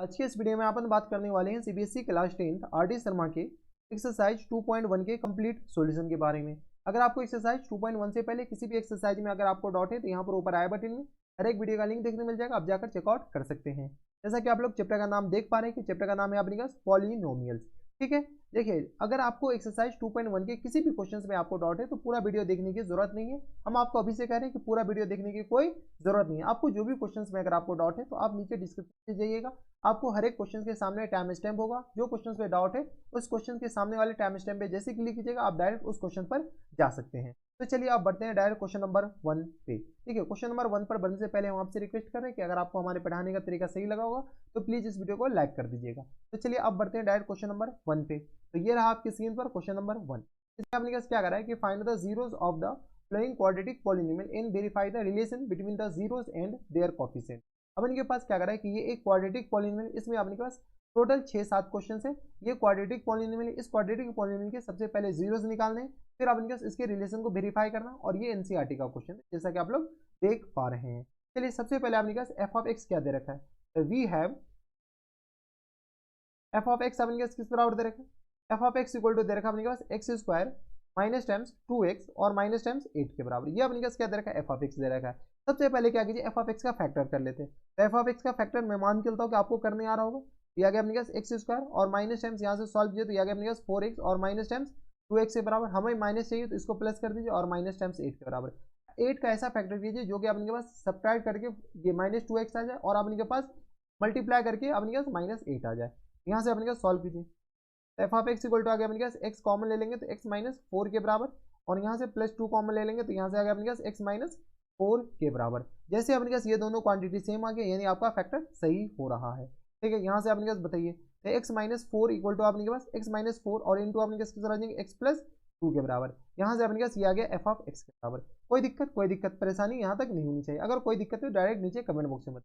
आज के इस वीडियो में अपन बात करने वाले हैं CBSE class 10th RD Sharma के एक्सरसाइज 2.1 के कंप्लीट सॉल्यूशन के बारे में। अगर आपको एक्सरसाइज 2.1 से पहले किसी भी एक्सरसाइज में अगर आपको डाउट है तो यहाँ पर ऊपर आई बटन में हर एक वीडियो का लिंक देखने मिल जाएगा, आप जाकर चेकआउट कर सकते हैं। जैसा कि आप लोग चैप्टर का नाम देख पा रहे हैं कि चैप्टर का नाम है अपने पास पॉलिनोमियल्स। ठीक है, देखिए अगर आपको एक्सरसाइज 2.1 के किसी भी क्वेश्चन में आपको डाउट है तो पूरा वीडियो देखने की जरूरत नहीं है। हम आपको अभी से कह रहे हैं कि पूरा वीडियो देखने की कोई जरूरत नहीं है। आपको जो भी क्वेश्चन में अगर आपको डाउट है तो आप नीचे डिस्क्रिप्शन से जाइएगा, आपको हर एक क्वेश्चन के सामने टाइम स्टैम्प होगा। जो क्वेश्चन पे डाउट है उस क्वेश्चन के सामने वाले टाइम स्टैम्प पे जैसे क्लिक कीजिएगा आप डायरेक्ट उस क्वेश्चन पर जा सकते हैं। तो चलिए आप बढ़ते हैं डायरेक्ट क्वेश्चन नंबर 1 पे। ठीक है, क्वेश्चन नंबर 1 पर बढ़ने से पहले हम आपसे रिक्वेस्ट कर रहे हैं कि अगर आपको हमारे पढ़ाने का तरीका सही लगा होगा तो प्लीज इस वीडियो को लाइक कर दीजिएगा। तो चलिए आप बढ़ते हैं डायरेक्ट क्वेश्चन नंबर 1 पे। तो ये रहा आपकी स्क्रीन पर क्वेश्चन नंबर 1। इसमें आपने क्या करा है कि find the zeros of the following quadratic polynomial and verify the relation between the zeros and their coefficient। अब इनके पास क्या करा है कि ये एक क्वाड्रेटिक पॉलिनोमियल, इसमें अपने पास टोटल 6-7 क्वेश्चन है। ये क्वाड्रेटिक पॉलिनोमियल, इस क्वाड्रेटिक पॉलिनोमियल के सबसे पहले जीरोस निकालने, फिर आप इनके इसके रिलेशन को वेरीफाई करना, और ये एनसीईआरटी का क्वेश्चन है जैसा कि आप लोग देख पा रहे हैं। चलिए सबसे पहले आपने पास एफ ऑफ एक्स क्या दे रखा है, we have F of x अपने किस बराबर दे रखा है, F of x equal to दे रखा है अपने पास x square minus times 2x और माइनस टाइम्स 8 के बराबर। ये अपने पास क्या दे रखा है, एफ ऑफ एक्स दे रखा है। सबसे पहले क्या कीजिए, एफ ऑफ एक्स का फैक्टर कर लेते हैं। तो एफ ऑफ एक्स का फैक्टर मैं मान के चलता हूँ कि आपको करने आ रहा होगा। ये आ गया अपने पास एक्स स्क्वायर और माइनस टाइम्स यहाँ से सॉल्व कीजिए तो ये आ गया अपने पास 4x और माइनस टाइम्स 2x के बराबर। हमें माइनस चाहिए तो इसको प्लस कर दीजिए और माइनस टाइम्स 8 के बराबर। 8 का ऐसा फैक्टर कीजिए जो कि अपने पास सब्ट्रैक्ट करके ये माइनस 2x आ जाए और अपने पास मल्टीप्लाई करके अपने पास माइनस 8 आ जाए। यहाँ से अपने पास सॉल्व कीजिए। F of x equal to आ गया अपने पास एक्स कॉमन ले लेंगे तो एक्स माइनस 4 के बराबर, और यहाँ से प्लस 2 कॉमन ले लेंगे तो यहाँ से आ गया अपने पास एक्स माइनस 4 के बराबर। जैसे अपने पास ये दोनों क्वांटिटी सेम आ गए यानी आपका फैक्टर सही हो रहा है। ठीक है, यहाँ से अपने पास बताइए तो एक्स माइनस 4 इक्वल टू अपने पास एक्स माइनस 4 और इंटू अपने पास किस तरह जाएंगे एक्स प्लस 2 के बराबर। यहाँ से अपने पास ये आ गया एफ ऑफ एक्स के बराबर। कोई दिक्कत परेशानी यहाँ तक नहीं होनी चाहिए। अगर कोई दिक्कत है तो डायरेक्ट नीचे कमेंट बॉक्स में।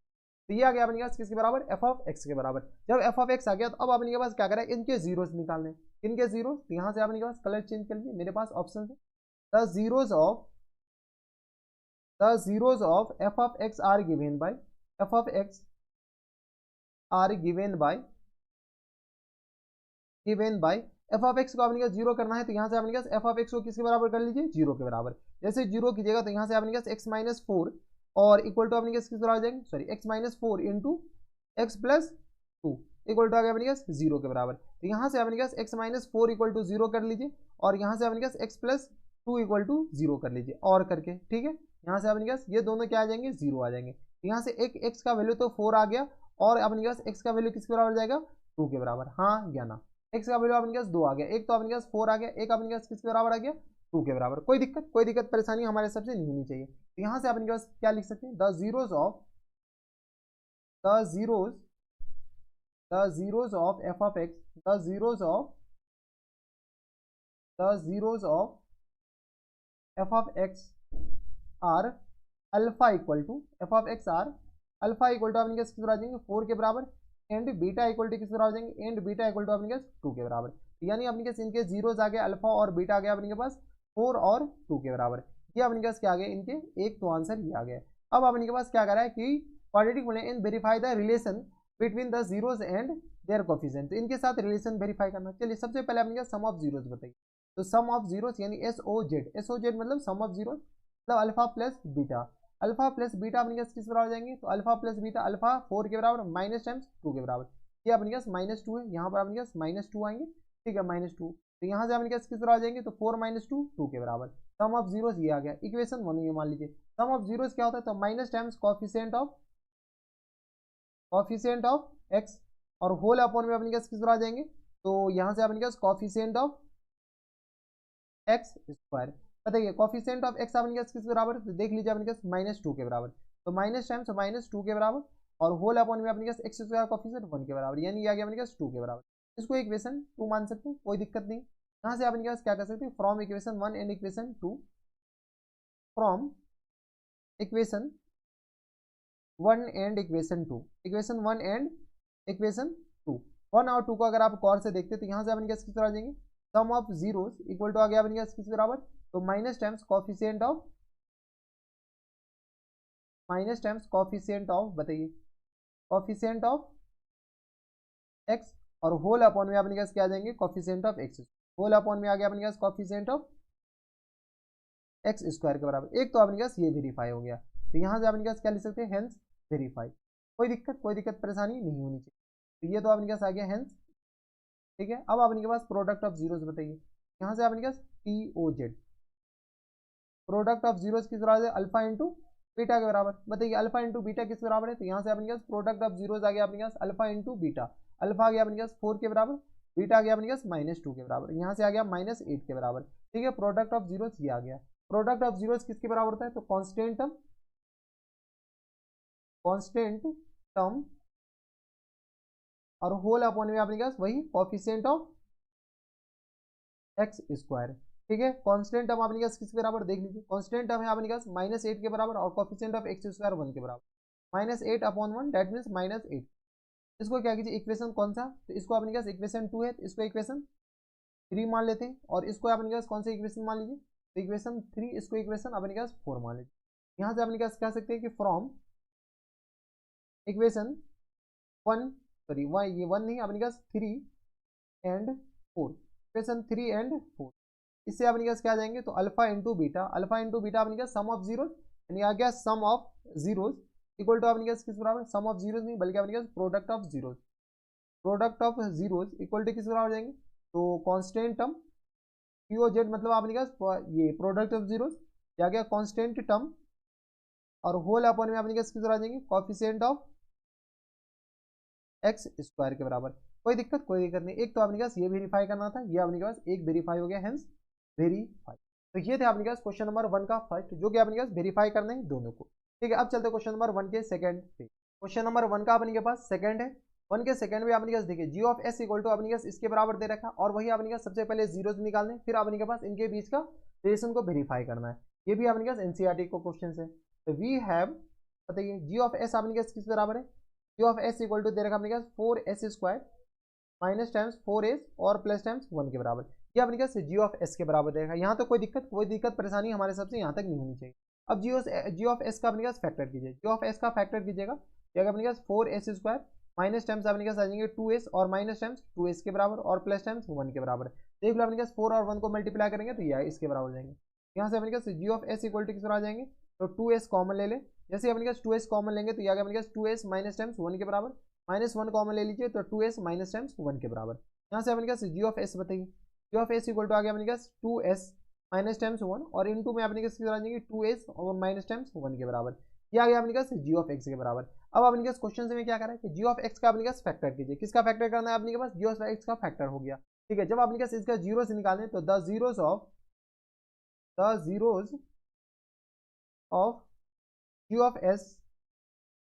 तो ये आ गया अपने पास किसके बराबर, एफ ऑफ एक्स के बराबर। जब एफ ऑफ एक्स आ गया तो अब अपने पास क्या करें, इनके जीरोस निकालने। इनके जीरोस तो यहाँ से अपने पास कलर चेंज कर लीजिए, मेरे पास ऑप्शन है the zeros of F of x are given by f of x are given by f of x को अपने पास जीरो करना है तो यहाँ से अपने पास एफ ऑफ एक्स को किसके बराबर कर लीजिए, जीरो के बराबर। जैसे जीरो कीजिएगा तो यहाँ से अपने पास एक्स माइनस 4 और इक्वल टू अपने पास किस बराबर जाएंगे, sorry X minus 4 into X plus 2 equal to आ गया अपने पास जीरो के बराबर। तो यहाँ से अपने पास X minus 4 equal to zero कर लीजिए और यहाँ से अपने पास x plus 2 equal to zero कर लीजिए और करके। ठीक है, यहाँ से अपने पास ये दोनों क्या आ जाएंगे, जीरो आ जाएंगे। यहाँ से एक एक्स का वैल्यू तो 4 आ गया और अपने पास एक्स का वैल्यू किसके बराबर जाएगा, 2 के बराबर। हाँ या ना, एक्स का वैल्यू अपने पास 2 आ गया, एक तो अपने पास 4 आ गया, एक अपने पास किसके बराबर आ गया, 2 के बराबर। कोई दिक्कत परेशानी हमारे सबसे नहीं होनी चाहिए। तो यहाँ से अपने पास क्या लिख सकते हैं, the zeros of F of x, the zeros of F of x are alpha equal to f of x are alpha equal to अपने किस बराबर जाएंगे, 4 के बराबर, एंड बीटा इक्वल टू किस बराबर जाएंगे, एंड बीटा इक्वल टू अपने पास 2 के बराबर। यानी अपने पास इनके जीरोस आ गए अल्फा और बीटा आ गया अपने पास 4 और 2 के बराबर। ये अपने पास क्या आ गया, इनके एक तो आंसर ये आ गया। अब अपने पास क्या करा है कि quadratic polynomial and verify the relation between the zeros and their coefficient. तो इनके साथ रिलेशन वेरीफाई करना। चलिए सबसे पहले अपने पास सम ऑफ जीरोस बताइए। तो सम ऑफ जीरोस यानी एसओजेड मतलब सम ऑफ जीरोस मतलब alpha plus beta. Alpha plus beta अपने पास किस बराबर जाएंगे, तो अल्फा प्लस बीटा अल्फा 4 के बराबर माइनस टाइम्स 2 के बराबर। ये अपने पास माइनस 2 है, यहाँ पर अपने पास माइनस 2 आएंगे। ठीक है, माइनस 2 तो यहाँ से अपने पास किस बराबर जाएंगे, तो 4 माइनस 2 2 के बराबर। सम ऑफ जीरोस ये आ गया। इक्वेशन 1 ये मान लीजिए सम ऑफ जीरोस क्या होता है, तो minus times coefficient of x और होल अपॉन में अपने पास किस बराबर जाएंगे, तो यहाँ से अपने पास कॉफिशिएंट ऑफ एक्स स्क्वायर। बताइए कॉफिशिएंट ऑफ एक्स अपने पास किस बराबर, तो देख लीजिए अपने पास माइनस 2 के बराबर। तो माइनस टाइम्स माइनस 2 के बराबर और होल अपॉन में अपने पास एक्स स्क्वायर कॉफिशिएंट 1 के बराबर, यानी ये आ गया अपने पास 2 के बराबर। इसको इक्वेशन 2 मान सकते हैं, कोई दिक्कत नहीं। यहाँ से अपने पास क्या कर सकते हैं, from equation 1 and equation 2, from equation 1 and equation 2, equation 1 and equation 2, 1 और 2 को अगर आप गौर से देखते हैं तो यहाँ से अपने पास किस तरह आ जाएंगे, sum of zeros equal to आ गया अपने पास किस बराबर, तो माइनस टाइम्स कॉफिशिएंट ऑफ बताइए कॉफिशिएंट ऑफ एक्स और होल अपॉन में अपने पास क्या आ जाएंगे coefficient of x, whole upon में आ गया अपने पास कॉफिशिएंट ऑफ एक्स स्क्वायर के बराबर। एक तो अपने पास ये वेरीफाई हो गया, तो यहाँ से अपने पास क्या लिख सकते हैं हेंस वेरीफाई। कोई दिक्कत परेशानी नहीं होनी चाहिए। तो ये तो अपने पास आ गया हेंस, ठीक है। अब अपने के पास प्रोडक्ट ऑफ जीरोस बताइए, यहाँ से अपने पास P O Z, product of zeros किस बराबर है अल्फा इंटू बीटा के बराबर। बताइए अल्फा इंटू बीटा किस बराबर है, तो यहाँ से अपने पास प्रोडक्ट ऑफ जीरोस आ गया अपने पास अल्फा इंटू बीटा, अल्फा आ गया अपने पास 4 के बराबर, बीटा आ गया अपने पास -2 के बराबर, यहाँ से आ गया -8 के बराबर, ठीक है। प्रोडक्ट ऑफ जीरोस ये आ गया। प्रोडक्ट ऑफ जीरोस किसके बराबर होता है, तो कांस्टेंट टर्म और होल अपॉन में अपने पास वही कोएफिशिएंट ऑफ एक्स स्क्वायर, ठीक है। कांस्टेंट टर्म अपने पास किसके बराबर देख लीजिए, कांस्टेंट टर्म है अपने पास -8 के बराबर और कोएफिशिएंट ऑफ एक्स स्क्वायर 1 के बराबर, -8 अपॉन 1 दैट मीन्स -8। इसको क्या कीजिए इक्वेशन कौन सा, तो इसको अपने पास इक्वेशन 2 है, तो इसको इक्वेशन 3 मान लेते हैं, और इसको अपने पास कौन सा इक्वेशन मान लीजिए, तो इक्वेशन 3, इसको इक्वेशन अपने पास 4 मान लीजिए। यहाँ से अपने पास कह सकते हैं कि फ्रॉम इक्वेशन 1 सॉरी ये 1 नहीं अपने पास 3 एंड 4, इक्वेशन 3 एंड 4, इससे अपने पास क्या आ जाएंगे, तो अल्फा इंटू बीटा अपने पास सम ऑफ जीरोस, यानी आ गया sum of zeros equal to अपने पास किस बराबर, सम ऑफ जीरोस नहीं बल्कि अपने पास product of zeros equal to किस बराबर जाएंगे, तो कांस्टेंट टर्म पीओ जेड मतलब अपने पास ये प्रोडक्ट ऑफ जीरोस क्या गया कांस्टेंट टर्म और होल अपॉन में अपने पास किस बराबर जाएंगे कोएफिशिएंट ऑफ एक्स स्क्वायर के बराबर। कोई दिक्कत नहीं। एक तो अपने पास ये वेरीफाई करना था, ये अपने पास एक वेरीफाई हो गया, हेंस वेरीफाई। तो ये थे अपने पास क्वेश्चन नंबर 1 का फर्स्ट, जो कि अपने पास वेरीफाई करना है दोनों को, ठीक है। अब चलते क्वेश्चन नंबर 1 के सेकंड पे। क्वेश्चन नंबर 1 का अपने के पास सेकंड है, 1 के सेकंड में अपने पास देखिए जी ऑफ एस इक्वल टू अपने पास इसके बराबर दे रखा, और वही अपने पास सबसे पहले जीरोस निकालने, फिर अपने के पास इनके बीच का रिलेशन को वेरीफाई करना है। ये भी अपने पास एनसीईआरटी को क्वेश्चन है। तो वी हैव बताइए जी ऑफ एस अपने पास किस बराबर है, जी ऑफ एस इक्वल टू दे रखा अपने पास 4s square minus times 4s और प्लस टाइम्स 1 के बराबर। ये अपने पास जी ऑफ एस के बराबर देगा। यहाँ तो कोई दिक्कत परेशानी हमारे सबसे यहाँ तक नहीं होनी चाहिए। अब जी ऑफ एस का अपने पास फैक्टर कीजिए, जी ऑफ एस का फैक्टर कीजिएगा, तो अपने पास 4s स्क्वायर माइनस टाइम्स अपने पास आ जाएंगे 2s और माइनस टाइम्स 2s के बराबर और प्लस टाइम्स 1 के बराबर। देख लो अपने पास 4 और 1 को मल्टीप्लाई करेंगे तो ये इसके बराबर हो जाएंगे। यहाँ से अपने पास जी ऑफ एस इक्वल टू किस बराबर आ जाएंगे, तो 2s कॉमन ले ले, जैसे अपने पास 2s कॉमन लेंगे तो ये आ गया अपने पास 2s माइनस टाइम्स 1 के बराबर, -1 कॉमन ले लीजिए तो 2s माइनस टाइम्स 1 के बराबर। यहाँ से अपने पास जी ऑफ एस बताइए, g of S equal to आ गया अपने पास 2s माइनस टाइम्स 1 और इनटू में अपने पास आ जाएंगे 2s और माइनस टाइम्स 1 के बराबर। ये आ गया अपने पास जी ऑफ एक्स के बराबर। अब अपने पास क्वेश्चन से में क्या करा है कि जी ऑफ एक्स का अपने पास फैक्टर कीजिए, किसका फैक्टर करना है अपने पास, जी ऑफ एक्स का फैक्टर हो गया, ठीक है। जब अपने पास इसका जीरो से निकालें तो the zeros of ji of S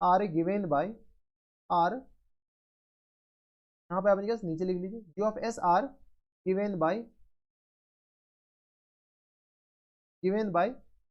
are given by are, यहाँ पे अपने पास नीचे लिख लीजिए G of S are given by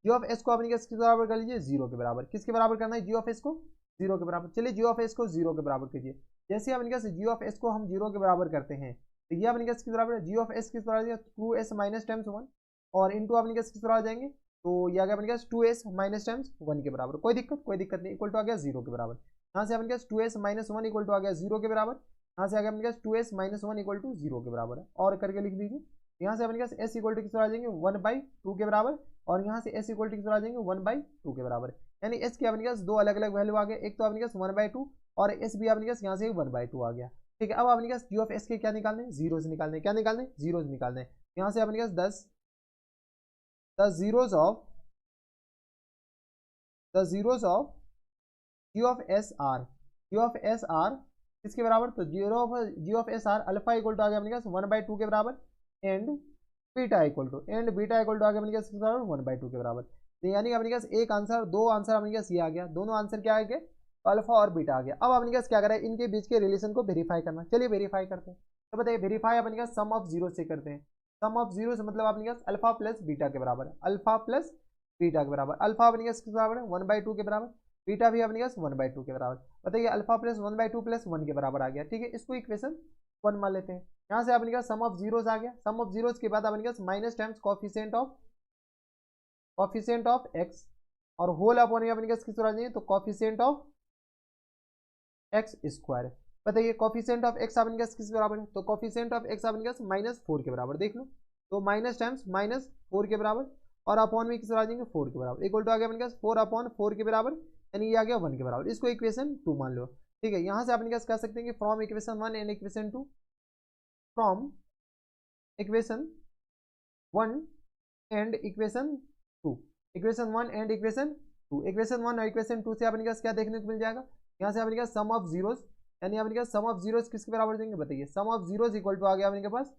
G of S को अपने किसके बराबर कर लीजिए, जीरो के बराबर। किसके बराबर करना है, जी ऑफ एस को जीरो के बराबर। चलिए जी ऑफ एस को जीरो के बराबर कीजिए। जैसे अपने पास जी ऑफ एस को हम जीरो के बराबर करते हैं तो ये अपने किसके बराबर है, जी ऑफ एस किस बराबर 2s माइनस टाइम्स 1 और इंटू अपने किस बराबर जाएंगे, तो ये आ गया अपने पास 2s माइनस टाइम्स 1 के बराबर। कोई दिक्कत नहीं, इक्वल टू आ गया जीरो के बराबर। यहाँ से अपने पास 2s माइनस 1 इक्वल टू आ गया जीरो के बराबर। यहाँ से आ गया अपने पास 2s minus 1 equal to zero के बराबर है, और करके लिख लीजिए। यहाँ से अपने पास s इक्वल टू किस बराबर आ जाएंगे 1/2 के बराबर, और यहाँ से s इक्वल टू किस बराबर आ जाएंगे 1/2 के बराबर। यानी s के अपने पास दो अलग अलग वैल्यू आ गए, एक तो अपने पास 1/2 और s भी अपने पास यहाँ से 1/2 आ गया, ठीक है। अब अपने पास जी ऑफ एस के क्या निकालने, जीरोस निकालने, क्या निकालने, जीरोस निकालने। यहाँ से अपने पास 10 zeros of ji of S are, किसके बराबर, तो जी of S are alpha equal to आ गया अपने पास 1/2 के बराबर एंड बीटा इक्वल टू आ गया अपने पास 1/2 के बराबर। तो यानी अपने पास एक आंसर, दो आंसर अपने पास ये आ गया, दोनों आंसर क्या आ गए, अल्फा और बीटा आ गया। अब अपने पास क्या करें, इनके बीच के रिलेशन को वेरीफाई करना। चलिए वेरीफाई करते हैं। तो बताइए वेरीफाई अपने पास सम ऑफ जीरो से करते हैं। सम ऑफ जीरो से मतलब अपने पास अल्फा प्लस बीटा के बराबर, अल्फा अपने पास किस बराबर है 1/2 के बराबर, बीटा भी अपने पास 1/2 के बराबर। बताइए अल्फा प्लस 1/2 प्लस 1 के बराबर आ गया, ठीक है। इसको इक्वेशन 1 मान लेते हैं। यहाँ से अपने पास सम ऑफ जीरोस आ गया, सम ऑफ जीरोस के बाद अपने पास minus times coefficient of x और होल अपॉन में अपने पास किस तरह जाइए तो कोएफिशिएंट ऑफ एक्स स्क्वायर। बताइए कॉफिशिएंट ऑफ एक्स अपने किस बराबर है, तो कॉफिशिएंट ऑफ एक्स अपने -4 के बराबर, देख लो तो माइनस टाइम्स -4 के बराबर और अपॉन में किस आ जाएंगे 4 के बराबर, इक्वल टू आ गया अपने 4/4 के बराबर, यानी ये आ गया 1 के बराबर। इसको इक्वेशन 2 मान लो। ठीक है, यहाँ से अपने कह सकते हैं कि from equation 1 and equation 2, from equation 1 and equation 2, equation 1 and equation 2, equation 1 और इक्वेशन 2 से अपने क्या देखने को मिल जाएगा, यहाँ से अपने सम ऑफ जीरोस, यानी अपने सम ऑफ जीरोस किसके बराबर देंगे, बताइए sum of zeros equal to आ गया अपने पास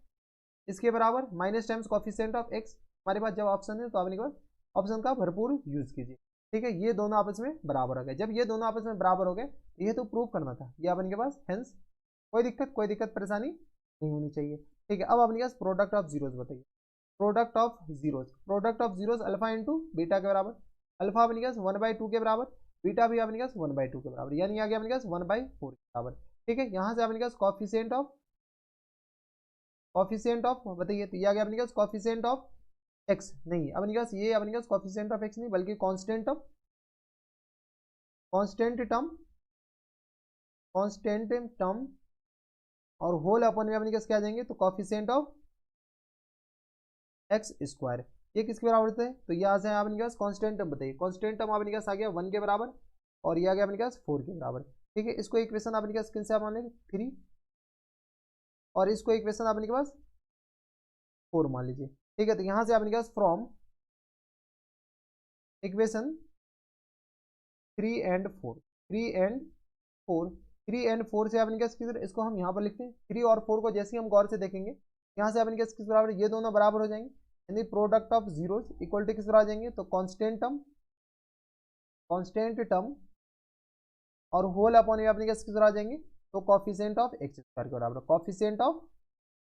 इसके बराबर minus times coefficient of x. हमारे पास जब ऑप्शन है तो अपने पास ऑप्शन का भरपूर यूज कीजिए। ठीक है, ये दोनों आपस में बराबर हो गए, जब ये दोनों आपस में बराबर हो गए ये तो प्रूव करना था, ये अपने के पास हेंस कोई दिक्कत परेशानी नहीं होनी चाहिए। ठीक है, अब अपने पास प्रोडक्ट ऑफ जीरोस बताइए, product of zeros alpha into beta के बराबर, अल्फा अपने पास 1/2 के बराबर, बीटा भी अपने पास 1/2 के बराबर, यानी आ गया अपने पास 1/4 के बराबर। ठीक है, यहाँ से अपने पास कॉफिशिएंट ऑफ बताइए, तो ये आ गया अपने पास कॉफिशिएंट ऑफ एक्स, नहीं अपने पास ये अपने पास कॉफिशिएंट ऑफ एक्स नहीं बल्कि कांस्टेंट टर्म और होल अपन में अपने पास क्या आ जाएंगे, तो कॉफिशिएंट ऑफ एक्स स्क्वायर, ये किसके बराबर होता है, तो यहाँ से अपने पास कांस्टेंट टर्म बताइए, कांस्टेंट टर्म अपने पास आ गया 1 के बराबर और ये आ गया अपने पास 4 के बराबर। ठीक है, इसको इक्वेशन अपने पास किन से मान लेंगे 3 और इसको इक्वेशन अपने के पास 4 मान लीजिए। ठीक है, तो यहाँ से अपने पास फ्रॉम इक्वेशन 3 एंड 4 से अपने पास किस, इसको हम यहाँ पर लिखते हैं 3 और 4 को जैसे ही हम गौर से देखेंगे यहाँ से अपने पास किस बराबर, ये दोनों बराबर हो जाएंगे, यानी product of zeros equal to किस बराबर आ जाएंगे, तो कांस्टेंट टर्म और होल अपॉन में अपने पास किस बराबर आ जाएंगे, तो कॉफिशिएंट ऑफ एक्स स्क्वायर के बराबर, कॉफिशिएंट ऑफ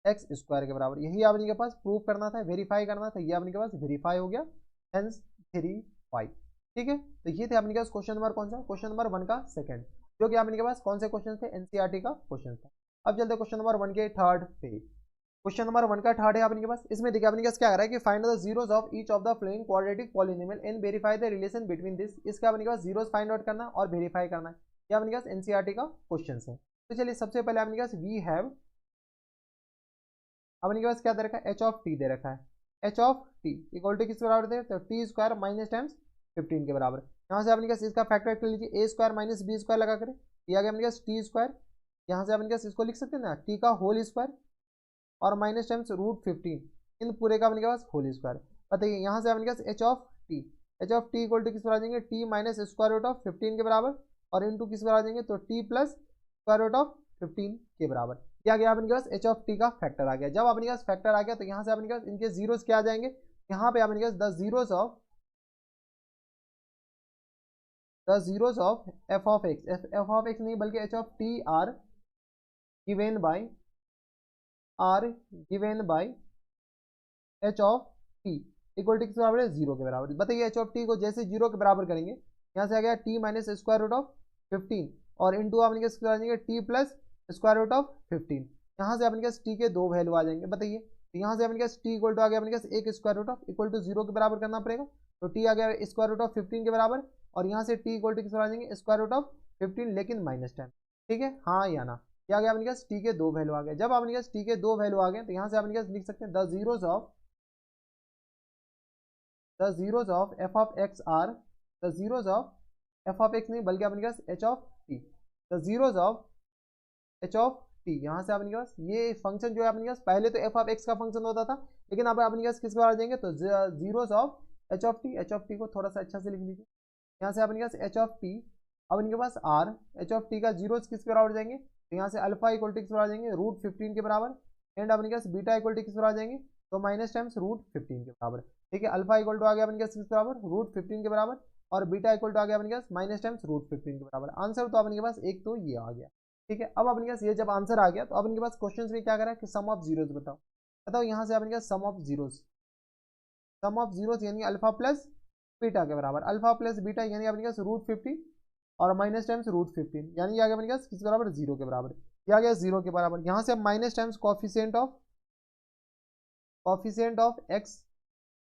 एक्स स्क्वायर के बराबर। यही आपने के पास प्रूव करना था, वेरीफाई करना था, ये आपने के पास वेरीफाई हो गया, हेंस 3/5। ठीक है, तो ये थे अपने पास क्वेश्चन नंबर कौन सा, क्वेश्चन नंबर 1 का सेकंड, जो कि आपने के पास कौन से क्वेश्चन थे, एनसीईआरटी का क्वेश्चन था। अब चलते क्वेश्चन नंबर 1 के थर्ड पे, क्वेश्चन नंबर 1 का थर्ड है आपके पास, इसमें देखिए आपने क्या आ रहा है कि find the zeros of each of the following quadratic polynomial and verify the relation between this, इसका अपने पास जीरोस फाइंड आउट करना और वेरीफाई करना है, ये अपने पास एनसीईआरटी का क्वेश्चन है। तो चलिए सबसे पहले अपने पास वी हैव, अपने पास क्या दे रखा है, एच ऑफ टी दे रखा है, h of T equal to किस बराबर दे, तो टी स्क्वायर माइनस टाइम्स 15 के बराबर। यहाँ से अपने पास इसका फैक्टर कर लीजिए, ए स्क्वायर माइनस बी स्क्वायर लगा करें, ये आ गया अपने पास टी स्क्वायर, यहाँ से अपने पास इसको लिख सकते हैं ना टी का होल स्क्वायर और माइनस टाइम्स √15, इन पूरे का अपने पास होल स्क्वायर। बताइए यहाँ से अपने पास H of T equal to किस बराबर आ जाएंगे, T minus square root of 15 के बराबर और इनटू किस बराबर आ जाएंगे, तो t plus square root of 15 के बराबर। क्या गया अपने पास एच ऑफ टी का फैक्टर आ गया, जब अपने पास फैक्टर आ गया तो यहाँ से अपने पास इनके जीरोस क्या आ जाएंगे, यहाँ पे अपने पास the zeros of F of x नहीं बल्कि H of T are given by H of T equal to किस बराबर है, 0 के बराबर। बताइए एच ऑफ टी को जैसे 0 के बराबर करेंगे, यहाँ से आ गया t minus square root of 15 और इंटू आपने क्या जाएंगे t plus square root of 15, यहाँ से अपने पास टी के 2 वैल्यू आ जाएंगे। बताइए तो यहाँ से अपने पास टी इक्वल टू आ गया अपने पास 1 square root of equal to 0 के बराबर करना पड़ेगा, तो टी आ गया स्क्वायर रूट ऑफ 15 के बराबर और यहाँ से टी इक्वल टू किस आ जाएंगे, स्क्वायर रूट ऑफ 15 लेकिन माइनस 10। ठीक है, हाँ या ना, क्या आ गया अपने पास टी के 2 वैल्यू आ गए। जब अपने पास टी के 2 वैल्यू आ गए तो यहाँ से अपने पास लिख सकते हैं the zeros of F of x are, the zeros of F of x नहीं बल्कि अपने पास H of T, the zeros of H of T. यहाँ से अपने पास ये फंक्शन जो है अपने पास पहले तो एफ ऑफ एक्स का फंक्शन होता था, लेकिन अब अपने पास किस बार आ जाएंगे, तो zeros of H of T को थोड़ा सा अच्छा से लिख लीजिए। यहाँ से अपने पास एच ऑफ टी, अब इनके पास आर, एच ऑफ टी का जीरोस किस बराबर जाएंगे, तो यहाँ से अल्फा इक्वल टू किस बराबर आ जाएंगे, √15 के बराबर एंड अपने पास बीटा इक्वल टू किस बराबर आ जाएंगे, तो माइनस टाइम्स √15 के बराबर। ठीक है, अल्फा इक्वल टू आ गया अपने पास किस बराबर, √15 के बराबर और बीटा इक्वल टू आ गया अपने पास माइनस टाइम्स √15 के बराबर। आंसर तो अपने पास एक तो ये आ गया। ठीक है, अब अपने पास ये जब आंसर आ गया तो अब इनके पास क्वेश्चन में क्या करा है कि सम ऑफ जीरोस बताओ यहाँ से अपने पास सम ऑफ जीरोस यानी अल्फा प्लस बीटा के बराबर, अल्फा प्लस बीटा यानी अपने पास √50 और माइनस टाइम्स √15 यानी ये आ गया अपने पास किस बराबर, 0 के बराबर, ये आ गया 0 के बराबर। यहाँ से minus times coefficient of x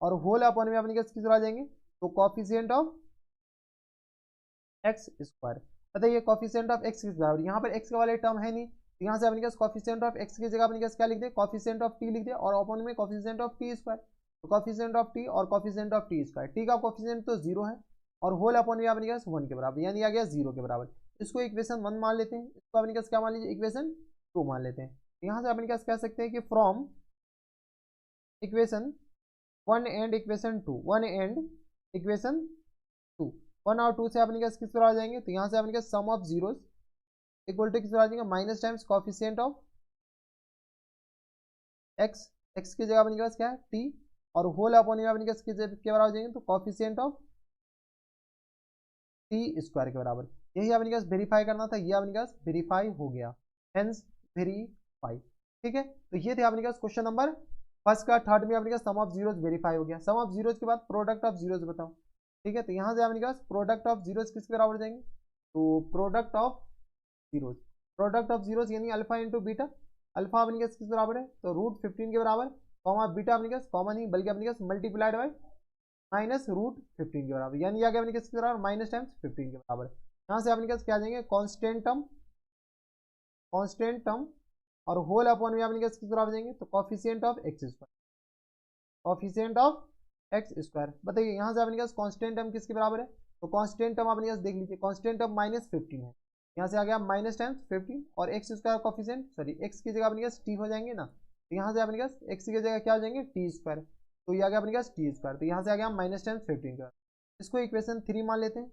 और होल अपॉन में अपने पास किस आ जाएंगे, तो कॉफिशिएंट ऑफ एक्स स्क्वायर। बताइए कॉफिशिएंट ऑफ एक्स किस बराबर, यहाँ पर एक्स का वाले टर्म है नहीं, तो यहाँ से अपने पास कॉफिशिएंट ऑफ एक्स की जगह अपने पास क्या लिख दे, कॉफिशिएंट ऑफ टी लिख दे, और अपॉन में कॉफिशिएंट ऑफ टी स्क्वायर, तो कॉफिशिएंट ऑफ टी और coefficient of T square, T का कॉफिशिएंट तो 0 है और होल अपॉन में अपने पास 1 के बराबर, यानी आ गया 0 के बराबर। इसको इक्वेशन 1 मान लेते हैं, इसको अपने पास क्या मान लीजिए, इक्वेशन 2 मान लेते हैं। यहाँ से अपने पास कह सकते हैं कि from equation 1 and equation 2, 1 and equation 2, 1 और 2 से अपने पास किस तरह आ जाएंगे, तो यहाँ से अपने पास sum of zeros equal to किस तरह आ जाएंगे, minus times coefficient of x, x की जगह अपने पास क्या है टी, और होल अपॉन अपने पास के बराबर हो जाएंगे, तो कॉफिशिएंट ऑफ टी स्क्वायर के बराबर। यही अपने पास वेरीफाई करना था, ये अपने पास वेरीफाई हो गया, हेंस वेरीफाई। ठीक है, तो ये थे अपने पास क्वेश्चन नंबर फर्स्ट का, थर्ड में अपने पास सम ऑफ जीरोस वेरीफाई हो गया। सम ऑफ जीरोस के बाद प्रोडक्ट ऑफ जीरोस बताओ। ठीक है, तो यहाँ से अपने पास प्रोडक्ट ऑफ जीरोस किसके बराबर हो जाएंगे, तो product of zeros, product of zeros यानी अल्फा इंटू बीटा, अल्फा अपने पास किस बराबर है, तो रूट 15 के बराबर, कॉमा बीटा अपने पास कॉमन ही बल्कि अपने पास मल्टीप्लाइड बाय माइनस रूट 15 के बराबर, यानी आ गया अपने किसके बराबर, माइनस टाइम्स 15 के बराबर। यहाँ से अपने पास क्या आ जाएंगे, कांस्टेंट टर्म, कांस्टेंट टर्म और होल अपॉन में अपने किसके बराबर जाएंगे, तो coefficient of x square, coefficient of x square. बताइए यहाँ से अपने पास कांस्टेंट टर्म किसके बराबर है, तो कांस्टेंट टर्म अपने पास देख लीजिए, कांस्टेंट टर्म माइनस 15 है, यहाँ से आ गया माइनस टाइम्स 15 और x square coefficient, sorry x की जगह अपने पास टी हो जाएंगे ना, तो यहाँ से अपने पास एक्स की जगह क्या हो जाएंगे टी स्क्वायर, तो ये आ गया अपने पास टी स्क्वायर, तो यहाँ से आ गया माइनस टाइम्स 15 का, इसको इक्वेशन 3 मान लेते हैं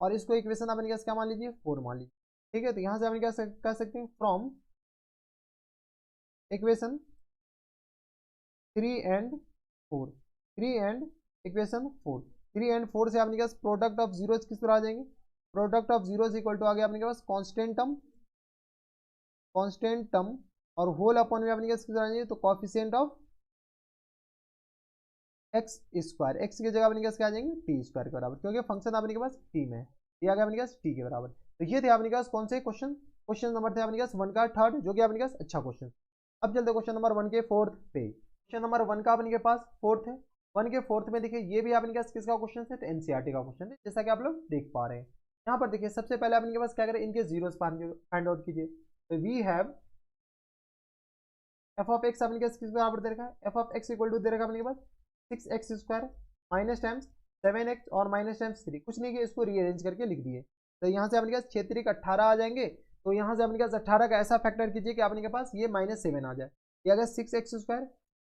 और इसको इक्वेशन अपने पास क्या मान लीजिए 4 मान लीजिए। ठीक है, तो यहाँ से अपने क्या कह सकते हैं, from equation 3 and 4, 3 and equation 4, 3 and 4 से अपने पास प्रोडक्ट ऑफ जीरोस किस तरह आ जाएंगे, product of zeros equal to आ गया अपने पास कांस्टेंट टर्म, कांस्टेंट टर्म और होल अपॉन में अपने पास किस तरह आ जाएंगे, तो coefficient of x square, X की जगह अपने पास क्या आ जाएंगे टी स्क्वायर के बराबर, क्योंकि फंक्शन अपने के पास टी में है, ये आ गया अपने पास टी के बराबर। तो ये थे अपने पास कौन से क्वेश्चन, क्वेश्चन नंबर थे अपने पास 1 का थर्ड, जो कि अपने पास अच्छा क्वेश्चन। अब चलते क्वेश्चन नंबर 1 के फोर्थ पे, क्वेश्चन नंबर 1 का अपने के पास फोर्थ है, 1 के फोर्थ में देखिए ये भी अपने पास किसका क्वेश्चन है, तो एनसीईआरटी का क्वेश्चन है, जैसा कि आप लोग देख पा रहे हैं। यहाँ पर देखिए सबसे पहले अपने के पास क्या करें, इनके जीरोस फाइंड आउट कीजिए, तो we have F of x अपने के किस बराबर दे रखा है, F of x equal to दे रखा अपने के पास 6x square minus times 7x और माइनस टाइम्स 3, कुछ नहीं किया, इसको रीअरेंज करके लिख दिए, तो यहाँ से अपने पास 6 18 आ जाएंगे, तो यहाँ से अपने पास 18 का ऐसा फैक्टर कीजिए कि अपने के पास ये -7 आ जाए, ये अगर 6x square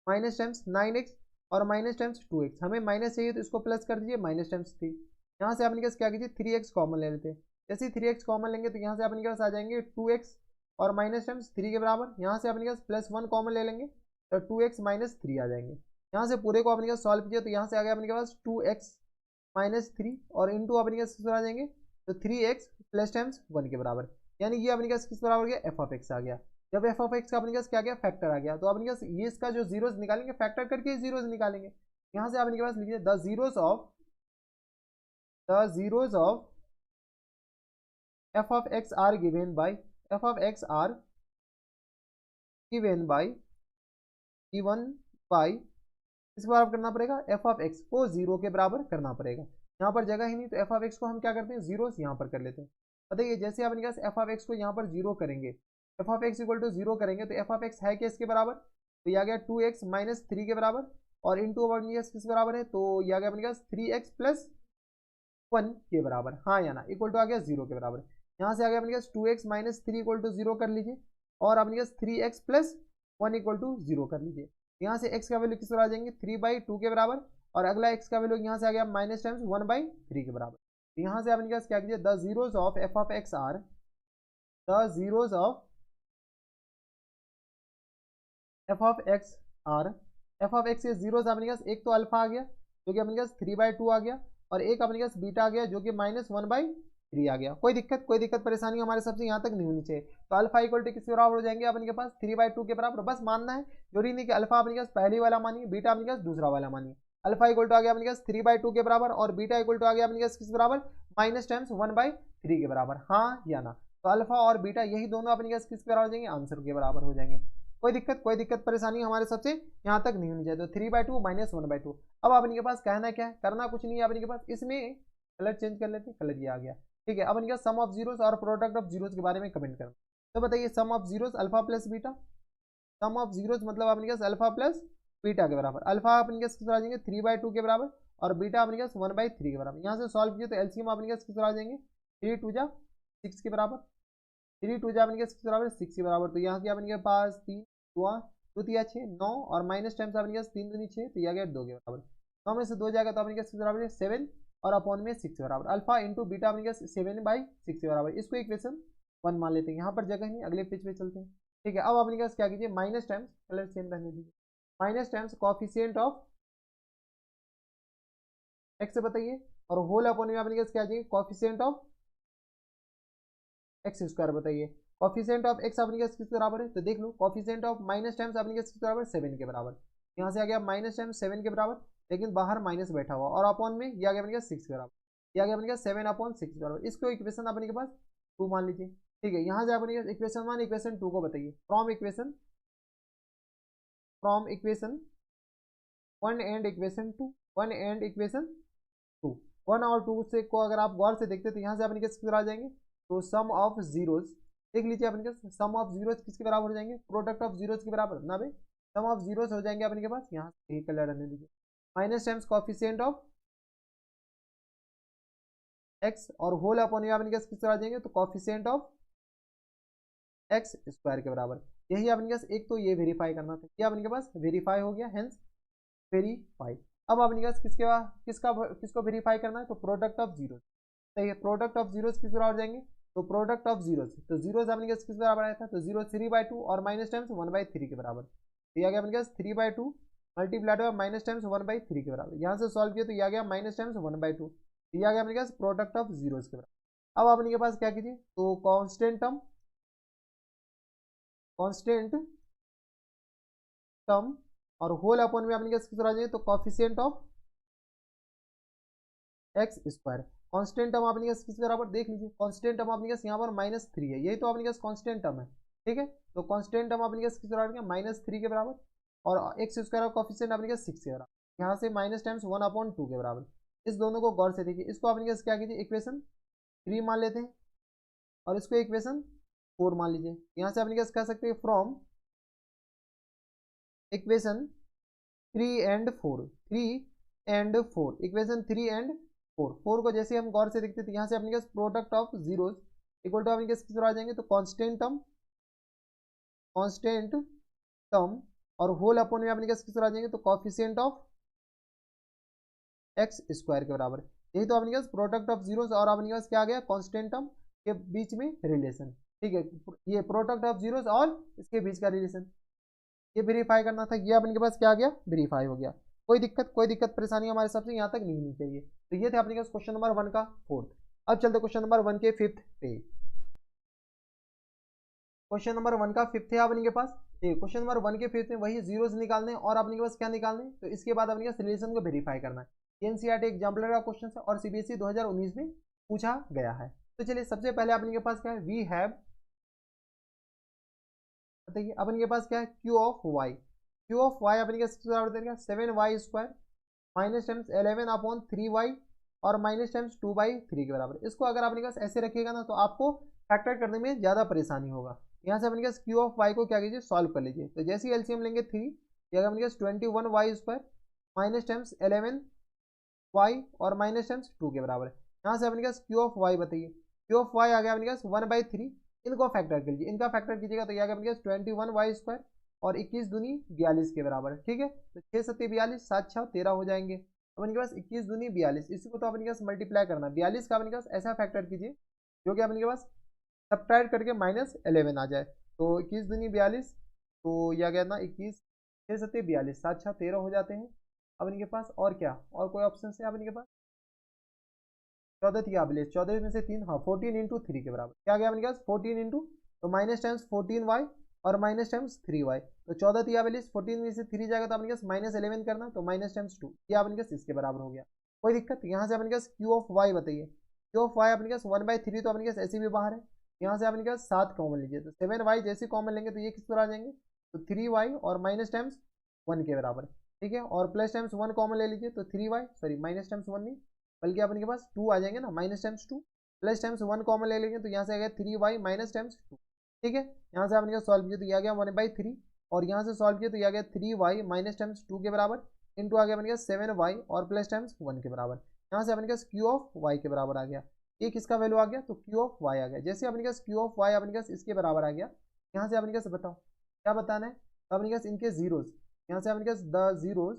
minus times 9x और माइनस टाइम्स 2x, हमें माइनस चाहिए तो इसको प्लस कर दीजिए माइनस टाइम्स 3, यहाँ से अपने पास क्या कीजिए 3x कॉमन ले लेते हैं, जैसे ही 3x कॉमन लेंगे तो यहाँ से अपने पास आ जाएंगे 2x और माइनस टाइम्स 3 के बराबर, यहाँ से अपने पास +1 कॉमन ले लेंगे तो 2x माइनस 3 आ जाएंगे, यहाँ से पूरे को अपने पास सॉल्व कीजिए, तो यहाँ से आ गया अपने के पास 2x माइनस 3 और इंटू अपने पास किस आ जाएंगे, तो 3x प्लस टाइम्स 1 के बराबर, यानी ये अपने पास किस बराबर गया, एफ ऑफ एक्स आ गया। जब एफ ऑफ एक्स का अपने पास क्या गया फैक्टर आ गया, तो अपने पास ये इसका जो जीरोस निकालेंगे फैक्टर करके जीरोस निकालेंगे, यहाँ से अपने के पास लिखिए the zeros of F of x are given by, f of x are given by इसके बराबर करना पड़ेगा, एफ ऑफ एक्स को 0 के बराबर करना पड़ेगा, यहाँ पर जगह ही नहीं, तो एफ ऑफ एक्स को हम क्या करते हैं जीरो यहाँ पर कर लेते हैं। बताइए जैसे अपने पास एफ ऑफ एक्स को यहाँ पर 0 करेंगे, f of x equal to 0 करेंगे, तो एफ ऑफ एक्स है किसके बराबर, तो ये आ गया 2x माइनस 3 के बराबर, और इंटू अपने पास किस बराबर है, तो ये आ गया अपने पास 3x प्लस 1 के बराबर, हाँ या ना, इक्वल टू आ गया 0 के बराबर, यहाँ से आ गया अपने पास 2x माइनस 3 इक्वल टू 0 कर लीजिए, और अपने पास 3x प्लस 1 इक्वल टू 0 कर लीजिए, यहाँ से x का वैल्यू किस तरह आ जाएंगे 3/2 के बराबर, और अगला x का वैल्यू यहाँ से आ गया माइनस टाइम्स 1/3 के बराबर, तो यहाँ से अपने पास क्या कीजिए the zeros of F of x are, the zeros of F of x are, f of x के जीरोस अपने पास एक तो अल्फा आ गया जो कि अपने पास 3/2 आ गया, और एक अपने पास बीटा आ गया जो कि -1/3 आ गया। कोई दिक्कत परेशानी हमारे सबसे यहाँ तक नहीं होनी चाहिए, तो अल्फा इक्वल टू किसके बराबर हो जाएंगे अपने के पास 3/2 के बराबर, बस मानना है, जरूरी नहीं कि अल्फा अपने पास पहली वाला मानिए बीटा अपने पास दूसरा वाला मानिए, अल्फा इक्वल टू आ गया अपने पास 3/2 के बराबर और बीटा इक्वल टू आ गया अपने पास किस बराबर माइनस टाइम्स 1/3 के बराबर, हाँ या ना, तो अल्फा और बीटा यही दोनों अपने पास किस बराबर हो जाएंगे, आंसर के बराबर हो जाएंगे। कोई दिक्कत परेशानी हमारे सबसे यहाँ तक नहीं होनी चाहिए, तो 3/2 माइनस 1/2। अब अपने के पास कहना क्या है, करना कुछ नहीं है अपने के पास, इसमें कलर चेंज कर लेते हैं, कलर ये आ गया, ठीक है, अब इनका सम ऑफ जीरोस और प्रोडक्ट ऑफ जीरोस के बारे में कमेंट करना। तो बताइए sum of zeros alpha plus beta, sum of zeros मतलब अपने पास अल्फा प्लस बीटा के बराबर, अल्फा अपने पास किस आ जाएंगे 3/2 के बराबर और बीटा अपने पास 1/3 के बराबर। यहाँ से सॉल्व किए तो एलसीएम अपने पास किस आ जाएंगे 3 2 जा 6 के बराबर, 3 2 जा अपने पास किस बराबर 6 के बराबर। तो यहाँ के अपने पास 3 दुआ 2 3 6 9 और माइनस टाइम्स अपने पास 3 दूनी 6, तो यह गया 2 के बराबर। 9 में से 2 जाएगा तो अपने पास किस बराबर है 7 और अपॉन में 6 के बराबर। अल्फा इंटू बीटा अपने पास 7/6 के बराबर। इसको इक्वेशन 1 मान लेते हैं, यहाँ पर जगह नहीं, अगले पेज पे चलते हैं। ठीक है, अब अपने पास क्या कीजिए माइनस टाइम्स, कलर सेम रहने दीजिए, minus times coefficient of x बताइए और होल अपॉन में अपने पास क्या चाहिए कॉफिशिएंट ऑफ एक्स स्क्वायर बताइए। कॉफिशिएंट ऑफ एक्स अपने पास किस बराबर है, तो देख लो कॉफिशिएंट ऑफ माइनस टाइम्स अपने पास किस बराबर 7 के बराबर। यहाँ से आ गया माइनस टाइम्स 7 के बराबर, लेकिन बाहर माइनस बैठा हुआ और अपॉन में ये आ गया अपने पास 6 के बराबर, ये आ गया अपने पास 7/6 के बराबर। इसको इक्वेशन अपने के पास 2 मान लीजिए। ठीक है, यहाँ से अपने पास इक्वेशन 1 इक्वेशन 2 को बताइए from equation 1 and equation 2, 1 and equation 2, 1 और 2 से को अगर आप गौर से देखते तो यहाँ से अपने किसके बराबर आ जाएंगे, तो सम ऑफ जीरोस देख लीजिए अपने के सम ऑफ जीरोस किसके बराबर हो जाएंगे प्रोडक्ट ऑफ जीरोस के बराबर ना भाई, सम ऑफ जीरोस हो जाएंगे अपने के पास। यहाँ से एक कलर रहने दीजिए minus times coefficient of x और होल अपॉन में अपने किसके आ जाएंगे तो कॉफिशिएंट ऑफ एक्स स्क्वायर के बराबर। यही अपने पास एक तो ये वेरीफाई करना था, ये अपने के पास वेरीफाई हो गया, हेंस वेरीफाई। अब अपने पास किसको वेरीफाई करना है, तो प्रोडक्ट ऑफ जीरोस। सही है, प्रोडक्ट ऑफ जीरोस किस बराबर जाएंगे, तो प्रोडक्ट ऑफ जीरोस, तो जीरोस अपने पास किस बराबर आया था, तो जीरो 3/2 और माइनस टाइम्स 1/3 के बराबर। तो आ गया अपने पास 3/2 मल्टीप्लाइड बाय माइनस टाइम्स 1/3 के बराबर। यहाँ से सॉल्व किया तो आ गया माइनस टाइम्स 1/2, ये आ गया अपने पास प्रोडक्ट ऑफ जीरोस के बराबर। अब अपने के पास क्या कीजिए, तो कांस्टेंट टर्म और होल अपॉन में अपने किस आ जाए तो coefficient of x square. Constant term अपने किस बराबर देख लीजिए, कांस्टेंट टर्म अपने यहाँ पर -3 है, यही तो अपने कांस्टेंट टर्म है। ठीक है, तो कांस्टेंट टर्म अपने किस बराबर -3 के बराबर और एक्स स्क्वायर और कॉफिशिएंट अपने 6 के बराबर। यहाँ से माइनस टाइम्स 1/2 के बराबर। इस दोनों को गौर से देखिए, इसको अपने क्या कीजिए इक्वेशन 3 मान लेते हैं और इसको इक्वेशन 4 मान लीजिए। यहाँ से अपने कह सकते हैं from equation 3 and 4, 3 and 4, equation 3 and 4 को जैसे हम गौर से देखते थे, यहाँ से अपने product of zeros equal to अपने किस आ जाएंगे, तो कांस्टेंट टर्म और होल अपॉन में अपने किस आ जाएंगे, तो कॉफिशिएंट ऑफ एक्स स्क्वायर के बराबर। यही तो अपने प्रोडक्ट ऑफ जीरोस और अपने पास क्या आ गया कांस्टेंट टर्म के बीच में रिलेशन। ठीक है, ये प्रोडक्ट ऑफ जीरोस और इसके बीच का रिलेशन ये वेरीफाई करना था, ये अपने के पास क्या आ गया वेरीफाई हो गया। कोई दिक्कत परेशानी हमारे सबसे यहाँ तक नहीं होनी चाहिए। तो ये थे अपने पास क्वेश्चन नंबर 1 का 4th। अब चलते क्वेश्चन नंबर 1 के 5th पे। क्वेश्चन नंबर 1 का 5th है अपने के पास, क्वेश्चन नंबर 1 के 5th में वही जीरोस निकालने और अपने के पास क्या निकालने, तो इसके बाद अपने पास रिलेशन को वेरीफाई करना है। एनसीईआरटी एग्जाम्पलर का क्वेश्चन है और सीबीएसई 2019 में पूछा गया है। तो चलिए सबसे पहले अपने के पास क्या है, वी हैव, बताइए अपने के पास क्या है q of y, q of y अपने के बराबर देगा 7y² माइनस टाइम्स 11/3y और माइनस टाइम्स 2/3 के बराबर। इसको अगर आपने पास ऐसे रखिएगा ना तो आपको फैक्टर करने में ज़्यादा परेशानी होगा। यहाँ से अपने पास क्यू ऑफ वाई को क्या कीजिए सॉल्व कर लीजिए। तो जैसे ही एलसीएम लेंगे 3, ये अपने पास 21y² माइनस टाइम्स 11y और माइनस टाइम्स 2 के बराबर है। यहाँ से अपने पास क्यू ऑफ वाई बताइए, क्यू ऑफ वाई आ गया अपने पास 1/3, इनको फैक्टर कर लीजिए, इनका फैक्टर कीजिएगा तो ये आ गया अपने पास 21y² और 21 दूनी 42 के बराबर है। ठीक है, तो 6 7 42, 7 6 13 हो जाएंगे। अब अपने पास 21 दूनी 42, इसी को तो अपने पास मल्टीप्लाई करना, 42 का अपने पास ऐसा फैक्टर कीजिए जो कि अपने पास सब्ट्रैक्ट करके -11 आ जाए। तो 21 दूनी 42, तो यह गया ना 21, 6 7 42, 7 6 13 हो जाते हैं अपने के पास। और क्या, और कोई ऑप्शन है अपने के पास, 14 42, 14 में से 3, हाँ 14 इंटू 3 के बराबर। क्या गया अपने पास 14 इंटू, तो माइनस टाइम्स 14y और माइनस टाइम्स 3y, तो 14 43, 14 में से 3 जाएगा तो अपने पास -11 करना, तो माइनस टाइम्स 2, ये अपने पास इसके बराबर हो गया। कोई दिक्कत, यहाँ से अपने पास क्यू ऑफ वाई बताइए, क्यू ऑफ वाई अपने पास 1/3, तो अपने पास ऐसे भी बाहर है। यहाँ से अपने पास 7 कॉमन लीजिए, तो 7y जैसे कॉमन लेंगे तो ये किस पर आ जाएंगे, तो 3y और माइनस टाइम्स 1 के बराबर। ठीक है, और प्लस टाइम्स 1 कॉमन ले लीजिए तो 3y, सॉरी माइनस टाइम्स 1 नहीं बल्कि अपने के पास 2 आ जाएंगे ना, minus times 2, plus times 1 common ले लेंगे तो यहाँ से आ गया 3y माइनस टाइम्स 2। ठीक है, यहाँ से आपने सॉल्व किया तो यह आ गया 1/3, और यहाँ से सॉल्व किया तो यह आ गया 3y माइनस टाइम्स 2 के बराबर, इंटू आ गया बन गया 7y और प्लस टाइम्स 1 के बराबर। यहाँ से अपने पास क्यू ऑफ वाई के बराबर आ गया। ये किसका वैल्यू आ गया, तो क्यू ऑफ वाई आ गया। जैसे अपने पास क्यू ऑफ वाई अपने पास इसके बराबर आ गया, यहाँ से अपने पास बताओ क्या बताना है, तो अपने पास इनके जीरोस, यहाँ से अपने पास द जीरोस,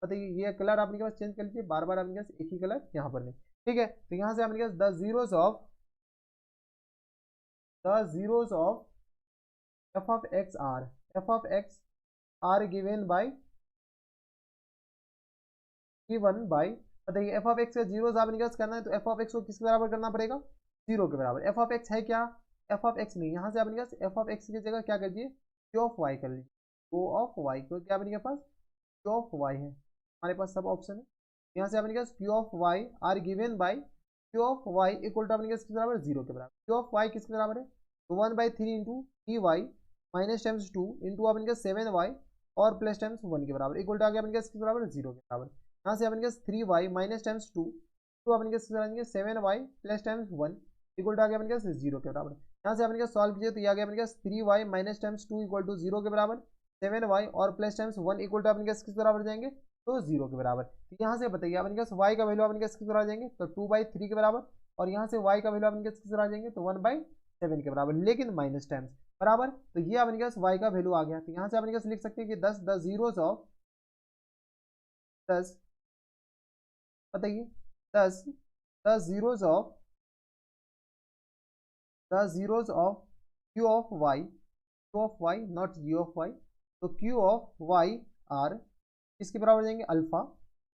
बताइए ये कलर अपने पास चेंज कर लीजिए, बार बार अपने पास एक ही कलर यहाँ पर नहीं। ठीक है, तो यहाँ से अपने पास the zeros of F of x are given by, बताइए एफ ऑफ एक्स का जीरो आप निकाल करना है तो एफ ऑफ एक्स को किसके बराबर करना पड़ेगा, जीरो के बराबर। एफ ऑफ एक्स है क्या, एफ ऑफ एक्स नहीं, यहाँ से आप निकाल एफ ऑफ एक्स की जगह क्या कर दिए, क्यू ऑफ वाई कर लीजिए, क्यू ऑफ वाई को क्या बनेगा पास, क्यू ऑफ वाई है हमारे पास सब ऑप्शन है। यहाँ से अपने q of y are given by q of y equal to अपने किसके बराबर, जीरो के बराबर। क्यू ऑफ वाई किसके बराबर है, तो 1/3 into t y minus times 2 into अपने 7y और प्लस टाइम्स 1 के बराबर, इक्वल टू आ गया अपने किसके बराबर, जीरो के बराबर। यहाँ से अपने पास 3y माइनस टाइम्स 2 तो अपने पास 7y plus times 1 equal to आ गया अपने पास जीरो के बराबर। यहाँ से अपने पास सॉल्व कीजिए तो ये आ गया अपने पास 3y minus times 2 equal to zero के बराबर, 7y और प्लस टाइम्स 1 इक्वल टू अपने पास किस बराबर जाएंगे, तो जीरो के बराबर। तो यहाँ से बताइए अपने पास y का वैल्यू अपने पास किस बराबर जाएंगे, तो 2/3 के बराबर, और यहाँ से y का वैल्यू अपने पास किस बराबर जाएंगे, तो 1/7 के बराबर, लेकिन माइनस टाइम्स बराबर। तो ये अपने पास y का वैल्यू आ गया। तो यहाँ से अपने पास लिख सकते हैं कि 10 द जीरोस ऑफ 10, बताइए 10 the zeros of q of y not g of y, तो क्यू ऑफ वाई आर किसके बराबर हो जाएंगे, अल्फा,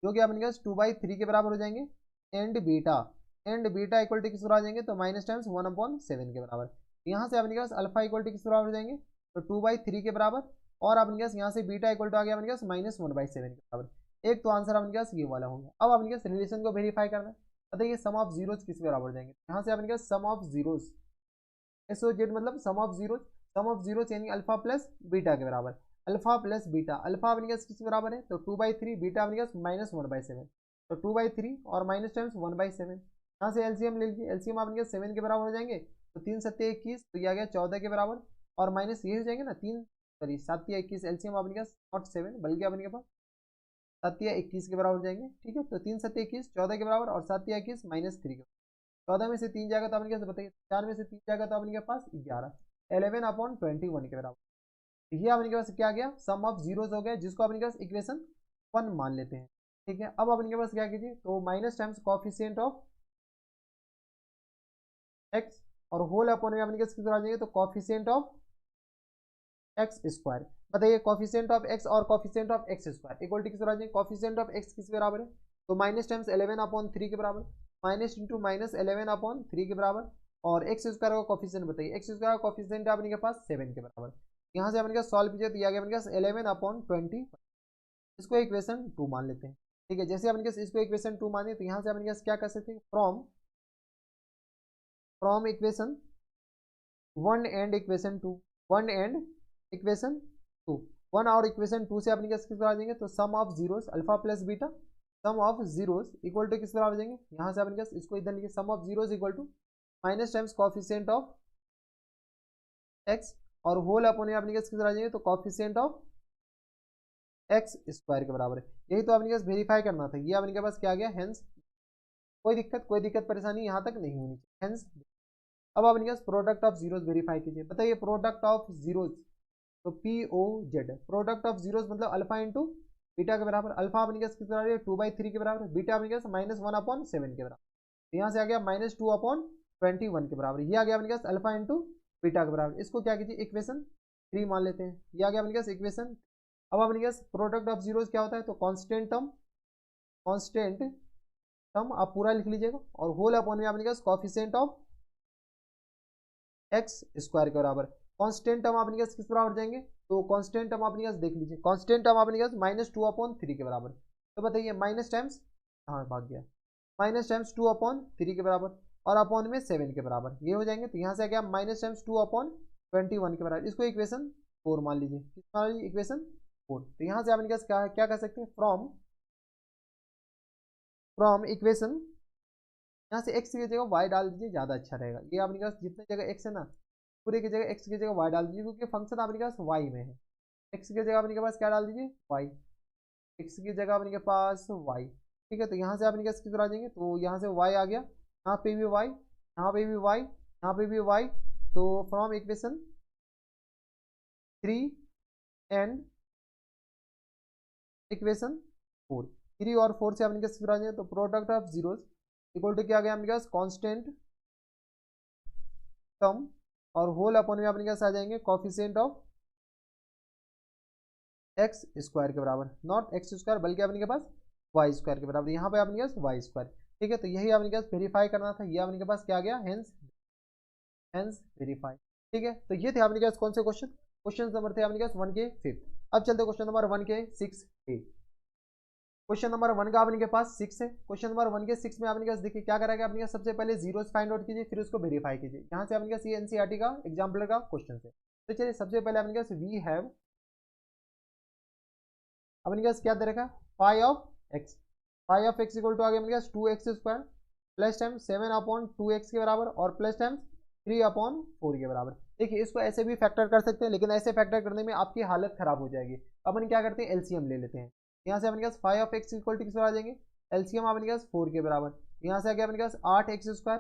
जो कि अपने पास 2/3 के बराबर हो जाएंगे, एंड बीटा इक्वल टू किस बराबर आ जाएंगे, तो माइनस टाइम्स 1/7 के बराबर। यहाँ से अपने पास अल्फा इक्वल टू किस बराबर हो जाएंगे, तो 2/3 के बराबर, और अपने पास यहाँ से बीटा इक्वल टू आ गया अपने पास -1/7 के बराबर। एक तो आंसर अपने पास ये वाला होगा। अब अपने पास रिलेशन को वेरीफाई करना है, बताइए सम ऑफ जीरोस किस बराबर हो जाएंगे। यहाँ से अपने पास सम ऑफ जीरोस, एसोजेड मतलब सम ऑफ जीरोस यानी अल्फा प्लस बीटा के बराबर। अल्फा प्लस बीटा, अल्फा अपने पास किस बराबर है, तो 2/3, बीटा अपने पास -1/7, तो 2/3 और माइनस टाइम्स 1/7। यहाँ से एलसीएम ले लीजिए, एलसीएम अपने पास 7 के बराबर हो जाएंगे, तो 3 7 21, तो ये आ गया 14 के बराबर, और माइनस ये हो जाएंगे ना 3 सॉरी 7 21, एलसीएम अपने पास नॉट 7 बल्कि अपने के पास 7 21 के बराबर हो जाएंगे। ठीक है, तो 3 7 21 14 के बराबर, और 7 21 -3 के, 14 में से 3 जाएगा तो अपने कैसे बताइए, 4 में से 3 जाएगा तो अपने के पास 11, 11/21 के बराबर। ये अपने के पास क्या गया, सम ऑफ जीरोस हो गया, जिसको अपने पास इक्वेशन 1 मान लेते हैं। ठीक है, अब अपने के पास क्या कीजिए, तो minus times coefficient of x और होल अपॉन में अपने पास किस आ जाएंगे, तो कॉफिशिएंट ऑफ एक्स स्क्वायर। बताइए कॉफिशिएंट ऑफ एक्स और coefficient of x square equal to किस बराबर है, कॉफिशिएंट ऑफ एक्स किस बराबर है, तो माइनस टाइम्स 11/3 के बराबर, माइनस इंटू माइनस 11/3 के बराबर, और एक्स स्क्वायर का कॉफिशिएंट बताइए, एक्स स्क्वायर का कॉफिशिएंट है अपने के पास 7 के बराबर। यहाँ से अपने का सॉल्व कीजिए तो ये आ गया अपने पास 11/20, इसको इक्वेशन 2 मान लेते हैं। ठीक है, जैसे अपने पास इसको इक्वेशन 2 माने तो यहाँ से अपने पास क्या कर सकते हैं, from equation 1 and equation 2, 1 and equation 2, 1 और इक्वेशन 2 से अपने किस बराबर देंगे, तो sum of zeros alpha plus beta, sum of zeros equal to किस बराबर देंगे, यहाँ से अपने पास इसको इधर लिखिए, sum of zeros equal to minus times coefficient of x और होल अपॉन में अपने किस बराबर देंगे, तो कॉफिशिएंट ऑफ एक्स स्क्वायर के बराबर है। यही तो अपने पास वेरीफाई करना था, ये अपने के पास क्या गया, हेंस कोई दिक्कत परेशानी यहाँ तक नहीं होनी चाहिए, हेंस। अब अपने पास प्रोडक्ट ऑफ जीरोस वेरीफाई कीजिए, बताइए प्रोडक्ट ऑफ जीरोस, तो POZ, प्रोडक्ट ऑफ जीरोस मतलब अल्फा इंटू बीटा के बराबर, अल्फा अपने पास किस बराबर है, 2/3 के बराबर, बीटा अपने पास -1/7 के बराबर, तो यहाँ से आ गया -2/21 के बराबर। ये आ गया अपने पास अल्फा इंटू बीटा के बराबर। इसको क्या कीजिए, इक्वेशन 3 मान लेते हैं, ये आ गया अपने पास इक्वेशन। अब अपने पास प्रोडक्ट ऑफ जीरोस क्या होता है, तो कांस्टेंट टर्म आप पूरा लिख लीजिएगा, और होल अपॉन में अपने पास कॉफिशिएंट ऑफ एक्स स्क्वायर के बराबर। कांस्टेंट टर्म अपने पास किस बराबर जाएंगे, तो कांस्टेंट टर्म अपने पास देख लीजिए, कांस्टेंट टर्म अपने पास -2/3 के बराबर, तो बताइए माइनस टाइम्स, हाँ भाग गया, माइनस टाइम्स 2/3 के बराबर, और अपॉन में 7 के बराबर, ये हो जाएंगे। तो यहाँ से क्या माइनस टाइम्स 2/21 के बराबर, इसको इक्वेशन 4 मान लीजिए, किस मान लीजिए, इक्वेशन 4। तो यहाँ से अपने पास क्या कर सकते हैं, फ्रॉम इक्वेशन यहाँ से x की जगह y डाल दीजिए, ज़्यादा अच्छा रहेगा। ये आपके पास जितने जगह x है ना, पूरे की जगह x की जगह y डाल दीजिए, क्योंकि फंक्शन आपके पास y में है। x की जगह आपके पास क्या डाल दीजिए, y। x की जगह आपके पास y। ठीक है, तो यहाँ से आपके पास किधर आ जाएंगे, तो यहाँ से y आ गया, यहाँ पे भी y, यहाँ पे भी y, यहाँ पे भी y। तो फ्रॉम इक्वेशन 3 एंड इक्वेशन 4, 3 और 4 से आपके पास किधर आ जाएंगे, तो product of zeros equal to क्या आ गया आपके पास, कॉन्स्टेंट टर्म, और होल अपॉन में अपने पास आ जाएंगे कॉफिशिएंट ऑफ एक्स स्क्वायर के बराबर, नॉट एक्स स्क्वायर बल्कि अपने पास वाई स्क्वायर के बराबर, यहाँ पे अपने पास वाई स्क्वायर। ठीक है, तो यही अपने पास वेरीफाई करना था, ये अपने पास क्या आ गया, हेंस हेंस वेरीफाई। ठीक है, तो ये थे अपने पास कौन से क्वेश्चन, क्वेश्चन नंबर थे अपने पास 1 के 5। अब चलते क्वेश्चन नंबर 1 के 6 पे। क्वेश्चन नंबर 1 का अपने पास 6 है। क्वेश्चन नंबर 1 के 6 में आपने पास देखिए क्या करेगा, अपने पास सबसे पहले जीरोस फाइंड आउट कीजिए, फिर उसको वेरीफाई कीजिए। यहाँ से अपने पास ये एनसीईआरटी का एग्जाम्पल का क्वेश्चन है। तो चलिए सबसे पहले अपने पास वी हैव, अपने पास क्या दे रखा है, phi of x. Phi of x equal to आ गया अपने पास 2x square plus time 7 upon 2x के बराबर और प्लस टाइम 3 अपॉन 4 के बराबर। देखिए इसको ऐसे भी फैक्टर कर सकते हैं, लेकिन ऐसे फैक्टर करने में आपकी हालत खराब हो जाएगी। अपन क्या करते हैं, एलसीएम ले लेते हैं। यहाँ से अपने पास phi of x equal to किस आ जाएंगे, एलसीएम अपने पास 4 के बराबर। यहाँ से आ गया अपने पास 8x स्क्वायर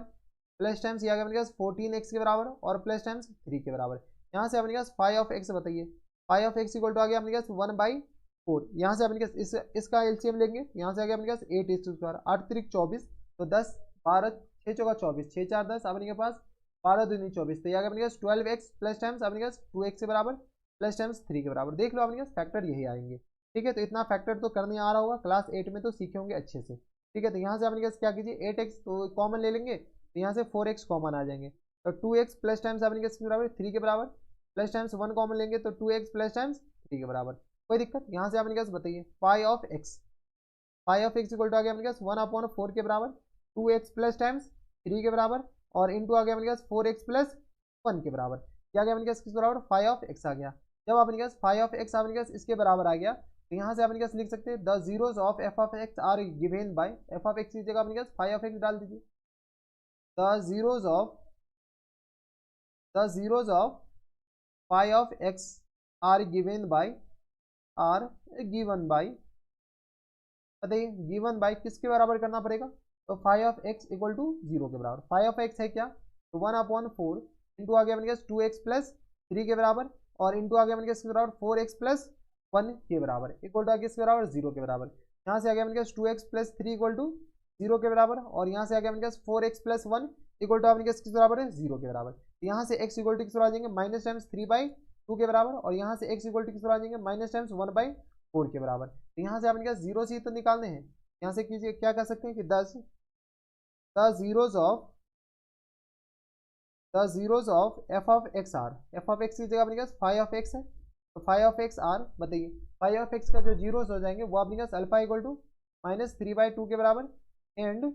प्लस टाइम्स ये आ गया अपने पास 14x के बराबर और प्लस टाइम्स 3 के बराबर। यहाँ से अपने पास फाई ऑफ एक्स बताइए, phi of x equal to आ गया अपने पास 1/4। यहाँ से अपने पास इसका एलसीएम लेंगे, यहाँ से आ गया अपने पास 8x स्क्वायर 8 3 24, तो 10 12 6 चौका 24, 6 4 10 अपने पास 12 दूनी 24, तो ये आ गया अपने पास 12x प्लस टाइम्स अपने पास 2x के बराबर प्लस टाइम्स 3 के बराबर। देख लो अपने पास फैक्टर यही आएंगे। ठीक है, तो इतना फैक्टर तो करने आ रहा होगा, क्लास 8 में तो सीखे होंगे अच्छे से। ठीक है, तो यहाँ से अपने पास क्या कीजिए, 8x तो कॉमन ले लेंगे, तो यहाँ से 4x कॉमन आ जाएंगे, तो 2x प्लस टाइम्स अपने पास बराबर 3 के बराबर प्लस टाइम्स 1 कॉमन लेंगे तो 2x प्लस टाइम्स 3 के बराबर। कोई दिक्कत, यहाँ से अपने पास बताइए phi of x, phi of x equal to आ गया अपने पास 1/4 के बराबर 2x प्लस टाइम्स 3 के बराबर और इंटू आ गया अपने पास 4x प्लस 1 के बराबर। क्या गया अपने पास किस बराबर, फाई ऑफ एक्स आ गया। जब अपने पास फाई ऑफ एक्स अपने पास इसके बराबर आ गया, तो यहाँ से अपने पास लिख सकते हैं the zeros of F of x are given by, f of x की जगह अपने पास फाई ऑफ एक्स डाल दीजिए। The zeros of phi of x are given by, are given by, बताइए गिवन बाय किसके बराबर करना पड़ेगा, तो phi of x equal to 0 के बराबर। फाई ऑफ एक्स है क्या, तो 1/4 इंटू आ गया अपने पास 2x प्लस 3 के बराबर और इंटू आ गया अपने पास बराबर 4x प्लस 1 के बराबर इक्वल टू आ गया इसके बराबर 0 के बराबर। यहाँ से आ गया अपने पास 2x प्लस 3 इक्वल टू 0 के बराबर और यहाँ से आ गया अपने पास 4x प्लस 1 इक्वल टू अपने पास किस बराबर है, 0 के बराबर। यहाँ से x इक्वल टू किस आ जाएंगे, माइनस टाइम्स 3/2 के बराबर और यहाँ से x इक्वल टू किस आ जाएंगे, माइनस टाइम्स 1/4 के बराबर। तो यहाँ से अपने पास 0 से ही तो निकालने हैं, यहाँ से कीजिए क्या कर सकते हैं कि the zeros of F of x are, f of x की जगह अपने पास फाई ऑफ एक्स है, तो फाई ऑफ एक्स आर बताइए फाई ऑफ एक्स का जो जीरोस हो जाएंगे वो अपने पास अल्फा इक्वल टू -3/2 के बराबर एंड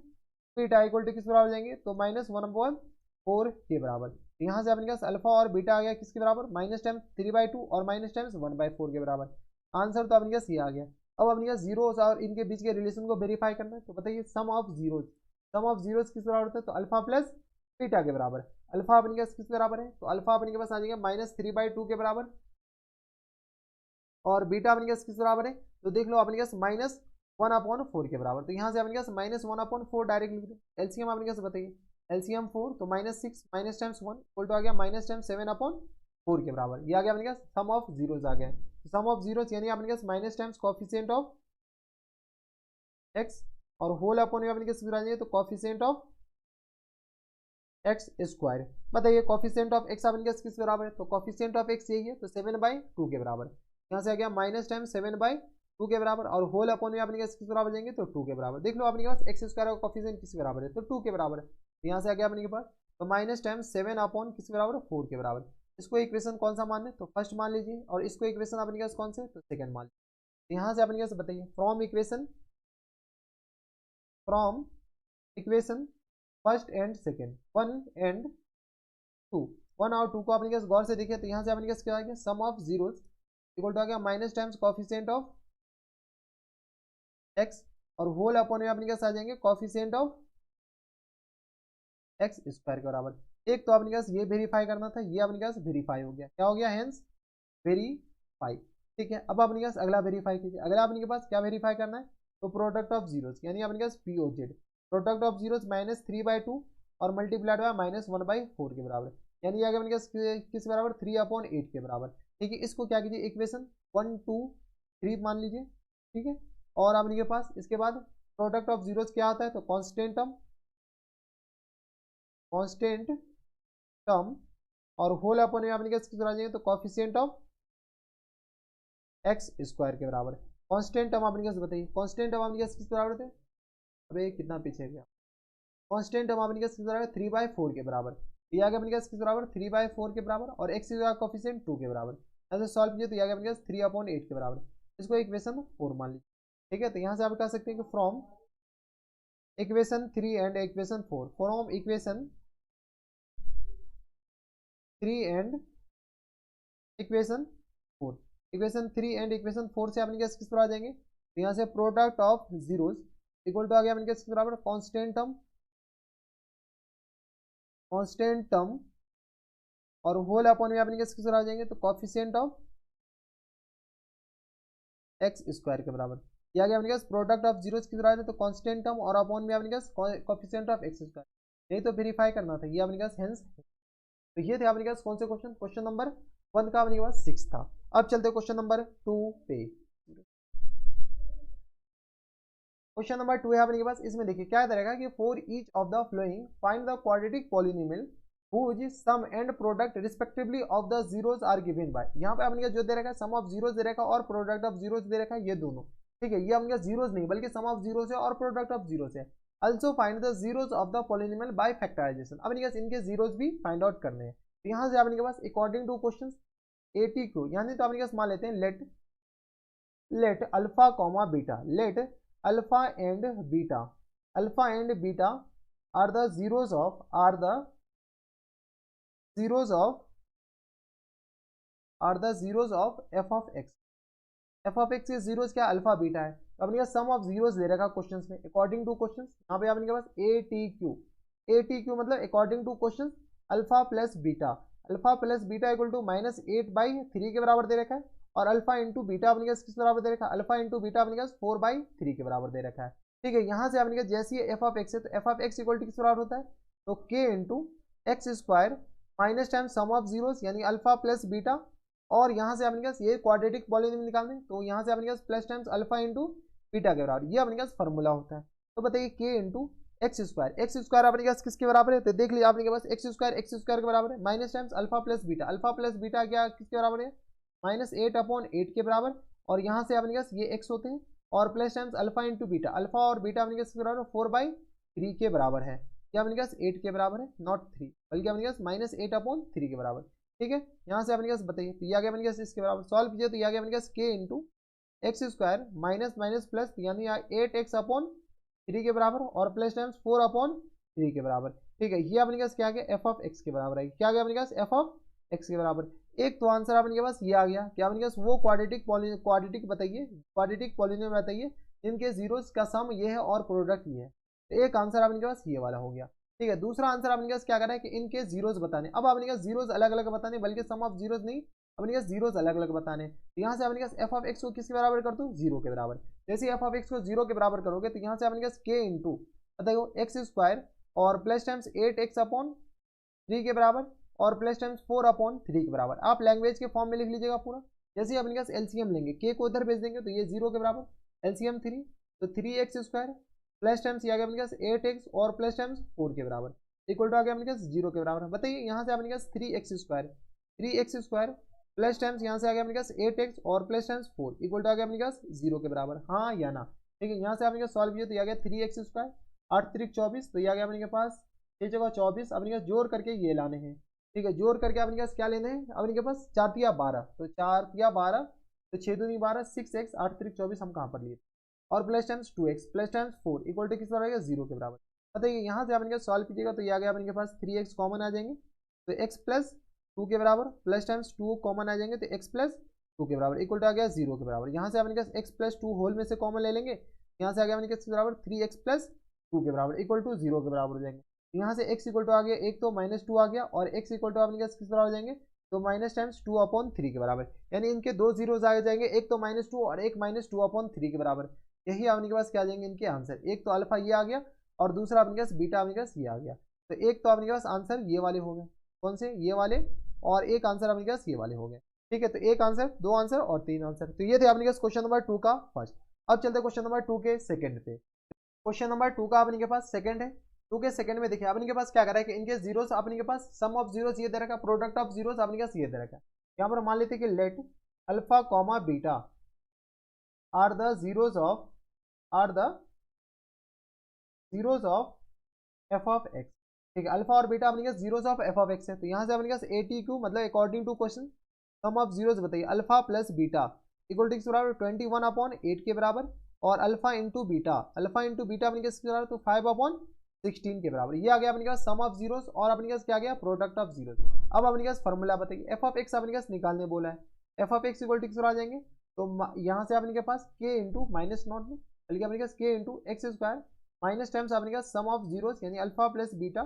बीटा इक्वल टू किस बराबर जाएंगे, तो -1/4 के बराबर। तो यहाँ से अपने पास अल्फा और बीटा आ गया किसके बराबर, माइनस टाइम्स 3/2 और माइनस टाइम्स 1/4 के बराबर। आंसर तो अपने पास ये आ गया। अब अपने पास जीरोस और इनके बीच के रिलेशन को वेरीफाई करना है, तो बताइए सम ऑफ जीरोस किस बराबर होता है, तो अल्फा प्लस बीटा के बराबर। अल्फा अपने पास किस बराबर है, तो अल्फा अपने के पास आ जाएगा -3/2 के बराबर और बीटा अपने पास किस बराबर है, तो देख लो अपने पास -1/4 के बराबर। तो यहाँ से अपने पास -1/4 डायरेक्ट लिख दो। एलसीएम अपने पास बताइए, एलसीएम 4 तो -6 माइनस टाइम्स 1 इक्वल टू आ गया माइनस टाइम्स 7/4 के बराबर। ये आ गया अपने पास सम ऑफ जीरोस आ गया। सम ऑफ जीरोस यानी अपने पास minus times coefficient of x और होल अपॉन में अपने पास आ जाएगा तो कॉफिशिएंट ऑफ एक्स स्क्वायर। बताइए कॉफिशिएंट ऑफ एक्स अपने पास किस बराबर है, तो कॉफिशिएंट ऑफ एक्स यही है, तो 7/2 के बराबर। यहाँ से आ गया माइनस टाइम 7/2 के बराबर और होल अपॉन में अपने पास किस बराबर जाएंगे, तो 2 के बराबर। देख लो अपने पास एक्स स्क्वायर का कॉफिशिएंट किस बराबर है, तो 2 के बराबर है। तो यहाँ से आ गया अपने पास तो माइनस टाइम 7 अपॉन किस बराबर, 4 के बराबर। इसको इक्वेशन कौन सा मान है, तो फर्स्ट मान लीजिए और इसको इक्वेशन अपने पास कौन से, तो सेकंड मान लीजिए। तो यहाँ से अपने पास बताइए from equation first and second 1 and 2, 1 और 2 को अपने पास गौर से देखिए, तो यहाँ से अपने पास क्या आ गया, sum of zeros equal to आ गया minus times coefficient of x और होल अपॉन में अपने पास आ जाएंगे कॉफिशिएंट ऑफ एक्स स्क्वायर के बराबर। एक तो अपने पास ये वेरीफाई करना था, ये अपने पास वेरीफाई हो गया, क्या हो गया, हेंस वेरीफाई। ठीक है, अब अपने पास अगला वेरीफाई कीजिए। अगला अपने पास क्या वेरीफाई करना है, तो प्रोडक्ट ऑफ जीरोस, यानी अपने पास P O Z, product of zeros -3/2 और मल्टीप्लाइड बाय -1/4 के बराबर, यानी आगे अपने पास किस बराबर, 3/8 के बराबर। ठीक है, इसको क्या कीजिए, इक्वेशन 1 2 3 मान लीजिए। ठीक है, और अपने के पास इसके बाद प्रोडक्ट ऑफ जीरोस क्या आता है, तो कांस्टेंट टर्म और होल अपॉन में अपने किस तरह जाएंगे, तो कॉफिशिएंट ऑफ एक्स स्क्वायर के बराबर। कांस्टेंट टर्म अपने कैसे बताइए, कांस्टेंट टर्म अपने किस बराबर थे, अबे कितना पीछे गया, कांस्टेंट टर्म अपने किस बराबर, 3/4 के बराबर। ये आ गया अपने किस बराबर, 3/4 के बराबर, और एक्स कॉफिशिएंट 2 के बराबर। ऐसे सॉल्व कीजिए तो ये आ गया अपने पास 3/8 के बराबर। इसको इक्वेशन 4 मान लीजिए। ठीक है, तो यहाँ से आप कह सकते हैं कि from equation 3 and equation 4, from equation 3 and equation 4, equation 3 and equation 4 से अपने किस पर आ जाएंगे, तो यहाँ से product of zeros equal to आ गया अपने किस बराबर, कांस्टेंट टर्म और होल अपॉन में अपने किस आ जाएंगे, तो कॉफिशिएंट ऑफ एक्स स्क्वायर के बराबर। ये आ गया अपने पास प्रोडक्ट ऑफ जीरोस की तरह, तो कांस्टेंट टर्म और अपॉन में अपने पास कॉफिशिएंट ऑफ एक्स स्क्वायर, यही तो वेरीफाई करना था, ये अपने पास हेंस। तो ये थे अपने पास कौन से क्वेश्चन, क्वेश्चन नंबर 1 का अपने पास 6 था। अब चलते क्वेश्चन नंबर 2 पे। क्वेश्चन नंबर 2 है अपने पास, इसमें देखिए क्या रहेगा कि for each of the flowing find the quadratic polynomial whose sum and product respectively of the zeros are given by। यहाँ पे अपने जो दे रखा है सम ऑफ जीरोस दे रखा है और प्रोडक्ट ऑफ जीरोस दे रखा है, ये दोनों। ठीक है, ये अपने जीरोस नहीं बल्कि सम ऑफ जीरोस है और प्रोडक्ट ऑफ जीरोस है। also find the zeros of the polynomial by factorization। अपने पास इनके जीरोस भी फाइंड आउट करने हैं। तो यहाँ से अपने पास अकॉर्डिंग टू क्वेश्चन ATQ, यानी तो अपने पास मान लेते हैं let alpha comma beta, let alpha and beta are the zeros of F of x. F of x के जीरोस क्या, अल्फा बीटा है। तो अपने सम ऑफ जीरोस दे रखा क्वेश्चन में अकॉर्डिंग टू क्वेश्चन, यहाँ पे अपने पास ATQ मतलब according to question alpha plus beta equal to -8/3 के बराबर दे रखा है, और अल्फा इंटू बीटा अपने पास किस बराबर दे रखा है, अल्फा इंटू बीटा अपने पास 4/3 के बराबर दे रखा है। ठीक है, यहाँ से अपने जैसे एफ ऑफ एक्स है तो F of x equal to किस बराबर होता है, तो k into x square minus time sum of zeros यानी अल्फा प्लस बीटा, और यहाँ से अपने पास ये क्वाड्रेटिक पॉलिनोमियल निकालने, तो यहाँ से अपने पास plus times alpha into beta के बराबर, ये अपने पास फॉर्मूला होता है। तो बताइए के इंटू एक्स स्क्वायर अपने पास किसके बराबर है, तो देख लीजिए आपके पास एक्स स्क्वायर के बराबर है, minus times alpha plus beta क्या किसके बराबर है, -8/8 के बराबर, और यहाँ से अपने पास ये एक्स होते हैं, और plus times alpha into beta, alpha और बीटा अपने पास बराबर 4/3 के बराबर है, क्या अपने पास 8 के बराबर है, नॉट 3 बल्कि अपने पास -8/3 के बराबर। ठीक है, यहाँ से अपने पास बताइए, तो ये आ गया अपने पास इसके बराबर, सॉल्व कीजिए तो ये आ गया अपने पास k into x square minus plus यानी 8x/3 के बराबर, और प्लस टाइम्स 4/3 के बराबर। ठीक है, ये अपने पास क्या आ गया, एफ ऑफ एक्स के बराबर है, क्या आ गया अपने पास, एफ ऑफ एक्स के बराबर। एक तो आंसर अपने पास ये आ गया, क्या अपने पास वो क्वाड्रेटिक पॉलिनोमियल बताइए इनके जीरोस का सम ये है और प्रोडक्ट ये है। तो एक आंसर अपने पास ये वाला हो गया। ठीक है, दूसरा आंसर अपने पास क्या कर रहा है कि इनके जीरोस बताने, अब अपने पास जीरोस अलग अलग बताने बल्कि सम ऑफ जीरोस नहीं, अपने पास जीरोस अलग अलग बताने। तो यहाँ से अपने पास एफ ऑफ एक्स को किसके बराबर कर दो, 0 के बराबर। जैसे एफ ऑफ एक्स को 0 के बराबर करोगे तो यहाँ से अपने पास के इंटू बताइए एक्स स्क्वायर और प्लस टाइम्स 8x/3 के बराबर, और प्लस टाइम्स 4/3 के बराबर। आप लैंग्वेज के फॉर्म में लिख लीजिएगा पूरा। जैसे अपने पास एलसीएम लेंगे, के को उधर भेज देंगे तो ये 0 के बराबर, एलसीएम 3 तो 3x स्क्वायर प्लस टाइम्स ये आ गया अपने पास 8x और प्लस टाइम्स 4 के बराबर इक्वल टू आ गया अपने पास 0 के बराबर। बताइए यहाँ से अपने पास 3x स्क्वायर प्लस टाइम्स यहाँ से आ गया अपने पास 8x और प्लस टाइम्स 4 इक्वल टू आ गया अपने पास 0 के बराबर, हाँ या ना। ठीक है, यहाँ से आपने सॉल्व किया तो ये आ गया 3x स्क्वायर 8 3 24, तो ये आ गया अपने पास 6 जगह 24, अपने पास जोड़ करके ये लाने हैं। ठीक है, जोड़ करके अपने पास क्या लेने हैं, अपने पास 4 तिया 12, तो 4 तिया 12 तो 6 दूनी 12, 6x 8 3 24 हम कहाँ पर लिए, और plus times 2x plus times 4 equal to किस पर आएगा, 0 के बराबर। बताइए यहाँ से अपने सॉल्व कीजिएगा तो ये आ गया अपने पास 3x कॉमन आ जाएंगे तो x प्लस 2 के बराबर, प्लस टाइम्स 2 कॉमन आ जाएंगे तो x प्लस 2 के बराबर इक्वल टू आ गया 0 के बराबर। यहाँ से अपने पास x प्लस 2 होल में से कॉमन ले लेंगे, यहाँ से आ गया अपने पास बराबर 3x प्लस 2 के बराबर इक्वल टू 0 के बराबर हो जाएंगे। यहाँ से x इक्वल टू आ गया, एक तो -2 आ गया, और x इक्वल टू अपने पास किस बराबर हो जाएंगे, तो माइनस टाइम्स 2/3 के बराबर, यानी इनके दो जीरोज आ जाएंगे, एक तो -2 और एक -2/3 के बराबर। यही आपके पास क्या आ जाएंगे इनके आंसर, एक तो अल्फा ये आ गया और दूसरा आपके पास बीटा आपके पास ये आ गया। तो एक तो आपके पास आंसर ये वाले हो गए, कौन से, ये वाले, और एक आंसर आपके पास ये वाले हो गए। ठीक है, तो एक आंसर, दो आंसर और तीन आंसर। तो ये थे आपके पास क्वेश्चन नंबर 2 का फर्स्ट। अब चलते क्वेश्चन नंबर 2 के सेकंड पे। क्वेश्चन नंबर 2 का आपके पास सेकंड है। 2 के सेकंड में देखिए आपके पास क्या करा है कि इनके जीरोस आपके पास सम ऑफ जीरोस ये दे रखा है, प्रोडक्ट ऑफ जीरोस आपके पास ये दे रखा है। यहाँ पर मान लेते हैं कि let alpha comma beta are the zeros of F of x. ठीक है, अल्फा और बीटा अपने पास zeros of F of x है। तो यहाँ से अपने पास ATQ मतलब according to question sum of zeros बताइए, alpha plus beta equal to बराबर 21/8 के बराबर, और अल्फा इंटू बीटा अपने पास बराबर तो 5/16 के बराबर। ये आ गया अपने पास सम ऑफ जीरोस, और अपने पास क्या गया, प्रोडक्ट ऑफ जीरोस। अब अपने पास फॉर्मूला बताइए, एफ ऑफ एक्स अपने पास निकालने बोला है, F of x equal to आ जाएंगे, तो यहाँ से अपने पास के इंटू माइनस नॉट में, बल्कि अपने पास k into x square minus times अपने पास सम ऑफ जीरोस यानी अल्फा प्लस बीटा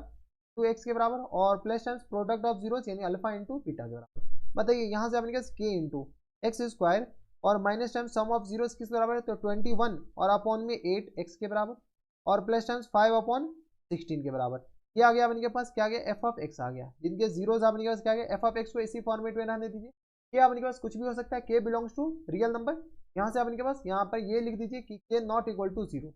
2x के बराबर, और plus times product of zeros यानी अल्फा इंटू बीटा के बराबर। बताइए यहाँ से अपने पास के इंटू एक्स स्क्वायर और minus times sum of zeros किस बराबर है, तो 21 और अपॉन में 8x के बराबर, और प्लस टाइम्स 5/16 के बराबर। ये आ गया अपने पास क्या आ गया, एफ ऑफ एक्स आ गया, जिनके जीरोस अपने पास क्या आ गया, एफ ऑफ एक्स को इसी फॉर्मेट में रहने दीजिए। ये अपने पास कुछ भी हो सकता है, के बिलोंग्स टू रियल नंबर। यहाँ से अपने पास यहाँ पर ये लिख दीजिए कि के नॉट इक्वल टू जीरो,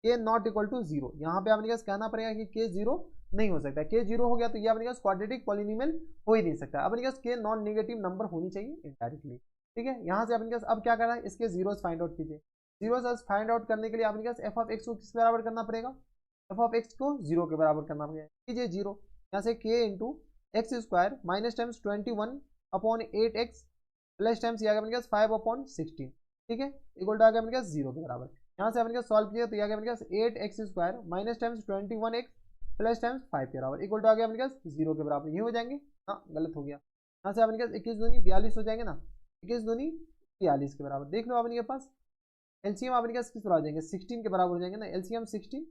के नॉट इक्वल टू जीरो। यहाँ पे अपने पास कहना पड़ेगा कि के जीरो नहीं हो सकता, के जीरो हो गया तो ये अपने पास क्वाड्रेटिक पॉलिनोमियल हो ही नहीं सकता। अपने पास के नॉन नेगेटिव नंबर होनी चाहिए इनडायरेक्टली। ठीक है, यहाँ से अपने पास अब क्या करना है, इसके जीरोस फाइंड आउट कीजिए। जीरोस फाइंड आउट करने के लिए अपने पास एफ ऑफ एक्स को किस बराबर करना पड़ेगा, एफ ऑफ एक्स को जीरो के बराबर करना पड़ेगा। कीजिए जीरो, यहाँ से k into x square minus times 21/8x plus times ये आ गया अपने पास 5/16। ठीक है, इक्वल टू आ गया अपने पास जीरो के बराबर। यहाँ से अपने सॉल्व किया तो ये आ गया अपने पास 8x square minus times 21x plus times 5 के बराबर, इक्वल टू आ गया अपने पास जीरो के बराबर। ये हो जाएंगे, हाँ गलत हो गया। यहाँ से अपने पास 21 दूनी 42 हो जाएंगे ना, 21 दूनी 42 के बराबर। देख लो अपने पास एलसीएम अपने पास किस बराबर हो जाएंगे, 16 के बराबर हो जाएंगे ना, एलसीएम 16।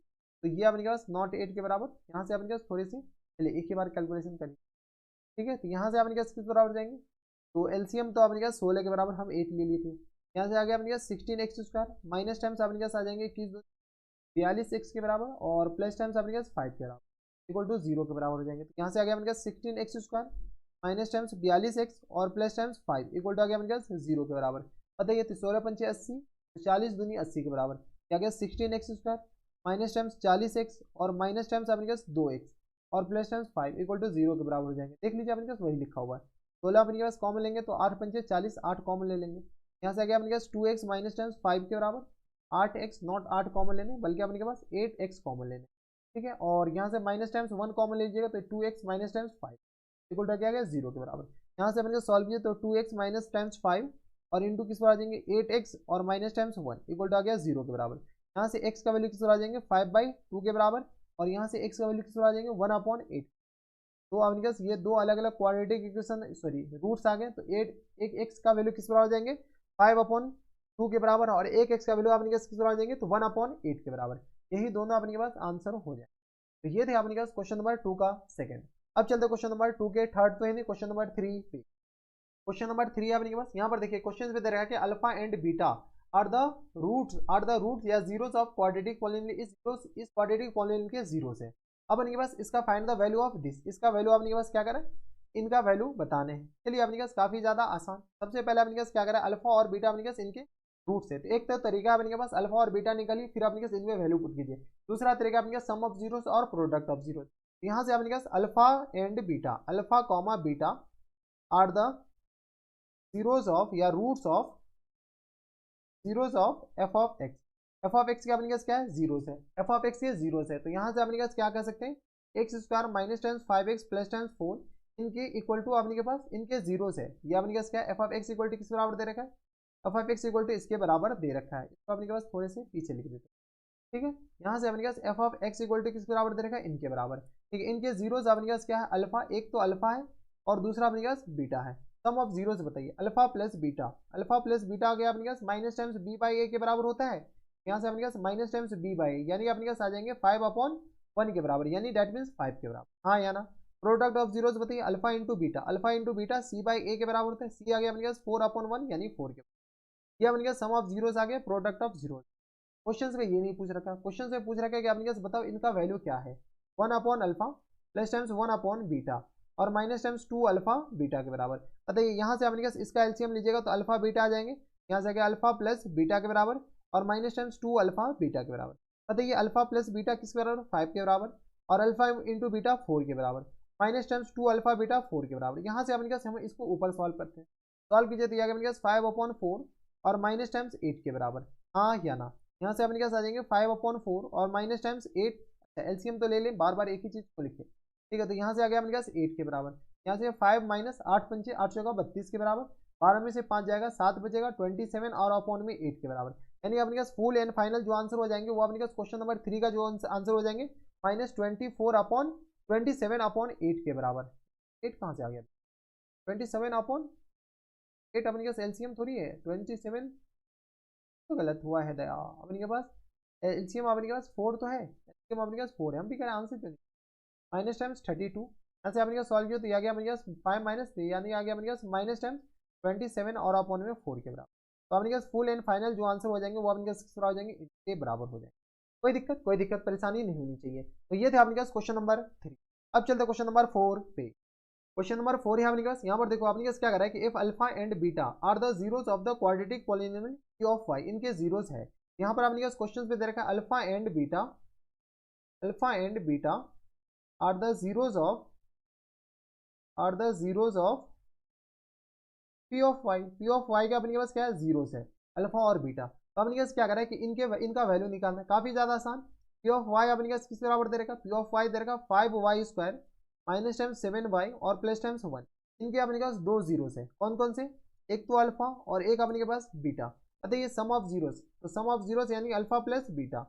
तो ये अपने पास नॉट 8 के बराबर। यहाँ से अपने पास थोड़े से चलिए एक ही बार कैलकुलेशन करिए। ठीक है, तो यहाँ से अपने पास किस बराबर हो जाएंगे, तो एलसीएम तो अपने पास 16 के बराबर हम 8 ले लिए थे। यहाँ से आ गया अपने पास 16x स्क्वायर माइनस टाइम्स अपने पास आ जाएंगे 42x के बराबर, और प्लस टाइम्स अपने पास 5 के बराबर इक्वल टू जीरो के बराबर हो जाएंगे। तो यहाँ से आ गया अपने पास 16x square minus times 42x और प्लस टाइम्स 5 इक्वल टू आ गया अपने पास जीरो के बराबर। बताइए, तो 16 पंचे 80, 40 दूनी 80 के बराबर। क्या गया 16x square minus times 40x और माइनस टाइम्स अपने पास 2x और plus times 5 equal to zero के बराबर हो जाएंगे। देख लीजिए अपने पास वही लिखा हुआ है। 16 अपने पास कॉमन लेंगे तो 8 पंचे 40, 8 कॉमन ले लेंगे। यहाँ से आ गया अपने पास 2x माइनस टाइम्स 5 के बराबर, 8x नॉट 8 कॉमन लेने बल्कि अपने पास 8x कॉमन लेने। ठीक है, और यहाँ से माइनस टाइम्स 1 कॉमन लीजिएगा तो 2x minus times 5 equal to क्या गया जीरो के बराबर। यहाँ से अपने सॉल्व किए तो 2x माइनस टाइम्स 5 और इंटू किस पर आ जाएंगे 8x और माइनस टाइम्स 1 इक्वल टू आ गया जीरो के बराबर। यहाँ से x का वैल्यू किस पर आ जाएंगे 5/2 के बराबर, और यहाँ से x का वैल्यू किस पर आ जाएंगे 1/8। तो अपने पास ये दो अलग अलग क्वाड्रेटिक इक्वेशन सॉरी रूट्स आ गए। तो एक x का वैल्यू किस पर आ जाएंगे 5/2 के बराबर, और एक x का वैल्यू अपने पास किस पर आ जाएंगे तो 1/8 के बराबर। यही दोनों अपने पास आंसर हो जाए। तो ये थे अपने पास क्वेश्चन नंबर 2 का सेकंड। अब चलते क्वेश्चन नंबर 2 के थर्ड पे है, क्वेश्चन नंबर 3 पे। क्वेश्चन नंबर 3 है अपने पास। यहाँ पर देखिए क्वेश्चन पे दे रहा है कि alpha and beta are the roots या जीरोस ऑफ क्वाड्रेटिक पॉलिनोमियल, इस क्वाड्रेटिक पॉलिनोमियल के जीरोस है। अब अपने पास इसका find the value of this, इसका वैल्यू अपने पास क्या करें, इनका वैल्यू बताने हैं। चलिए अपने पास काफी ज्यादा आसान। सबसे पहले अपने पास क्या करें, अल्फा और बीटा अपने पास इनके रूट्स है। तो एक तो तरीका अपने पास अल्फा और बीटा निकालिए, फिर अपने पास इनमें वैल्यू पुट कीजिए। दूसरा तरीका अपने पास सम ऑफ जीरोस और प्रोडक्ट ऑफ जीरोस। यहाँ से अपने पास alpha and beta, alpha comma beta are the zeros of या roots of zeros of F of x. F of x का अपने पास क्या है जीरोस है, एफ ऑफ एक्स के जीरोस है। तो यहाँ से अपने पास क्या कर सकते हैं, x square minus times 5x plus times 4 इनके इक्वल टू अपने के पास इनके जीरोस है। ये अपने पास क्या है, F of x equal to किस बराबर दे रखा है, F of x equal to इसके बराबर दे रखा है। इसको अपने के पास थोड़े से पीछे लिख देते हैं। ठीक है, यहाँ से अपने पास F of x equal to किस बराबर दे रखा है, इनके बराबर। ठीक है, इनके जीरोस अपने पास क्या है अल्फा, एक तो अल्फा है और दूसरा अपने पास बीटा है। सम ऑफ जीरोस बताइए, अल्फा प्लस बीटा आ गया अपने पास माइनस टाइम्स b/a के बराबर होता है। यहाँ से अपने पास माइनस टाइम्स b/a यानी अपने पास आ जाएंगे 5/2 1 के बराबर, यानी डेट मीन्स 5 के बराबर। हाँ या ना। प्रोडक्ट ऑफ जीरोस बताइए, alpha into beta, alpha into beta c by a के बराबर होता है। सी आ गया अपने पास 4/1 यानी 4 के। ये अपने पास सम ऑफ जीरोस आ गया, प्रोडक्ट ऑफ जीरोस। क्वेश्चन में ये नहीं पूछ रखा, क्वेश्चन में पूछ रखा है कि अपने पास बताओ इनका वैल्यू क्या है। 1/अल्फा प्लस टाइम्स 1/बीटा और माइनस टाइम्स 2 अल्फा बीटा के बराबर। बताइए यहाँ से अपने पास इसका एलसीएम लीजिएगा तो अल्फा बीटा आ जाएंगे, यहाँ से आ गया अल्फा प्लस बीटा के बराबर और माइनस टाइम्स 2 अल्फा बीटा के बराबर। बताइए अल्फा प्लस बीटा किसके बराबर, 5 के बराबर, और अल्फा इंटू बीटा 4 के बराबर, माइनस टाइम्स 2 अल्फा बीटा 4 के बराबर। यहाँ से अपने पास हम इसको ऊपर सॉल्व करते हैं। सॉल्व कीजिए तो अपने पास 5/4 और माइनस टाइम्स 8 के बराबर। हाँ या ना। यहाँ से अपने पास आ जाएंगे 5/4 और माइनस टाइम्स 8। एलसीएम तो ले लें, बार बार एक ही चीज को लिखे, ठीक है। तो यहाँ से आ गया अपने पास 8 के बराबर, यहाँ से 5 माइनस 8 पंचे 8 चौका 32 के बराबर, 12 में से 5 जाएगा 7 बचेगा 27 और अपॉन में 8 के बराबर। यानी अपने पास फुल एंड फाइनल जो आंसर हो जाएंगे वो अपने पास क्वेश्चन नंबर 3 का जो आंसर हो जाएंगे -27/8 के बराबर। 8 कहाँ से आ गया, 27/8 अपने पास एलसीएम थोड़ी है, 27 तो गलत हुआ है दया। अपने के पास एलसीएम अपने के पास 4 तो है, एलसीएम अपने के पास 4 है, हम भी करें आंसर क्यों नहीं। माइनस टाइम्स 32, यहाँ से अपने पास सॉल्व किया तो आ गया अपने पास 5 माइनस 3 यानी आ गया अपने पास माइनस टाइम्स 27 और अपॉन में 4 के बराबर। तो अपने पास फुल एंड फाइनल जो आंसर हो जाएंगे वो अपने पास किस तरह हो जाएंगे, इसके बराबर हो जाएंगे। कोई दिक्कत परेशानी नहीं होनी चाहिए। तो ये थे अपने पास क्वेश्चन नंबर 3। अब चलते क्वेश्चन नंबर 4 पे। क्वेश्चन नंबर 4 है अपने पास, यहाँ पर देखो अपने पास क्या कर रहा है कि if alpha and beta are the zeros of the quadratic polynomial p of y, इनके जीरोस है। यहाँ पर अपने पास क्वेश्चन पे दे रखा है alpha and beta are the zeros of p of y का अपने पास क्या है, जीरोस है, अल्फा और बीटा। तो अपने पास क्या कर रहा है कि इनका वैल्यू निकालना है, काफी ज्यादा आसान। p ऑफ y अपने पास किस बराबर दे रखा है, p ऑफ y दे रखा 5y² माइनस टाइम्स 7y और प्लस टाइम्स 1। इनके अपने पास 2 जीरोस है, कौन कौन से, एक तो अल्फा और एक अपने के पास बीटा। अतः ये सम ऑफ जीरोस, तो सम ऑफ जीरोस यानी अल्फा प्लस बीटा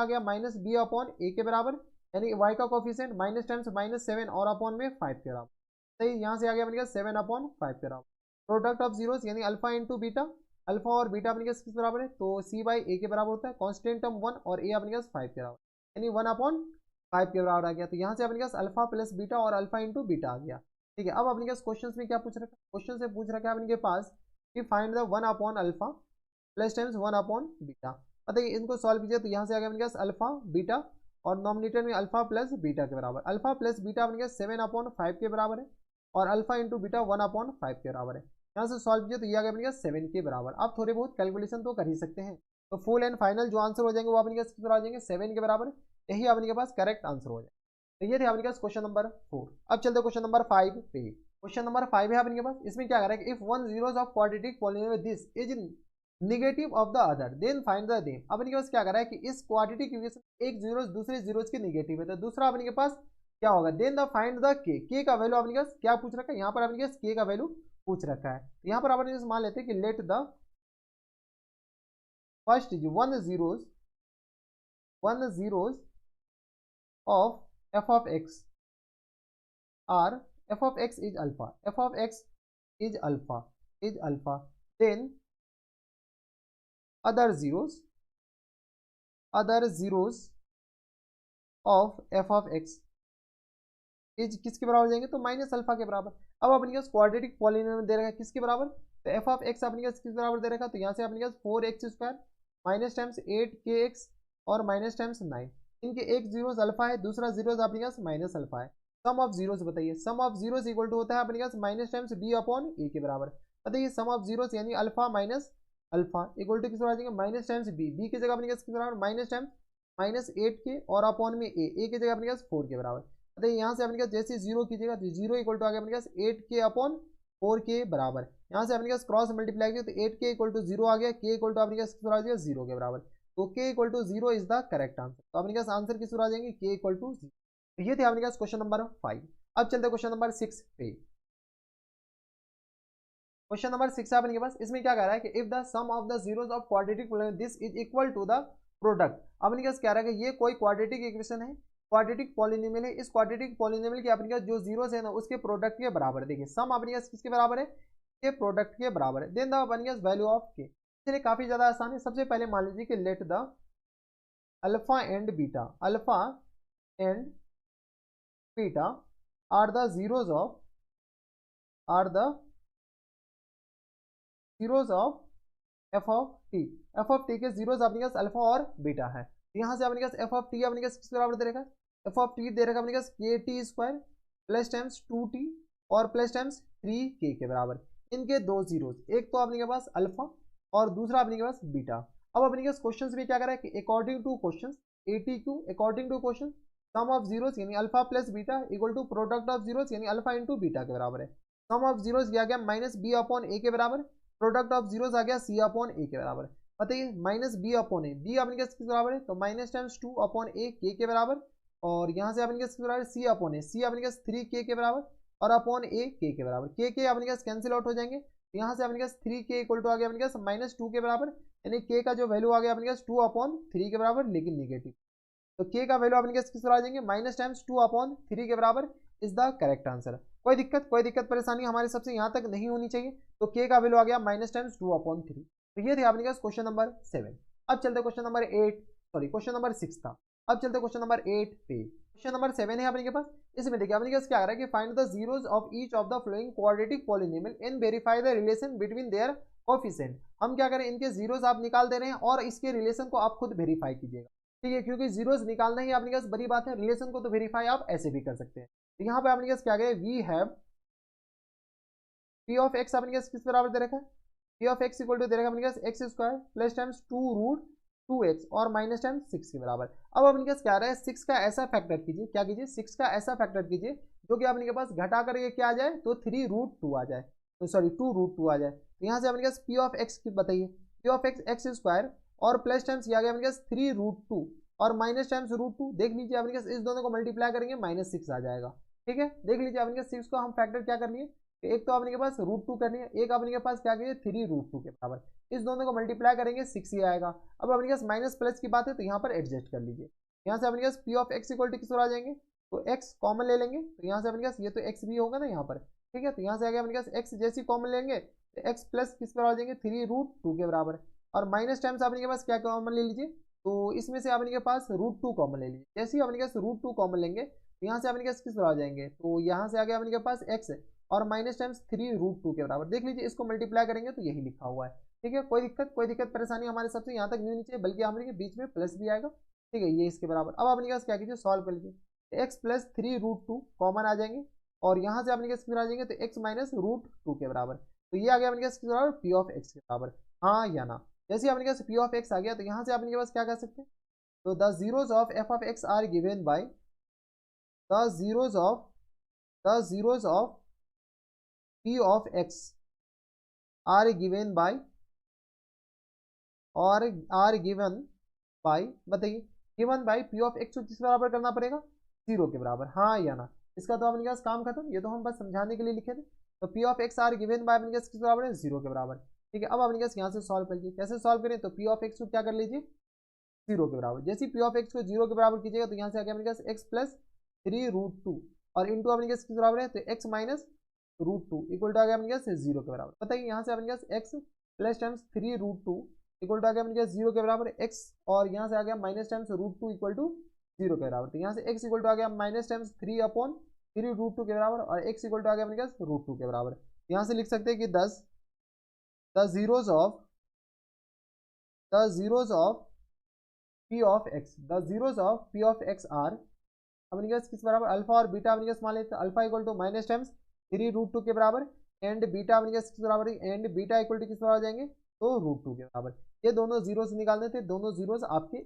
आ गया माइनस b/a के बराबर, यानी y का कोफिशिएंट माइनस टाइम्स -7 और अपॉन में 5 के बराबर। सही, यहाँ से आ गया अपने पास 7/5 के बराबर। प्रोडक्ट ऑफ जीरोस यानी अल्फा इंटू बीटा, अल्फा और बीटा अपने पास किस बराबर है, तो c/a के बराबर होता है, कॉन्स्टेंट टर्म 1 और a अपने पास 5 के बराबर, यानी 1/5 के बराबर आ गया। तो यहाँ से अपने पास अल्फा प्लस बीटा और अल्फा इंटू बीटा आ गया, ठीक है। अब अपने पास क्वेश्चन में क्या पूछ रखा है, क्वेश्चन से पूछ रखा है अपने पास कि फाइंड द 1/अल्फा प्लस टाइम्स 1/बीटा। बताइए इनको सॉल्व कीजिए तो यहाँ से आ गया अपने पास अल्फा बीटा और नॉमिनेटर में अल्फा प्लस बीटा के बराबर। अल्फा प्लस बीटा अपने पास 7/5 के बराबर है और अल्फा इंटू बीटा 1/5 के बराबर है। यहाँ से सॉल्व कीजिए तो ये आ गया अपने पास 7 के बराबर। आप थोड़े बहुत कैलकुलेशन तो कर ही सकते हैं, तो फुल एंड फाइनल जो आंसर हो जाएंगे वो अपने पास किस तरह आ जाएंगे, 7 के बराबर। यही अपने के पास करेक्ट आंसर हो जाए। तो ये थे अपने पास क्वेश्चन नंबर 4। अब चलते क्वेश्चन नंबर 5 पे। क्वेश्चन नंबर 5 है अपने पास, इसमें क्या कर रहा है कि if one zeros of quadratic polynomial this is negative of the other than find the them. अपने के पास क्या कर रहा है कि इस क्वाड्रेटिक इक्वेशन एक जीरोस दूसरे जीरोस के निगेटिव है, तो दूसरा अपने के पास क्या होगा, देन द फाइंड द के का वैल्यू अपने पास क्या पूछ रखा है, यहाँ पर अपने पास के का वैल्यू पूछ रखा है। यहाँ पर अपने मान लेते हैं कि let the first one zeros of f of x are f of x is alpha then other zeros of f of x is किसके बराबर जाएंगे, तो माइनस अल्फा के बराबर। अब अपने पास क्वाड्रेटिक पॉलिनोमियल दे रखा है किसके बराबर, तो f of x अपने पास किस बराबर दे रखा है, तो यहाँ से अपने पास 4x² माइनस टाइम्स 8kx और माइनस टाइम्स 9। इनके एक जीरोस अल्फा है, दूसरा जीरोस अपने पास माइनस अल्फा है। सम ऑफ जीरोस बताइए, sum of zeros equal to होता है अपने पास माइनस टाइम्स b/a के बराबर। बताइए सम ऑफ जीरोस यानी alpha minus alpha equal to किस बराबर आ जाएगा, माइनस टाइम्स b की जगह अपने पास किस बराबर माइनस टाइम्स -8k और अपॉन में a की जगह अपने पास 4 के बराबर। बताइए यहाँ से अपने पास जैसे जीरो कीजिएगा तो जीरो इक्वल टू आ गया अपने पास 8k अपॉन 4 के बराबर। यहाँ से अपने पास क्रॉस मल्टीप्लाई किया तो 8k इक्वल टू 0 आ गया, k इक्वल टू अपने पास किस बराबर 0 के बराबर। तो k equal to 0 is the correct answer. तो अपने पास आंसर किस तरह आ जाएंगे, k इक्वल टू 0। तो ये थे अपने पास क्वेश्चन नंबर 5। अब चलते क्वेश्चन नंबर 6 पे। क्वेश्चन नंबर 6 है अपने पास, इसमें क्या कह रहा है कि if the sum of the zeros of quadratic polynomial this is equal to the product. अपने पास क्या रहा है कि ये कोई क्वाड्रेटिक इक्वेशन है, क्वाड्रेटिक पॉलिनोमियल है, इस क्वाड्रेटिक पॉलिनोमियल के अपने पास जो जीरोस है ना उसके प्रोडक्ट के बराबर। देखिए सम अपने पास किसके बराबर है, के प्रोडक्ट के बराबर है। देन द अपने पास वैल्यू ऑफ के, चलिए काफी ज्यादा आसान है। सबसे पहले मान लीजिए कि let the alpha and beta, alpha and beta are the zeros of, are the zeros of F of t. F of t के जीरोज अपने पास अल्फा और बीटा है। यहाँ से अपने पास एफ ऑफ टी अपने पास किस बराबर दे रखा है, एफ ऑफ टी दे रखा अपने पास के T square plus times 2t और प्लस टाइम्स 3k के बराबर। इनके दो जीरोज, एक तो अपने के पास अल्फा और दूसरा अपने के पास बीटा। अब अपने के क्वेश्चन में क्या करा है कि according to question ATQ, according to question sum of zeros यानी alpha plus beta equal to product of zeros यानी अल्फा इंटू बीटा के बराबर है। सम ऑफ जीरोज किया गया माइनस बी अपॉन ए के बराबर, प्रोडक्ट ऑफ जीरोज आ गया सी अपॉन ए के बराबर। बताइए माइनस बी अपॉन ए, बी अपने किस बराबर है तो माइनस टाइम्स 2 अपॉन ए के बराबर, और यहाँ से अपने किस बराबर सी अपॉन ए, सी अपने किस 3k के बराबर और अपॉन ए के बराबर। के अपने पास कैंसिल आउट हो जाएंगे, यहाँ से अपने पास 3k इक्वल टू आ गया अपने पास माइनस 2 के बराबर, यानी k का जो वैल्यू आ गया अपने पास 2 अपॉन 3 के बराबर लेकिन निगेटिव। तो k का वैल्यू अपने पास किस तरह आ जाएंगे माइनस टाइम्स 2 अपॉन 3 के बराबर इज द करेक्ट आंसर। कोई दिक्कत परेशानी हमारे सबसे यहाँ तक नहीं होनी चाहिए। तो k का वैल्यू आ गया माइनस टाइम्स 2 अपॉन 3। तो ये थे अपने पास क्वेश्चन नंबर 7। अब चलते question number 8, sorry question number 6 था। अब चलते क्वेश्चन नंबर 8 पे। क्वेश्चन नंबर 7 है अपने के पास। इसमें देखिए अपने पास क्या आ रहा है कि find the zeros of each of the flowing quadratic polynomial and verify the relation between their coefficient. हम क्या करें, इनके जीरोज आप निकाल दे रहे हैं और इसके रिलेशन को आप खुद वेरीफाई कीजिएगा। ठीक है, क्योंकि जीरोज निकालना ही अपने पास बड़ी बात है, रिलेशन को तो वेरीफाई आप ऐसे भी कर सकते हैं। तो यहाँ पे अपने पास क्या गया, we have p of x अपने पास किस बराबर दे रखा है, P of x equal to दे रखा है अपने पास x square plus times 2 root 2x और माइनस टाइम्स 6 के बराबर। अब अपने पास क्या आ रहा है, 6 का ऐसा फैक्टर कीजिए, क्या कीजिए 6 का ऐसा फैक्टर कीजिए जो कि अपने के पास घटा कर ये क्या आ जाए तो 3 रूट 2 आ जाए, तो सॉरी 2 रूट 2 आ जाए। तो यहाँ से अपने पास पी ऑफ एक्स बताइए, p of x x square और प्लस टाइम्स ये आ गया अपने पास 3 रूट 2 और माइनस टाइम्स रूट 2। देख लीजिए अपने पास इस दोनों को मल्टीप्लाई करेंगे माइनस 6 आ जाएगा। ठीक है, देख लीजिए अपने पास 6 को हम फैक्टर क्या करनी है, एक तो अपने के पास रूट 2 करनी है, एक अपने के पास क्या करिए 3 रूट 2 के बराबर। इस दोनों को मल्टीप्लाई करेंगे 6 ही आएगा। अब अपने पास माइनस प्लस की बात है तो यहाँ पर एडजस्ट कर लीजिए। यहाँ से अपने पास P of x equal to किस आ जाएंगे तो एक्स कॉमन ले लेंगे, तो यहाँ से अपने पास ये तो एक्स भी होगा ना यहाँ पर। ठीक है, तो यहाँ से आ गया अपने पास एक्स जैसी कॉमन लेंगे तो एक्स प्लस किस पर आ जाएंगे 3 रूट 2 के बराबर, और माइनस टाइम्स अपने के पास क्या कॉमन ले लीजिए, तो इसमें से अपने के पास रूट 2 कॉमन ले लीजिए। जैसे ही अपने पास रूट 2 कॉमन लेंगे तो यहाँ से अपने पास किस पर आ जाएंगे, तो यहाँ से आ गया अपने के पास एक्स और माइनस टाइम्स 3 रूट 2 के बराबर। देख लीजिए इसको मल्टीप्लाई करेंगे तो यही लिखा हुआ है। ठीक है, कोई दिक्कत परेशानी हमारे सबसे यहाँ तक नहीं होनी चाहिए, बल्कि हमारे बीच में प्लस भी आएगा। ठीक है, ये इसके बराबर। अब अपने पास क्या कीजिए सॉल्व कर लीजिए, एक्स प्लस 3 रूट 2 कॉमन आ जाएंगे और यहाँ से अपने पास कितना आ जाएंगे तो एक्स माइनस रूट 2 के बराबर। तो ये आ गया अपने पास किस बराबर पी ऑफ एक्स के बराबर, हाँ या ना। जैसे अपने पास पी ऑफ एक्स आ गया तो यहाँ से अपने पास क्या कर सकते हैं, तो the zeros of F of x are given by the zeros of p of x are given by और आर गिवन बाय, बताइए given by p of x को किस बराबर करना पड़ेगा 0 के बराबर, हाँ या ना। इसका तो अपने पास काम खत्म, ये तो हम बस समझाने के लिए लिखे थे। तो p of x are given by अपने पास किस बराबर है 0 के बराबर। ठीक है, अब अपने पास यहाँ से सॉल्व कर लीजिए, कैसे सॉल्व करें, तो पी ऑफ एक्स को क्या कर लीजिए 0 के बराबर। जैसे पी ऑफ एक्स को 0 के बराबर कीजिएगा तो यहाँ से आ गया अपने पास एक्स प्लस 3 रूट 2 और इंटू अपने पास किस बराबर है तो x minus root 2 equal to आ गया अपने पास 0 के बराबर। बताइए यहाँ से अपने पास x plus times 3 root 2 equal to आ गया अपने पास 0 के बराबर एक्स, और यहाँ से आ गया minus times root 2 equal to 0 के बराबर। तो यहाँ से एक्स इक्वल टू आ गया माइनस टाइम्स 3 अपॉन 3 रूट 2 के बराबर और एक्स इक्वल टू आ गया अपने पास रूट 2 के बराबर। यहाँ से लिख सकते हैं कि the zeros of p of x, the zeros of p of x are अपने पास किस बराबर अल्फा और बीटा अपने पास मान लेते हैं, alpha equal to minus times 3 root 2 के बराबर एंड बीटा अपने पास किस बराबर एंड बीटा इक्वल टू किस बराबर जाएंगे तो रूट 2 के बराबर। ये दोनों जीरोस निकालने थे, दोनों जीरोस आपके।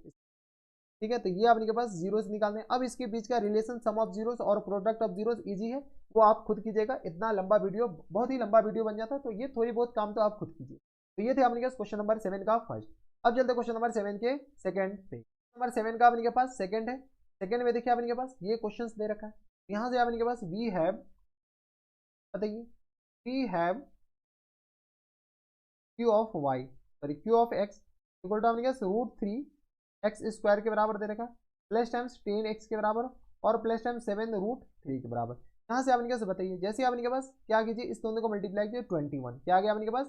ठीक है, तो ये आपके पास जीरोस निकालने। अब इसके बीच का रिलेशन सम ऑफ जीरोस और प्रोडक्ट ऑफ जीरोस इजी है, वो आप खुद कीजिएगा। इतना लंबा वीडियो, बहुत ही लंबा वीडियो बन जाता है, तो ये थोड़ी बहुत काम तो आप खुद कीजिए। तो ये थे अपने पास क्वेश्चन नंबर 7 का फर्स्ट। अब चलते क्वेश्चन नंबर 7 के सेकंड पे। नंबर 7 का अपने पास सेकंड है। सेकंड में देखिए अपने पास ये क्वेश्चंस दे रखा है, यहाँ से अपने पास वी हैव, बताइए we have q of y sorry q of x equal to अपने पास रूट 3 एक्स स्क्वायर के बराबर दे रखा है प्लस टाइम्स 10 एक्स के बराबर और प्लस टाइम्स 7 रूट 3 के बराबर। यहाँ से आपने कैसे बताइए, जैसे आपने के पास क्या कीजिए इस दोनों को मल्टीप्लाई कीजिए 21, क्या आ गया आपने के पास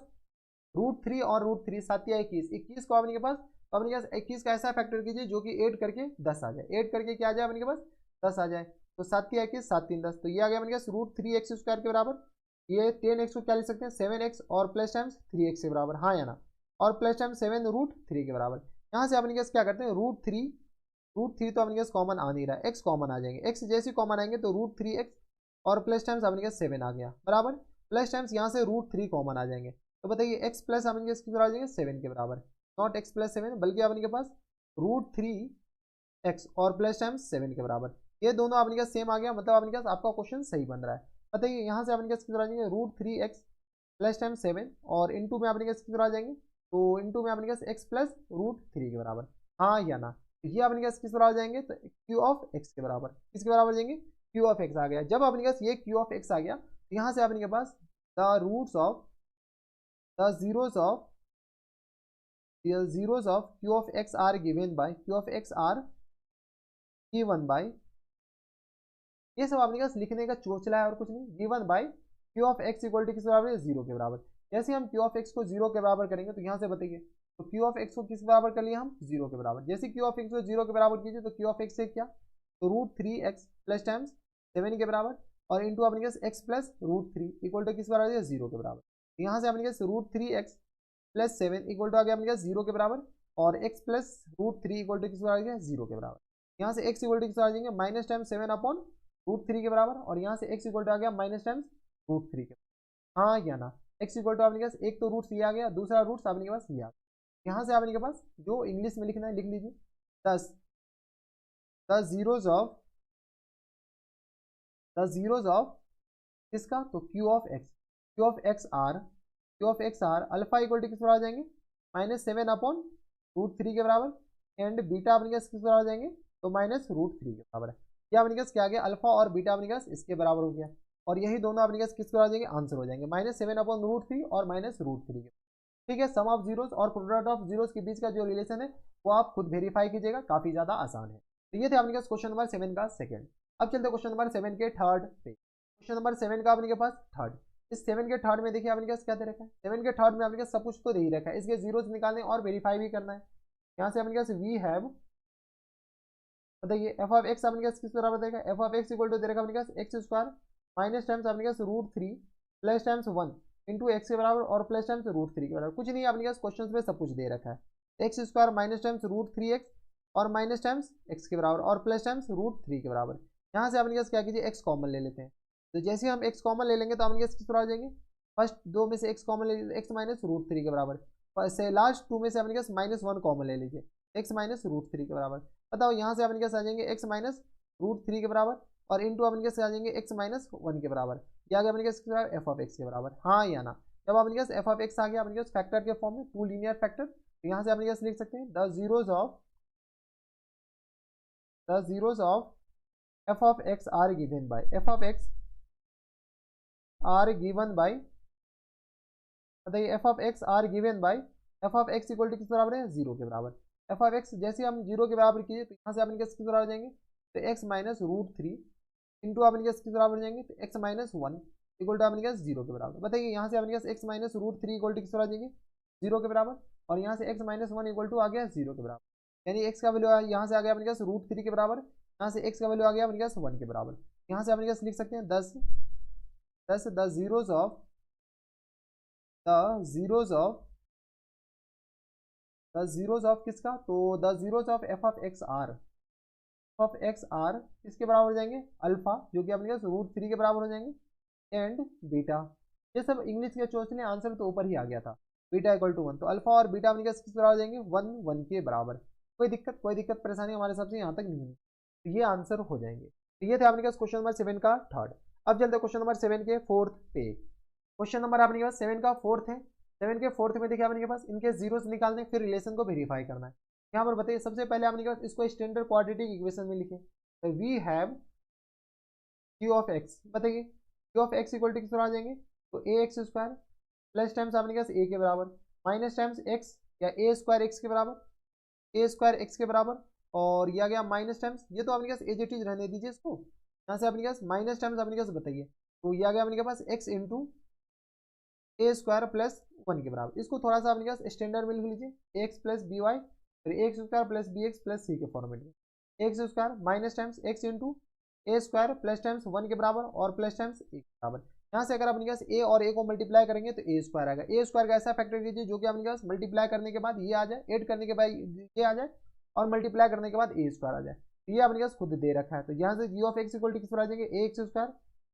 रूट 3 और रूट 3 7 या 21 को आपने के पास तो अपने पास 21 का ऐसा फैक्टर कीजिए जो कि 8 करके 10 आ जाए, 8 करके क्या आ जाए अपने पास 10 आ जाए। तो 7 की 21, 7 3 10, तो ये आ गया अपने पास √3x² के बराबर। ये 10x को क्या लिख सकते हैं 7x और प्लस टाइम्स 3x के बराबर, हाँ या ना, और प्लस टाइम्स 7√3 के बराबर। यहाँ से अपने पास क्या करते हैं √3 तो अपने पास कॉमन आ नहीं रहा है, x कॉमन आ जाएंगे, x जैसे कॉमन आएंगे तो √3x और प्लस टाइम्स अपने पास 7 आ गया बराबर, प्लस टाइम्स यहाँ से √3 कॉमन आ जाएंगे। तो बताइए x प्लस अपने पास किस आ जाएंगे 7 के बराबर, नॉट x प्लस 7 बल्कि अपने के पास √3x और प्लस टाइम्स 7 के बराबर। ये दोनों अपने पास सेम आ गया, मतलब अपने पास आपका क्वेश्चन सही बन रहा है। बताइए यहाँ से अपने पास किस आ जाएंगे √3x प्लस टाइम्स 7 और इंटू में अपने पास किस आ जाएंगे, तो इंटू में अपने पास x प्लस √3 के बराबर, हाँ या ना। ये अपने पास किस बराबर जाएंगे तो q ऑफ x के बराबर, किसके बराबर जाएंगे q ऑफ x आ गया। जब अपने पास ये q ऑफ x आ गया तो यहाँ से अपने के पास the roots of the zeros of q of x are given by ये सब अपने पास लिखने का चोचला है और कुछ नहीं, given by q of x equal to किस बराबर है 0 के बराबर। जैसे हम q ऑफ x को 0 के बराबर करेंगे तो यहाँ से बताइए, तो q ऑफ x को किस बराबर कर लिया हम 0 के बराबर। जैसे q ऑफ x को 0 के बराबर कीजिए तो q ऑफ x से क्या, तो √3x प्लस टाइम्स 7 के बराबर और इंटू अपने पास x प्लस √3 इक्वल टू किस बराबर है 0 के बराबर। यहाँ से अपने पास √3x प्लस 7 इक्वल टू आ गया अपने पास 0 के बराबर और x प्लस √3 इक्वल टू किस बराबर आ गया 0 के बराबर। यहाँ से x इक्वल टू किस आ जाएंगे माइनस टाइम 7 अपॉन √3 के बराबर और यहाँ से x इक्वल टू आ गया माइनस टाइम्स √3 के, हाँ या ना। x इक्वल टू आपके पास एक तो रूट्स ये आ गया, दूसरा रूट्स आपके पास ये आ गया। यहाँ से आपके के पास जो इंग्लिश में लिखना है लिख लीजिए, द जीरोज ऑफ किसका, तो q of x are alpha equal to किस पर आ जाएंगे -7 अपॉन √3 के बराबर एंड बीटा अपने पास किस पर आ जाएंगे तो -√3 के बराबर है। यह अपने पास क्या आ गया अल्फा और बीटा अपने पास इसके बराबर हो गया और यही दोनों अपने पास किस पर आ जाएंगे आंसर हो जाएंगे -7 अपॉन √3 और -√3 के। ठीक है, सम ऑफ जीरोस और प्रोडक्ट ऑफ जीरोस के बीच का जो रिलेशन है वो आप खुद वेरीफाई कीजिएगा, काफी ज्यादा आसान है। तो ये थे अपने पास क्वेश्चन नंबर 7 का सेकंड। अब चलते क्वेश्चन नंबर 7 के थर्ड पे। क्वेश्चन नंबर 7 का अपने के पास थर्ड, इस 7 के थर्ड में देखिए अपने पास क्या दे रखा है, 7 के थर्ड में अपने पास सब कुछ तो दे ही रखा है, इसके जीरोस निकालने और वेरीफाई भी करना है। यहाँ से अपने पास वी हैव बताइए एफ ऑफ एक्स अपने पास किस बराबर देगा, f of x equal to दे रखा अपने पास एक्स स्क्वायर माइनस टाइम्स अपने पास √3 प्लस टाइम्स 1 इंटू एक्स के बराबर और प्लस टाइम्स √3 के बराबर। कुछ नहीं अपने पास क्वेश्चन में सब कुछ दे रखा है, x square minus times √3x और माइनस टाइम्स एक्स के बराबर और प्लस टाइम्स √3 के बराबर। यहाँ से अपने पास क्या कीजिए एक्स कॉमन ले लेते हैं, तो जैसे हम एक्स कॉमन ले लेंगे तो अपने पास किस बराबर आ जाएंगे, फर्स्ट दो में से एक्स कॉमन ले लीजिए एक्स माइनस √3 के बराबर, से लास्ट टू में से अपने पास -1 कॉमन ले लीजिए एक्स माइनस √3 के बराबर। बताओ यहाँ से अपने पास आ जाएंगे एक्स माइनस √3 के बराबर और इंटू अपने पास आ जाएंगे एक्स माइनस 1 के बराबर, या अपने पास एफ ऑफ एक्स के बराबर, हाँ या ना। जब अपने पास एफ ऑफ एक्स आ गया अपने पास फैक्टर के फॉर्म में टू लीनियर फैक्टर, तो यहाँ से अपने पास लिख सकते हैं the zeros of F of x are given by बताइए f of x are given by f of x equal to किस बराबर है 0 के बराबर। एफ ऑफ एक्स जैसे हम 0 के बराबर कीजिए तो यहाँ से अपने किस बराबर जाएंगे तो एक्स माइनस √3 इंटू अपने किस बराबर जाएंगे तो एक्स माइनस 1 इक्वल टू अपने पास 0 के बराबर। बताइए यहाँ से अपने पास एक्स माइनस √3 इक्वल टू किस बराबर जाएंगे 0 के बराबर और यहाँ से एक्स माइनस 1 इक्वल टू आ गया 0 के बराबर, यानी एक्स का वैल्यू यहाँ से आ गया अपने पास √3 के बराबर, यहाँ से एक्स का वैल्यू आ गया अपने पास 1 के बराबर। यहाँ से अपने पास लिख सकते हैं द जीरोज ऑफ किसका, तो the zeros of F of x are किसके बराबर हो जाएंगे अल्फा जो कि अपने पास √3 के बराबर हो जाएंगे एंड बीटा। ये सब इंग्लिश के चोचले आंसर तो ऊपर ही आ गया था, बीटा इक्वल टू 1, तो अल्फा और बीटा अपने पास किस बराबर हो जाएंगे 1 के बराबर। कोई दिक्कत परेशानी हमारे हिसाब से यहाँ तक नहीं है, तो ये आंसर हो जाएंगे। तो ये थे अपने पास क्वेश्चन नंबर 7 का थर्ड। अब चलते क्वेश्चन नंबर 7 के फोर्थ पे। क्वेश्चन नंबर अपने पास 7 का फोर्थ है, 7 के फोर्थ में देखिए अपने पास इनके जीरोस निकालने फिर रिलेशन को वेरीफाई करना है। यहाँ पर बताइए सबसे पहले अपने पास इसको स्टैंडर्ड क्वाड्रेटिक इक्वेशन में लिखे, तो we have q of x, बताइए q of x equal to किस आ जाएंगे तो a x square plus times अपने पास ए के बराबर माइनस टाइम्स एक्स या ए स्क्वायर एक्स के बराबर, ए स्क्वायर एक्स के बराबर और यह आ गया माइनस टाइम्स, ये तो अपने पास एज इट इज रहने दीजिए इसको, यहाँ से अपने पास माइनस टाइम्स अपने पास बताइए तो यह आ गया अपने पास x into a square plus 1 के बराबर। इसको थोड़ा सा अपने पास स्टैंडर्ड में लिख लीजिए एक्स प्लस बी वाई फिर a x square plus b x plus c के फॉर्मेट में, x square minus times x into a square plus times 1 के बराबर और प्लस टाइम्स ए के बराबर। यहाँ से अगर अपने पास ए और ए को मल्टीप्लाई करेंगे तो ए स्क्वायर आएगा। ए स्क्वायर का ऐसा फैक्टर कीजिए जो कि अपने पास मल्टीप्लाई करने के बाद ये आ जाए, ऐड करने के बाद ये आ जाए और मल्टीप्लाई करने के बाद ए स्क्वायर आ जाए। तो ये अपने पास खुद दे रखा है। तो यहाँ से जी ऑफ एक्स इक्वल टू किस पर आ जाएंगे, ए एक्स स्क्वायर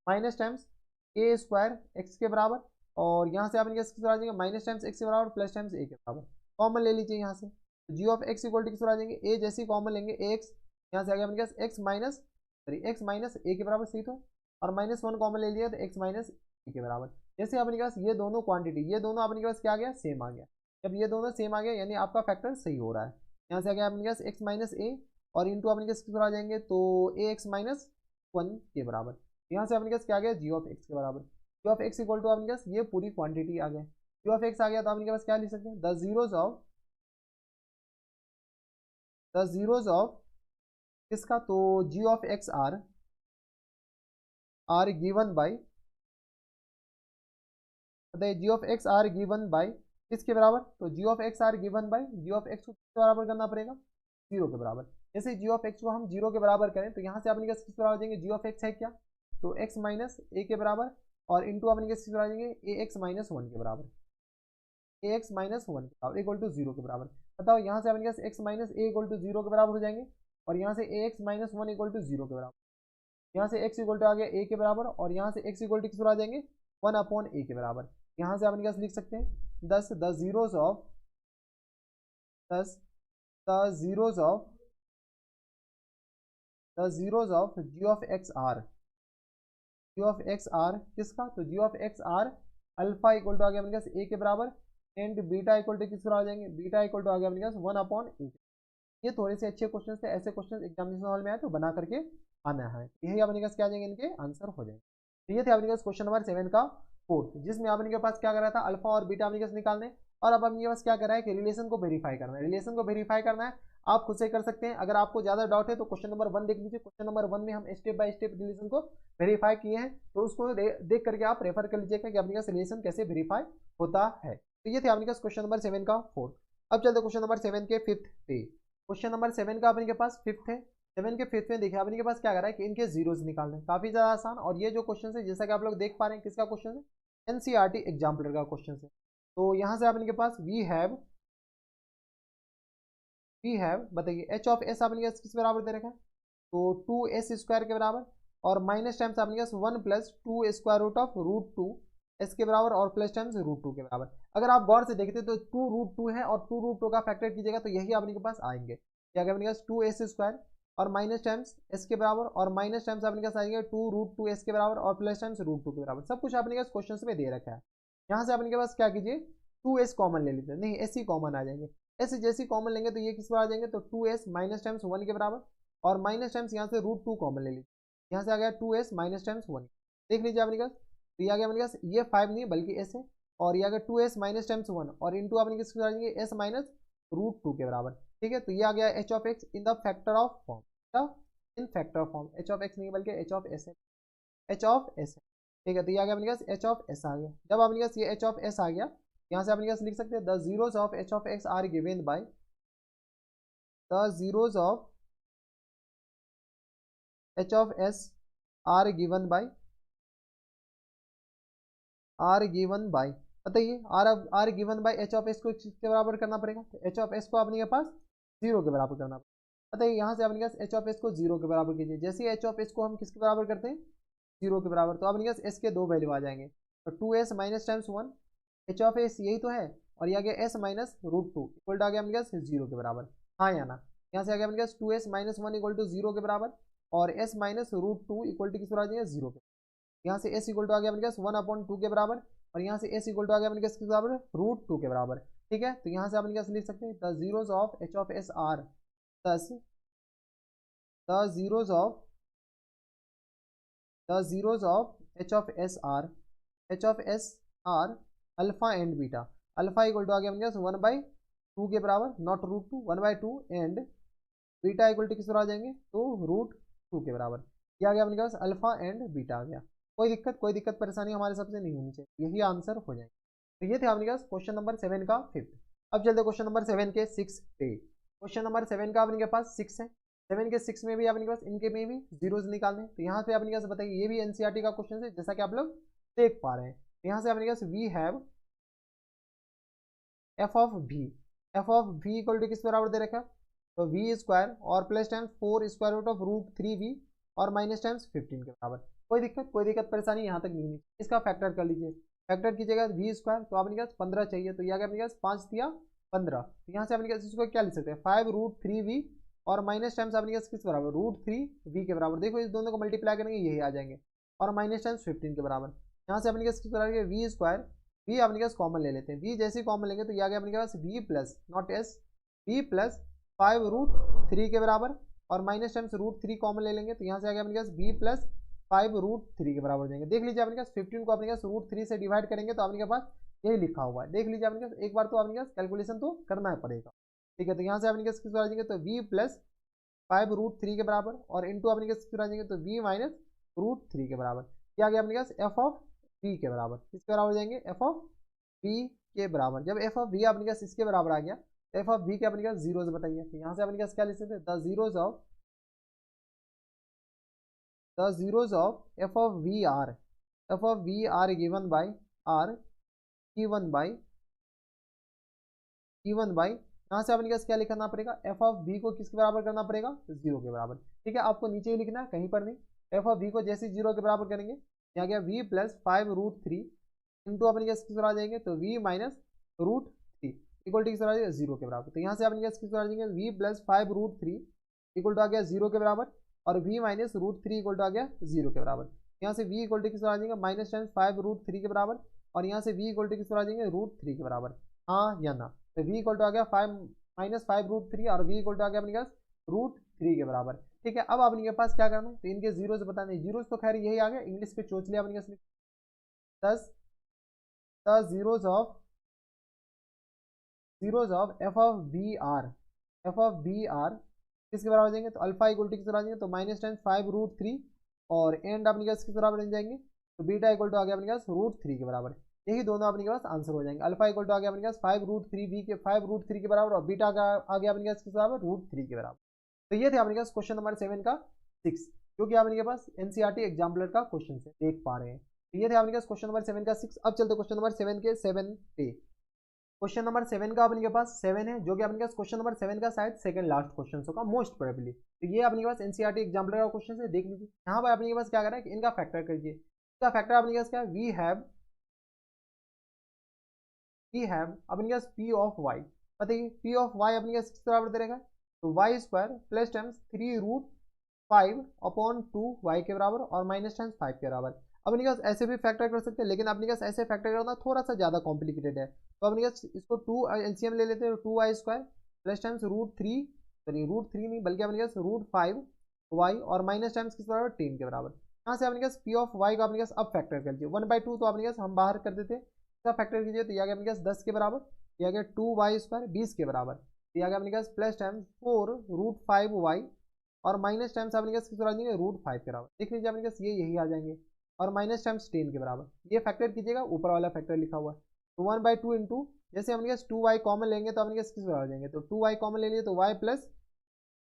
माइनस टाइम्स ए स्क्वायर एक्स के बराबर और यहाँ से अपने पास किस पर आ जाएंगे, माइनस टाइम्स एक्स के बराबर प्लस टाइम्स ए के बराबर। कॉमन ले लीजिए यहाँ से, जी ऑफ एक्स इक्वल टू किस पर आ जाएंगे, ए जैसे कॉमन लेंगे ए एक्स, यहाँ से आ गया अपने पास एक्स माइनस एक्स माइनस ए के बराबर, सही तो, और -1 कॉमन ले लिया तो एक्स माइनस ए के बराबर। जैसे अपने पास ये दोनों क्वांटिटी, ये दोनों अपने पास क्या आ गया, सेम आ गया। जब ये दोनों सेम आ गया यानी आपका फैक्टर सही हो रहा है। यहाँ से आ गया अपने पास एक्स माइनस ए और इंटू अपने पास किस पर आ जाएंगे तो ए एक्स माइनस 1 के बराबर। यहाँ से अपने पास क्या आ गया, जी ऑफ एक्स के बराबर। जी ऑफ एक्स इक्वल टू अपने पास ये पूरी क्वांटिटी आ गया। जी ऑफ एक्स आ गया तो अपने पास क्या लिख सकते हैं, द जीरोज ऑफ किसका, तो जी of x are given by, बताइए g of x are given by किसके बराबर, तो जी of x are given by g of x को किसके बराबर करना पड़ेगा, 0 के बराबर। जैसे जी ऑफ एक्स को हम 0 के बराबर करें तो यहाँ से अपने किस बराबर देंगे, जी ऑफ एक्स है क्या, तो एक्स माइनस ए के बराबर और इंटू अपने किस बराबर देंगे, ए एक्स माइनस 1 के बराबर, ए एक्स माइनस 1 के बराबर इक्वल टू 0 के बराबर। बताओ यहाँ से अपने x minus a equal to 0 के बराबर हो जाएंगे और यहाँ से a x minus 1 equal to 0 के बराबर। यहाँ से x इक्वल टू आ गया a के बराबर और यहाँ से x इक्वल टू किस पर आ जाएंगे, 1 अपॉन a के बराबर। यहाँ से अपन क्या लिख सकते हैं, 10 the zeros of ji of x are, g of x are किसका, तो जी of x are alpha equal to आ गया अपने पास a के बराबर एंड बीटा इक्वल टू किस पर आ जाएंगे, बीटा इक्वल टू आ गया अपने पास 1 अपॉन a। ये थोड़े से अच्छे क्वेश्चन थे, ऐसे क्वेश्चन एग्जामिनेशन हॉल में आए तो बना करके आना है। यही अपने पास क्या आ जाएंगे, इनके आंसर हो जाएंगे। तो ये थे अपने पास क्वेश्चन नंबर 7 का फोर्थ, जिसमें आपने के पास क्या करा था, अल्फा और बीटा अपने पास निकालने, और अब अपने पास क्या करा है कि रिलेशन को वेरीफाई करना है। रिलेशन को वेरीफाई करना है, आप खुद से कर सकते हैं। अगर आपको ज्यादा डाउट है तो क्वेश्चन नंबर 1 देख लीजिए। क्वेश्चन नंबर 1 में हम स्टेप बाय स्टेप रिलेशन को वेरीफाई किए हैं, तो उसको देख करके आप रेफर कर लीजिएगा कि अपने पास रिलेशन कैसे वेरीफाई होता है। तो ये थे अपने पास क्वेश्चन नंबर 7 का फोर्थ। अब चलते क्वेश्चन नंबर 7 के फिफ्थ पे। क्वेश्चन नंबर 7 का अपने के पास फिफ्थ है। 7 के फिफ्थ में देखिए अपने के पास क्या कर रहा है कि इनके जीरोज निकालने, काफी ज्यादा आसान। और ये जो क्वेश्चन है जैसा कि आप लोग देख पा रहे हैं किसका क्वेश्चन है, एनसीईआरटी एग्जाम्पलर का क्वेश्चन है। तो यहाँ से अपने के पास वी हैव बताइए एच ऑफ एस अपने पास किस बराबर दे रखा है, तो 2s स्क्वायर के बराबर और माइनस टाइम्स अपने पास 1 plus 2 square root of √2 s के बराबर और प्लस टाइम्स √2 के बराबर। अगर आप गौर से देखते तो 2√2 है और 2√2 का फैक्टर कीजिएगा तो यही अपने के पास आएंगे। क्या अपने पास 2s स्क्वायर और माइनस टाइम्स एस के बराबर और माइनस टाइम्स अपने पास आएंगे 2√2 एस के बराबर और प्लस टाइम्स √2 के बराबर। सब कुछ अपने पास क्वेश्चन में दे रखा है। यहाँ से अपने के पास क्या कीजिए 2s कॉमन ले लेते हैं, नहीं एस ही कॉमन आ जाएंगे। एस जैसी कॉमन लेंगे तो ये किस पर आ जाएंगे, तो 2s माइनस टाइम्स 1 के बराबर और माइनस टाइम्स यहाँ से √2 कॉमन ले लीजिए। यहाँ से आ गया 2s माइनस टाइम्स 1, देख लीजिए अपने पास। तो ये आ गया अपने पास ये 5 नहीं बल्कि s है, और ये आ गया 2s माइनस टाइम्स 1 और इंटू अपने किस आ जाएंगे s माइनस √2 के बराबर। ठीक है, तो ये आ गया H of x in the factor of form, in factor form. H of x नहीं बल्कि एच ऑफ एस है, एच ऑफ एस है। ठीक है, तो ये आ गया अपने पास एच ऑफ एस आ गया। जब अपने पास ये एच ऑफ एस आ गया, यहाँ से अपने पास लिख सकते हैं the zeros of H of x are given by the zeros of h of s are given by बताइए are given by H of S को किसके बराबर करना पड़ेगा, तो एच ऑफ एस को अपने पास 0 के बराबर करना पड़ेगा। बताइए यहाँ से अपने पास एच ऑफ एस को 0 के बराबर कीजिए। जैसे एच ऑफ एस को हम किसके बराबर करते हैं, 0 के बराबर, तो अपने पास एस के 2 वैल्यू आ जाएंगे। तो 2s minus times 1 H of S यही तो है, और ये आ गया s माइनस √2 इक्वल टू आ गया अपने पास 0 के बराबर, हाँ या ना। यहाँ से आ गया अपने पास 2s माइनस 1 इक्वल टू 0 के बराबर और s माइनस √2 इक्वल टू किस पर आ जाएगा 0 के। यहाँ से s इक्वल टू आ गया अपने पास 1 अपॉन 2 के बराबर और यहाँ से s इक्वल टू आ गया अपने पास किस बराबर √2 के बराबर। ठीक है, तो यहाँ से अपने पास लिख सकते हैं the zeros of H of S are, thus the zeros of H of S are alpha and beta. Alpha equal to आ गया अपने पास 1/2 के बराबर, not √2, 1/2 and beta equal to किस पर आ जाएंगे, तो √2 के बराबर। ये आ गया अपने पास अल्फा एंड बीटा आ गया। कोई दिक्कत परेशानी हमारे सबसे नहीं होनी चाहिए, यही आंसर हो जाएंगे। तो ये थे अपने पास क्वेश्चन नंबर 7 का फिफ्थ। अब चलते क्वेश्चन नंबर 7 के 6 पे। क्वेश्चन नंबर 7 का अपने के पास 6 है, 7 के 6 में भी अपने के पास इनके में भी जीरोज निकालने, तो यहाँ से अपने के पास बताइए, ये भी एनसीईआरटी का क्वेश्चन है जैसा कि आप लोग देख पा रहे हैं। यहाँ से अपने के पास we have F of v equal to किस बराबर दे रखा है, तो वी स्क्वायर और plus times 4 square root of root 3v और माइनस टाइम्स 15 के बराबर। कोई दिक्कत परेशानी यहाँ तक नहीं हुई। इसका फैक्टर कर लीजिए, फैक्टर कीजिएगा वी स्क्वायर, तो अपने पास 15 चाहिए, तो यहाँ अपने पास 5 दिया 15, तो यहाँ से अपने पास इसको क्या लिख सकते हैं 5 रूट 3v और माइनस टाइम्स अपने पास किस बराबर रूट 3v के बराबर। देखो इस दोनों को मल्टीप्लाई करेंगे यही आ जाएंगे, और माइनस टाइम्स 15 के बराबर। यहाँ से अपने पास किस बराबर वी स्क्वायर, वी अपने पास कॉमन ले लेते हैं, वी जैसे कॉमन लेंगे तो ये आ गया अपने पास v plus not s, v plus 5 root 3 के बराबर, और माइनस टाइम्स रूट 3 कॉमन ले लेंगे तो यहाँ से आ गया अपने पास वी प्लस 5 रूट 3 के बराबर जाएंगे। देख लीजिए अपने पास 15 को अपने पास रूट 3 से डिवाइड करेंगे तो अपने पास यही लिखा हुआ है। देख लीजिए अपने पास एक बार तो अपने पास कैलकुलेशन तो करना है पड़ेगा, ठीक है। तो यहाँ से अपने पास किस आ जाएंगे तो वी प्लस 5 रूट 3 के बराबर, और इंटू अपने पास किस आ जाएंगे तो वी माइनस रूट 3 के बराबर। क्या आ गया अपने पास एफ ऑफ वी के बराबर, किसके बराबर जाएंगे एफ ऑफ वी के बराबर। जब एफ ऑफ वी अपने पास इसके बराबर आ गया, एफ ऑफ वी के अपने पास जीरोज बताइए, तो यहाँ से अपने पास क्या लिख सकते हैं the zeros of F of v are given by यहाँ से अपने पास क्या लिखना पड़ेगा, एफ ऑफ वी को किसके बराबर करना पड़ेगा, जीरो के बराबर, ठीक है। आपको नीचे ही लिखना है, कहीं पर नहीं। एफ ऑफ वी को जैसे जीरो के बराबर करेंगे, यहाँ गया वी प्लस 5 रूट 3 इंटू अपने पास किस बराबर आ जाएंगे तो v minus root 3 equal to किस बराबर जीरो के बराबर। तो यहाँ से अपने पास किस बराबर आ जाएंगे v plus 5 root 3 equal to आ गया जीरो के बराबर, और v minus root 3 equal to आ गया जीरो के बराबर। यहाँ से v इक्वल टू किस बराबर आ जाएगा माइनस टाइम्स 5 रूट 3 के बराबर, और यहाँ से v इक्वल टू किस बराबर आ जाएंगे रूट 3 के बराबर, हाँ या ना। तो v इक्वल टू आ गया 5 माइनस 5 रूट 3, और v इक्वल टू आ गया अपने पास रूट 3 के बराबर, ठीक है। अब अपने पास क्या करना है, तो इनके जीरो से बताने, जीरो तो खैर यही आ गया, इंग्लिश पे चोच लिया अपने पास, 10 the zeros of F of v are किसके बराबर जाएंगे तो अल्फा इक्वल टू किसके बराबर जाएंगे तो माइनस टाइम्स 5 रूट 3, और एंड अपने पास किसके बराबर बन जाएंगे तो बीटा इक्वल टू आ गया अपने पास रूट 3 के बराबर। यही दोनों अपने पास आंसर हो जाएंगे। अल्फा इक्वल टू आ गया अपने पास 5 रूट 3 वी के 5 रूट 3 के बराबर, और बीटा आ गया अपने पास किसके बराबर रूट 3 के बराबर। तो ये थे अपने पास क्वेश्चन नंबर 7 का 6, जो कि आपके पास एनसीईआरटी एग्जाम्पलर का क्वेश्चन है, देख पा रहे हैं। तो ये थे आपके पास क्वेश्चन नंबर 7 का 6। अब चलते क्वेश्चन नंबर 7 के 7 पे। क्वेश्चन नंबर 7 का अपने के पास 7 है, जो कि अपने पास क्वेश्चन नंबर 7 का शायद सेकंड लास्ट क्वेश्चन होगा मोस्ट प्रोबेबली। तो ये अपने के पास एनसीईआरटी एग्जाम्पलर का क्वेश्चन है, देख लीजिए। यहाँ पर अपने के पास क्या कर रहा है कि इनका फैक्टर करिए। इसका फैक्टर अपने के पास क्या है, वी हैव अपने के पास पी ऑफ वाई, बताइए पी ऑफ वाई अपने के पास किस बराबर दे रहेगा तो y square plus times 3 root 5 upon 2 y के बराबर, और माइनस टाइम्स 5 के बराबर। अपने पास ऐसे भी फैक्टर कर सकते हैं, लेकिन अपने पास ऐसे फैक्टर करना थोड़ा सा ज़्यादा कॉम्प्लिकेटेड है। तो अपने पास इसको 2 एलसीएम ले लेते हैं, 2 y square plus times root 3, sorry root 3 नहीं बल्कि अपने पास रूट 5 वाई, और माइनस टाइम्स किस बराबर 10 के बराबर। यहाँ से अपने पास पी ऑफ वाई का अपने पास अब फैक्टर कर लीजिए 1/2, तो अपने पास हम बाहर कर देते हैं, इसका फैक्टर कीजिए तो यह आ गया अपने पास 10 के बराबर, यह आ गया 2 वाई स्क्वायर 20 के बराबर, यह आ गया अपने पास प्लस टाइम्स 4 रूट 5 वाई, और माइनस टाइम्स अपने पास किस बराबर आ जाएंगे रूट 5 के बराबर। देख लीजिए अपने पास ये यही आ जाएंगे, और माइनस टाइम्स 10 के बराबर। ये फैक्टर कीजिएगा, ऊपर वाला फैक्टर लिखा हुआ है, तो 1/2 इंटू जैसे अपने पास 2y कॉमन लेंगे तो अपने पास किस बराबर आ जाएंगे तो 2y कॉमन ले लिए तो y प्लस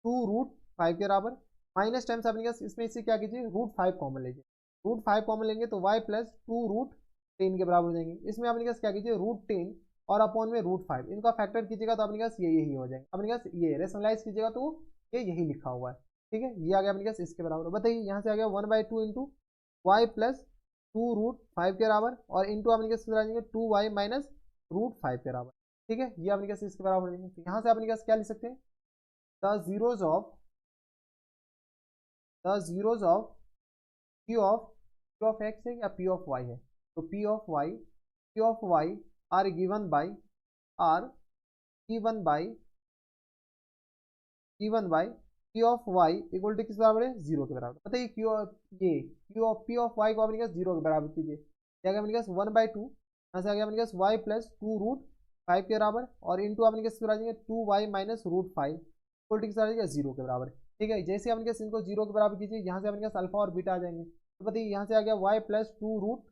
2 रूट 5 के बराबर, माइनस टाइम्स अपने पास इसमें इसे क्या कीजिए रूट 5 कॉमन लीजिए, रूट 5 कॉमन लेंगे तो y प्लस 2 रूट 10 के बराबर हो जाएंगे। इसमें अपने पास क्या कीजिए रूट 10 और अपॉन में रूट 5, इनका फैक्टर कीजिएगा तो अपने पास ये यही हो जाएगा। अपने पास ये रेशनलाइज कीजिएगा तो ये यही लिखा हुआ है, ठीक है। ये आ गया अपने पास इसके बराबर। बताइए यहाँ से आ गया 1/2 इंटू वाई प्लस 2 रूट 5 के बराबर, और इंटू अपने पास आ जाएंगे 2y माइनस रूट 5 के बराबर, ठीक है। ये अपने पास इसके बराबर हो जाएंगे। तो यहाँ से अपने पास क्या लिख सकते हैं the zeros of p of x है या पी ऑफ वाई है, तो p of y are given by p of y equal to किस बराबर है जीरो के बराबर। बताइए पी ऑफ वाई को अपने पास जीरो के बराबर कीजिए, क्या गया अपने पास 1/2, यहाँ से आ गया अपने पास वाई प्लस 2 रूट 5 के बराबर, और इंटू अपने पास आ जाएंगे 2y minus root 5 equal to किस आ जाएगा जीरो के बराबर, ठीक है। जैसे अपने पास इनको जीरो के बराबर कीजिए, यहाँ से अपने पास अल्फा और बीटा आ जाएंगे। तो बताइए यहाँ से आ गया y plus 2 root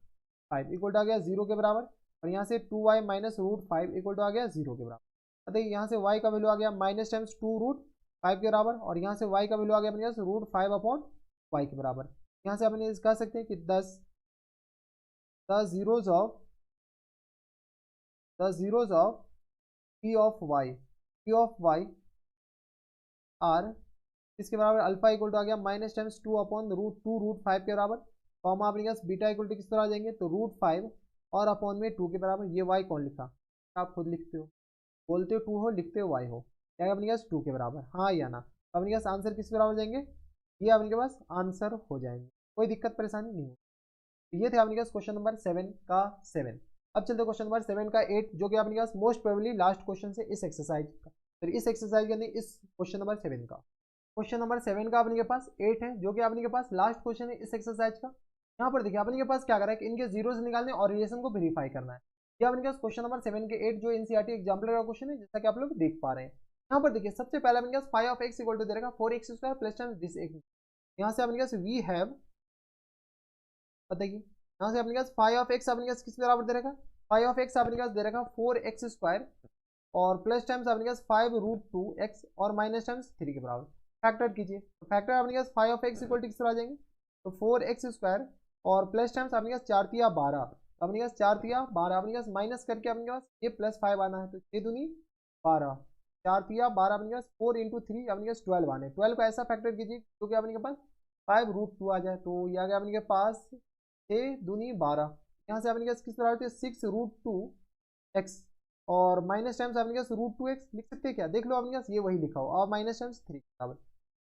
5 equal to आ गया जीरो के बराबर, और यहाँ से 2y minus root 5 equal to आ गया जीरो के बराबर। देखिए यहाँ से y का वैल्यू आ गया माइनस टाइम्स 2√5 के बराबर, और यहाँ से y का वैल्यू आ गया अपने पास √5/y के बराबर। यहाँ से अपने कह सकते हैं कि 10 zeros of p of y are इसके बराबर अल्फा इक्वल टू आ गया माइनस टाइम्स 2/√2√5 के बराबर, कॉमा अपने पास बीटा इक्वल टू किस तरह आ जाएंगे, तो √5 और अपॉन में 2 के बराबर। ये y कौन लिखा, आप खुद लिखते हो, बोलते हो 2 हो, लिखते हो y हो, क्या अपने पास 2 के बराबर, हाँ या ना। अपने पास आंसर किस बराबर जाएंगे, ये अपने पास आंसर हो जाएंगे, कोई दिक्कत परेशानी नहीं है। ये थे अपने पास क्वेश्चन नंबर 7 का 7। अब चलते क्वेश्चन नंबर 7 का 8, जो कि अपने पास मोस्ट प्रोबेबली लास्ट क्वेश्चन से इस एक्सरसाइज का, फिर इस एक्सरसाइज के अंदर इस क्वेश्चन नंबर 7 का। क्वेश्चन नंबर 7 का अपने के पास 8 है, जो कि अपने के पास लास्ट क्वेश्चन है इस एक्सरसाइज का। यहाँ पर देखिए अपने के पास क्या करा है कि इनके जीरोस निकालने और रिलेशन को वेरीफाई करना है। ये अपने के पास क्वेश्चन नंबर 7 के 8 जो एनसीईआरटी एग्जाम्पल का क्वेश्चन है, जैसा कि आप लोग देख पा रहे हैं। यहाँ पर देखिए सबसे पहले अपने पास five of x equal to दे रखा 4x² plus times this x. यहाँ से अपने पास वी हैव, बताइए यहाँ से अपने पास फाइव ऑफ एक्स अपने पास किस बराबर दे रखा, फाइव ऑफ एक्स अपने पास दे रखा 4x² और प्लस टाइम्स अपने पास 5√2x और माइनस टाइम्स 3 के बराबर। फैक्टर कीजिए, तो फैक्टर अपने पास five of x equal to किस तरह आ जाएंगे, तो 4x² और प्लस टाइम्स अपने पास 4 तिया 12, अपने पास 4 तिया 12 अपने पास माइनस करके अपने पास ये +5 आना है, तो 6 दूनी 12, 4 तिया 12 अपने पास 4 × 3 अपने पास 12 आने। 12 को ऐसा फैक्टर कीजिए क्योंकि अपने के पास 5√2 आ जाए, तो ये आ गया अपने के पास 6 दूनी 12। यहाँ से अपने पास किस तरह होती है 6√2x और माइनस टाइम्स अपने पास √2x लिख सकते हैं क्या, देख लो अपने पास ये वही लिखा हो, और माइनस टाइम्स 3 बराबर।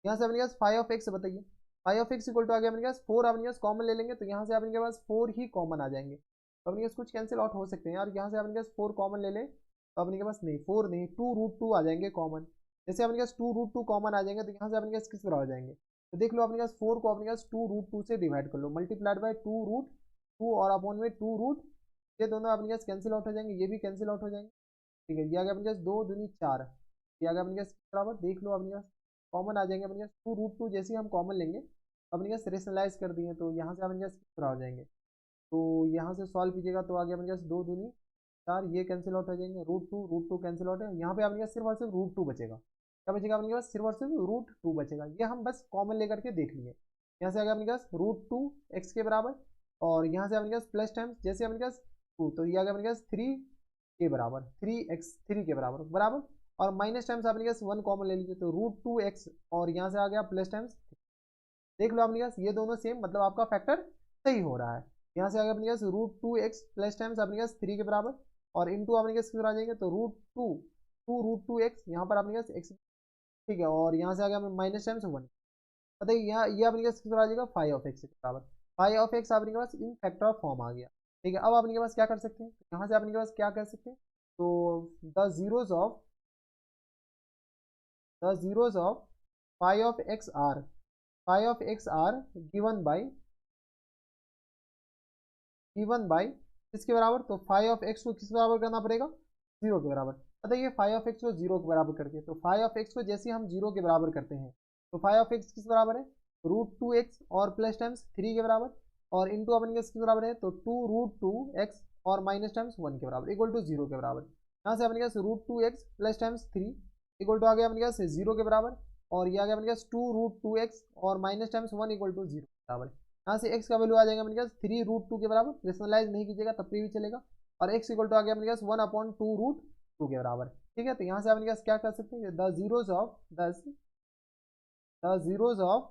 यहाँ से अपने पास फाइव ऑफ एक्स, बताइए five of x equal to आ गया अपने पास 4 अपने पास कॉमन ले लेंगे, तो यहाँ से अपने पास 4 ही कॉमन आ जाएंगे, तो अपने पास कुछ कैंसिल आउट हो सकते हैं यार। यहाँ से अपने पास 4 कॉमन ले ले, तो अपने के पास नहीं 4 नहीं 2√2 आ जाएंगे कॉमन। जैसे अपने पास 2√2 कॉमन आ जाएंगे, तो यहाँ से अपने पास किस बराबर जाएंगे, तो देख लो अपने पास 4 को अपने पास 2√2 से डिवाइड कर लो, मल्टीप्लाइड बाय 2√2 और अपॉन में 2 ये दोनों अपने पास कैंसिल आउट हो जाएंगे, ये भी कैंसिल आउट हो जाएंगे, ठीक है। ये आ गया अपने पास 2 दूनी 4, ये आ गया अपने पास बराबर, देख लो अपने पास कॉमन आ जाएंगे अपने पास 2√2 जैसे ही हम कॉमन लेंगे अपने पास रेशनलाइज कर दिए, तो यहाँ से अपने पास किस हो जाएंगे, तो यहाँ से सॉल्व कीजिएगा तो आ गया अपने पास 2 दूनी 4, ये कैंसिल आउट हो जाएंगे, √2 कैंसिल आउट है, यहाँ पे अपने पास सिर्फ और सिर्फ √2 बचेगा। क्या बचेगा अपने पास, सिर्फ और सिर्फ √2 बचेगा, ये हम बस कॉमन लेकर के देख लिए। यहाँ से आ गया अपने पास √2x के बराबर, और यहाँ से अपने पास प्लस टाइम्स जैसे अपने पास 2, तो ये आ गया अपने पास 3 के बराबर 3x 3 के बराबर बराबर, और माइनस टाइम्स अपने पास 1 कॉमन ले लीजिए, तो √2x और यहाँ से आ गया प्लस टाइम्स, देख लो अपने पास ये दोनों सेम, मतलब आपका फैक्टर सही हो रहा है। यहाँ से आ गया अपने पास √2x प्लस टाइम्स अपने पास 3 के बराबर, और इंटू अपने पास किधर आ जाएंगे, तो √2 यहाँ पर अपने पास x, ठीक है, और यहाँ से आ गया माइनस टाइम्स 1, बताइए यहाँ ये अपने पास किधर आ जाएगा 5 ऑफ x के बराबर। 5 ऑफ x अपने पास इन फैक्टर फॉर्म आ गया, ठीक है। अब अपने पास क्या कर सकते हैं, यहाँ से अपने पास क्या कर सकते हैं, तो the zeros of 5 of x are given by किसके बराबर, तो 5 ऑफ x को किस बराबर करना पड़ेगा, 0 के बराबर। बताइए 5 ऑफ x को 0 के बराबर करके, तो 5 ऑफ x को जैसे हम 0 के बराबर करते हैं, तो 5 ऑफ x किस बराबर है, √2x और प्लस टाइम्स 3 के बराबर, और इंटू अपने किस बराबर है, तो 2√2x और माइनस टाइम्स 1 के बराबर इक्वल टू 0 के बराबर। यहाँ से अपने पास √2x plus times 3 equal to आ गया अपने पास 0 के बराबर, और ये आ गया अपने पास 2√2x और माइनस टाइम्स 1 इक्वल टू 0 के बराबर। यहाँ से x का वैल्यू आ जाएगा अपने पास 3√2 के बराबर, रेशनलाइज नहीं कीजिएगा तब भी चलेगा, और x इक्वल टू आ गया अपने पास 1/2√2 के बराबर, ठीक है। तो यहाँ से अपने पास क्या कर सकते हैं, द जीरोज ऑफ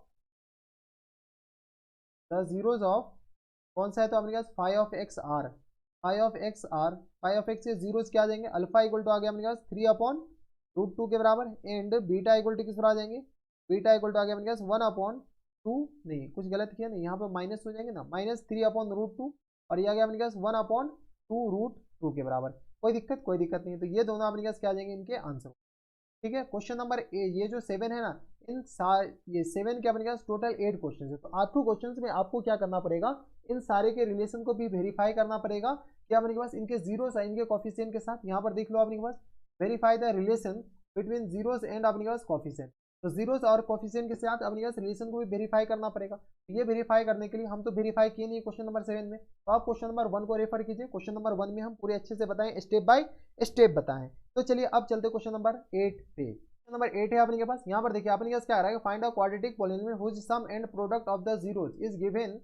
कौन सा है, तो अपने पास 5 ऑफ x के जीरोज क्या आ जाएंगे, अल्फा इक्वल टू आ गया अपने पास 3/√2 के बराबर, एंड बीटा इक्वल टू किस पर आ जाएंगे, बीटा इक्वल टू आ गया अपने पास 1/2, नहीं कुछ गलत किया नहीं, यहाँ पर माइनस हो जाएंगे ना, -3/√2, और ये आ गया अपने पास 1/2√2 के बराबर। कोई दिक्कत नहीं है, तो ये दोनों अपने पास क्या आ जाएंगे इनके आंसर, ठीक है। क्वेश्चन नंबर ये जो 7 है ना, ये 7 के अपने पास टोटल 8 क्वेश्चन है, तो 8 क्वेश्चन में आपको क्या करना पड़ेगा, इन सारे के रिलेशन को भी वेरीफाई करना पड़ेगा कि अपने पास इनके जीरोस है इनके कॉफिशिएंट के साथ। यहाँ पर देख लो अपने पास verify the relation between zeros and अपने पास कॉफिशिएंट, तो जीरोस और कॉफिशिएंट के साथ अपने पास रिलेशन को भी वेरीफाई करना पड़ेगा। ये वेरीफाई करने के लिए हम तो वेरीफाई किए नहीं क्वेश्चन नंबर 7 में, तो आप क्वेश्चन नंबर 1 को रेफर कीजिए। क्वेश्चन नंबर 1 में हम पूरे अच्छे से बताएं, स्टेप बाय स्टेप बताएं तो चलिए अब चलते क्वेश्चन नंबर 8 पे। क्वेश्चन नंबर 8 है अपने के पास। यहाँ पर देखिए अपने के पास क्या आ रहा है, find a quadratic polynomial whose sum and product of the zeros is given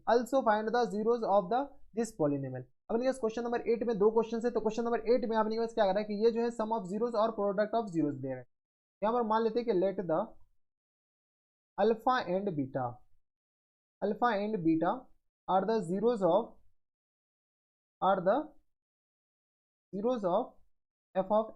also find the zeros of the this polynomial. अपने पास क्वेश्चन नंबर 8 में दो क्वेश्चन है, तो क्वेश्चन नंबर 8 में अपने पास क्या आ रहा है कि ये जो है सम ऑफ जीरोस और प्रोडक्ट ऑफ जीरोस दे रहे हैं। यहाँ पर मान लेते हैं कि let the alpha and beta are the zeros of F of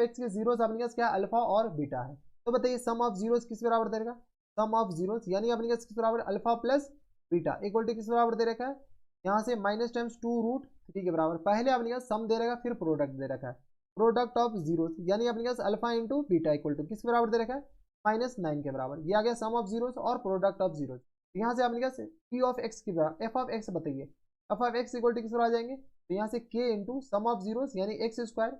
x के जीरोस अपने पास क्या अल्फा और बीटा है। तो बताइए सम ऑफ जीरोस किस बराबर दे रखा है, सम ऑफ जीरोस यानी अपने पास किस बराबर alpha plus beta equal to किस बराबर दे रखा है, यहाँ से माइनस टाइम्स 2√3 के बराबर। पहले अपने पास सम दे रखा है, फिर प्रोडक्ट दे रखा है, प्रोडक्ट ऑफ जीरोस यानी अपने पास alpha into beta equal to किस बराबर दे रखा है, -9 के बराबर। ये आ गया सम ऑफ जीरोस और प्रोडक्ट ऑफ जीरोस। यहाँ से अपने पास पी ऑफ एक्स की बराबर एफ ऑफ एक्स बताइए, f of x equal to किस बराबर आ जाएंगे, तो यहाँ से k into sum of zeros यानी एक्स स्क्वायर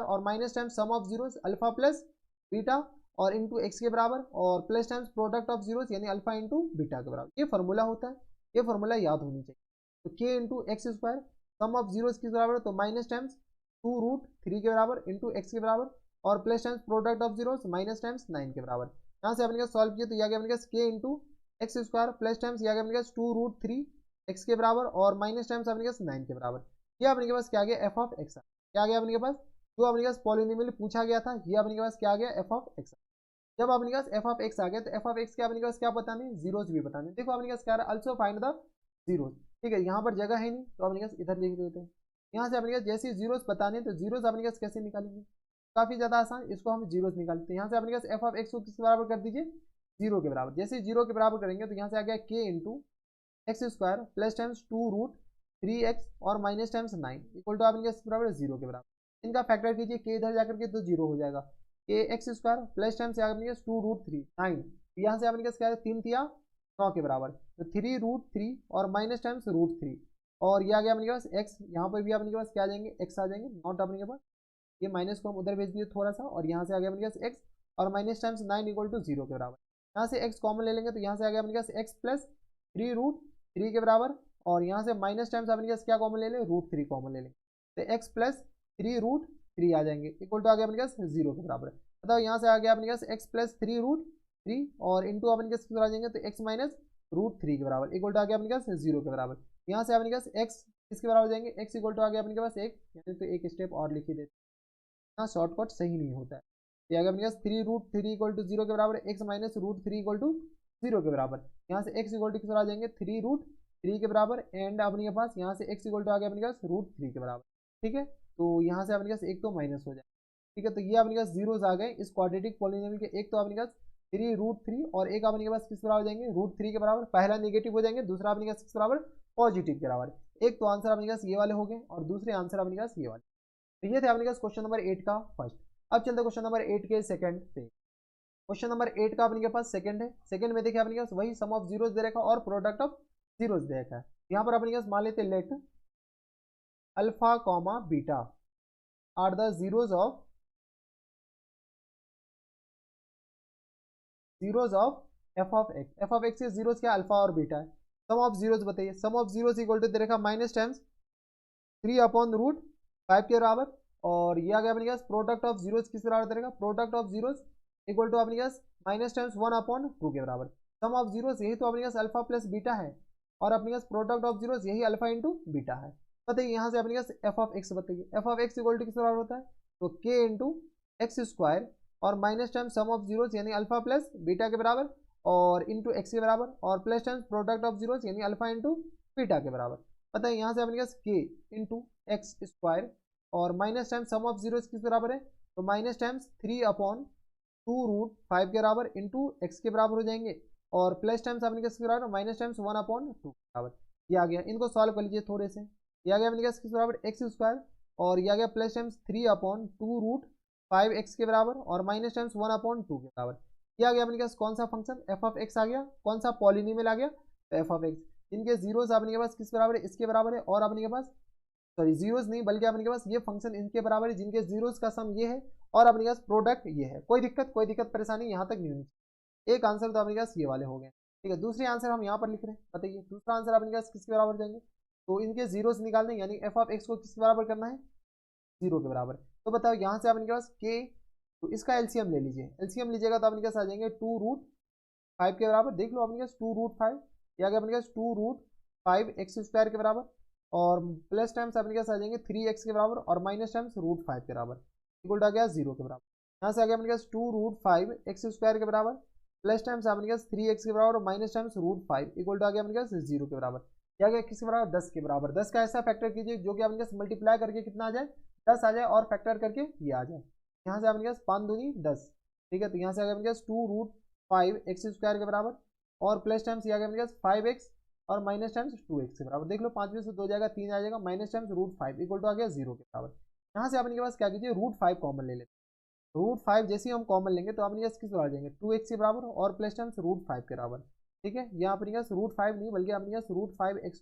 और minus times sum of zeros alpha plus beta और इंटू एक्स के बराबर और plus times product of zeros यानी अल्फा इंटू बीटा के बराबर। ये फॉर्मूला होता है, ये फॉर्मूला याद होनी चाहिए। तो k into x square sum of zeros किस बराबर है, तो माइनस टाइम्स 2√3 के बराबर इंटू एक्स के बराबर और plus times product of zeros minus times 9 के बराबर। यहाँ से अपने पास सॉल्व किया तो यह आ गया अपने पास k into x square plus times यह आ गया अपने पास 2√3 एक्स के बराबर और माइनस टाइम्स अपने पास 9 के बराबर। ये अपने के पास क्या आ गया एफ ऑफ एक्स, क्या आ गया अपने के पास जो अपने पास पॉलिनोमियल पूछा गया था, ये अपने के पास क्या आ गया एफ ऑफ एक्स। जब अपने पास एफ ऑफ एक्स आ गया तो एफ ऑफ एक्स के अपने पास क्या बताने, जीरोस भी बताने। देखो अपने पास क्या रहा, आल्सो फाइंड द जीरोस। ठीक है, यहाँ पर जगह है नहीं तो अपने पास इधर लिख देते हैं। यहाँ से अपने पास जैसे जीरोस बताने तो जीरोस अपने पास कैसे निकालेंगे, काफी ज्यादा आसान, इसको हम जीरोस निकालते हैं। यहाँ से अपने पास एफ ऑफ एक्स को किस बराबर कर दीजिए, जीरो के बराबर। जैसे जीरो के बराबर करेंगे तो यहाँ से आ गया के into x square plus times 2√3x और माइनस टाइम्स 9 इक्वल टू आपके बराबर जीरो के बराबर। इनका फैक्टर कीजिए, के इधर जाकर के तो जीरो हो जाएगा, के एक्स स्क्वायर प्लस टाइम्स आपके 2√3 9, यहाँ से आपके क्या है 3 तिया 9 के बराबर, तो 3√3 और माइनस टाइम्स √3 और ये आ गया अपने पास एक्स। यहाँ पर भी अपने पास क्या आ जाएंगे एक्स आ जाएंगे, नॉट अपने पास ये माइनस को हम उधर भेज दिए थोड़ा सा और यहाँ से आ गया अपने पास एक्स और minus times 9 equal to zero के बराबर। यहाँ से एक्स कॉमन ले लेंगे तो यहाँ से आ गया अपने पास एक्स प्लस 3√3 के बराबर और यहाँ से माइनस टाइम्स अपने पास क्या कॉमन ले लें, √3 कॉमन ले लेंगे तो एक्स प्लस 3√3 आ जाएंगे इक्वल टू आ गया अपने पास जीरो के बराबर। बताओ यहाँ से आ गया अपने पास एक्स प्लस 3√3 और इंटू अपने पास कितना आ जाएंगे तो एक्स माइनस √3 के बराबर इक्वल टू आ गया अपने पास जीरो के बराबर। यहाँ से अपने पास एक्स किसके बराबर जाएंगे, एक्स इक्वल टू आ गया अपने पास एक, यानी तो एक स्टेप और लिख ही देते हैं, शॉर्टकट सही नहीं होता है। ये आ गया अपने पास 3√3 इक्वल टू जीरो के बराबर, x minus √3 equal to zero के बराबर। यहाँ से x इक्वल टू किस आ जाएंगे 3√3 के बराबर एंड अपने पास यहाँ से x इक्वल टू आ गया अपने पास √3 के बराबर। ठीक है, तो यहाँ से अपने पास एक तो माइनस हो जाए। ठीक है, तो ये अपने पास जीरोस आ गए इस क्वाड्रेटिक पॉलिनोमियल के। एक तो अपने पास 3√3 और एक अपने पास किस बराबर जाएंगे √3 के बराबर, पहला नेगेटिव हो जाएंगे, दूसरा अपने पास किस बराबर पॉजिटिव के बराबर। एक तो आंसर अपने पास ये वाले हो गए और दूसरे आंसर अपने पास ये वाले। तो ये थे अपने पास क्वेश्चन नंबर 8 का फर्स्ट। अब चलते क्वेश्चन नंबर 8 के सेकंड पे। क्वेश्चन नंबर 8 का अपने पास सेकंड है। सेकंड में देखिए अपने पास वही सम ऑफ जीरोस दे रखा और प्रोडक्ट ऑफ जीरोस दे रखा है। यहाँ पर अपने पास मान लेते let alpha comma beta are the zeros of F of x. F of x के जीरोस क्या अल्फा और बीटा है। सम ऑफ जीरोस बताइए, sum of zeros equal to दे रखा माइनस टाइम्स 3/√5 के बराबर और ये आ गया अपने पास प्रोडक्ट ऑफ जीरोस किस बराबर दे रखा, product of zeros equal to अपने पास माइनस टाइम्स 1/2 के बराबर। सम ऑफ जीरोस यही तो अपने पास अल्फा प्लस बीटा है और अपने पास प्रोडक्ट ऑफ जीरोस यही अल्फा इंटू बीटा है। बताइए यहाँ से अपने पास एफ ऑफ एक्स बताइए, f of x equal to किस बराबर होता है, तो के इंटू एक्स स्क्वायर और minus times sum of zeros यानी अल्फा प्लस बीटा के बराबर और इंटू एक्स के बराबर और plus times product of zeros यानी अल्फा इंटू बीटा के बराबर। बताइए यहाँ से अपने पास के इंटू एक्स स्क्वायर और minus times sum of zeros किस बराबर है, तो माइनस टाइम्स 3/2√5 के बराबर इंटू एक्स के बराबर हो जाएंगे और प्लस टाइम्स अपने किस बराबर माइनस टाइम्स 1/2 के बराबर। ये आ गया, इनको सॉल्व कर लीजिए थोड़े से। ये आ गया अपने किस बराबर एक्स स्क्वायर और ये आ गया प्लस टाइम्स 3/2√5 एक्स के बराबर और माइनस टाइम्स 1/2 के बराबर। ये आ गया अपने पास कौन सा फंक्शन एफ ऑफ एक्स आ गया, कौन सा पॉलिनोमियल आ गया, तो एफ ऑफ एक्स। इनके जीरोस अपने के पास किस बराबर है, इसके बराबर है और अपने के पास सॉरी जीरोस नहीं बल्कि अपने के पास ये फंक्शन इनके बराबर है जिनके जीरोस का सम ये है और अपने पास प्रोडक्ट ये है। कोई दिक्कत परेशानी यहाँ तक नहीं होनी। एक आंसर तो अपने पास ये वाले हो गए। ठीक है, दूसरे आंसर हम यहाँ पर लिख रहे हैं। बताइए दूसरा आंसर अपने पास किसके बराबर जाएंगे, तो इनके जीरोस निकालने यानी एफ ऑफ एक्स को किस बराबर करना है, 0 के बराबर। तो बताओ यहाँ से आपके पास k, तो इसका एलसीएम ले लीजिए, एलसीएम लीजिएगा तो आपके पास आ जाएंगे 2√5 के बराबर। देख लो अपने पास 2√5, या अगर अपने पास 2√5 x² के बराबर, और प्लस टाइम्स अपने पास आ जाएंगे 3x के बराबर, और माइनस टाइम्स √5 के बराबर, इक्वल आ गया 0 के बराबर। यहाँ से आ गया अपने पास 2√5 x² के बराबर, प्लस टाइम्स अपने पास 3x के बराबर, और माइनस टाइम्स √5, इक्वल आ गया अपने पास 0 के बराबर। क्या गया किसके बराबर? 10 के बराबर। 10 का ऐसा फैक्टर कीजिए जो कि अपने पास मल्टीप्लाई करके कितना आ जाए? 10 आ जाए, और फैक्टर करके ये आ जाए। यहाँ से अपने पास 5 दूनी 10, ठीक है। तो यहाँ से आ गया अपने पास 2√5 x² के बराबर, और प्लस टाइम्स ये आ गया अपने पास 5x, और माइनस टाइम्स 2x के बराबर। देख लो 5 में से 2 जाएगा, 3 आ जाएगा, माइनस टाइम्स √5, इक्वल टू आ गया 0 के बराबर। यहाँ से अपने पास क्या कीजिए, √5 कॉमन ले लेते हैं। √5 जैसे ही हम कॉमन लेंगे तो अपने पास किस बराबर जाएंगे? 2x के बराबर, और प्लस टाइम्स √5 के बराबर, ठीक है। यहाँ अपने पास √5 नहीं बल्कि अपने पास √5x,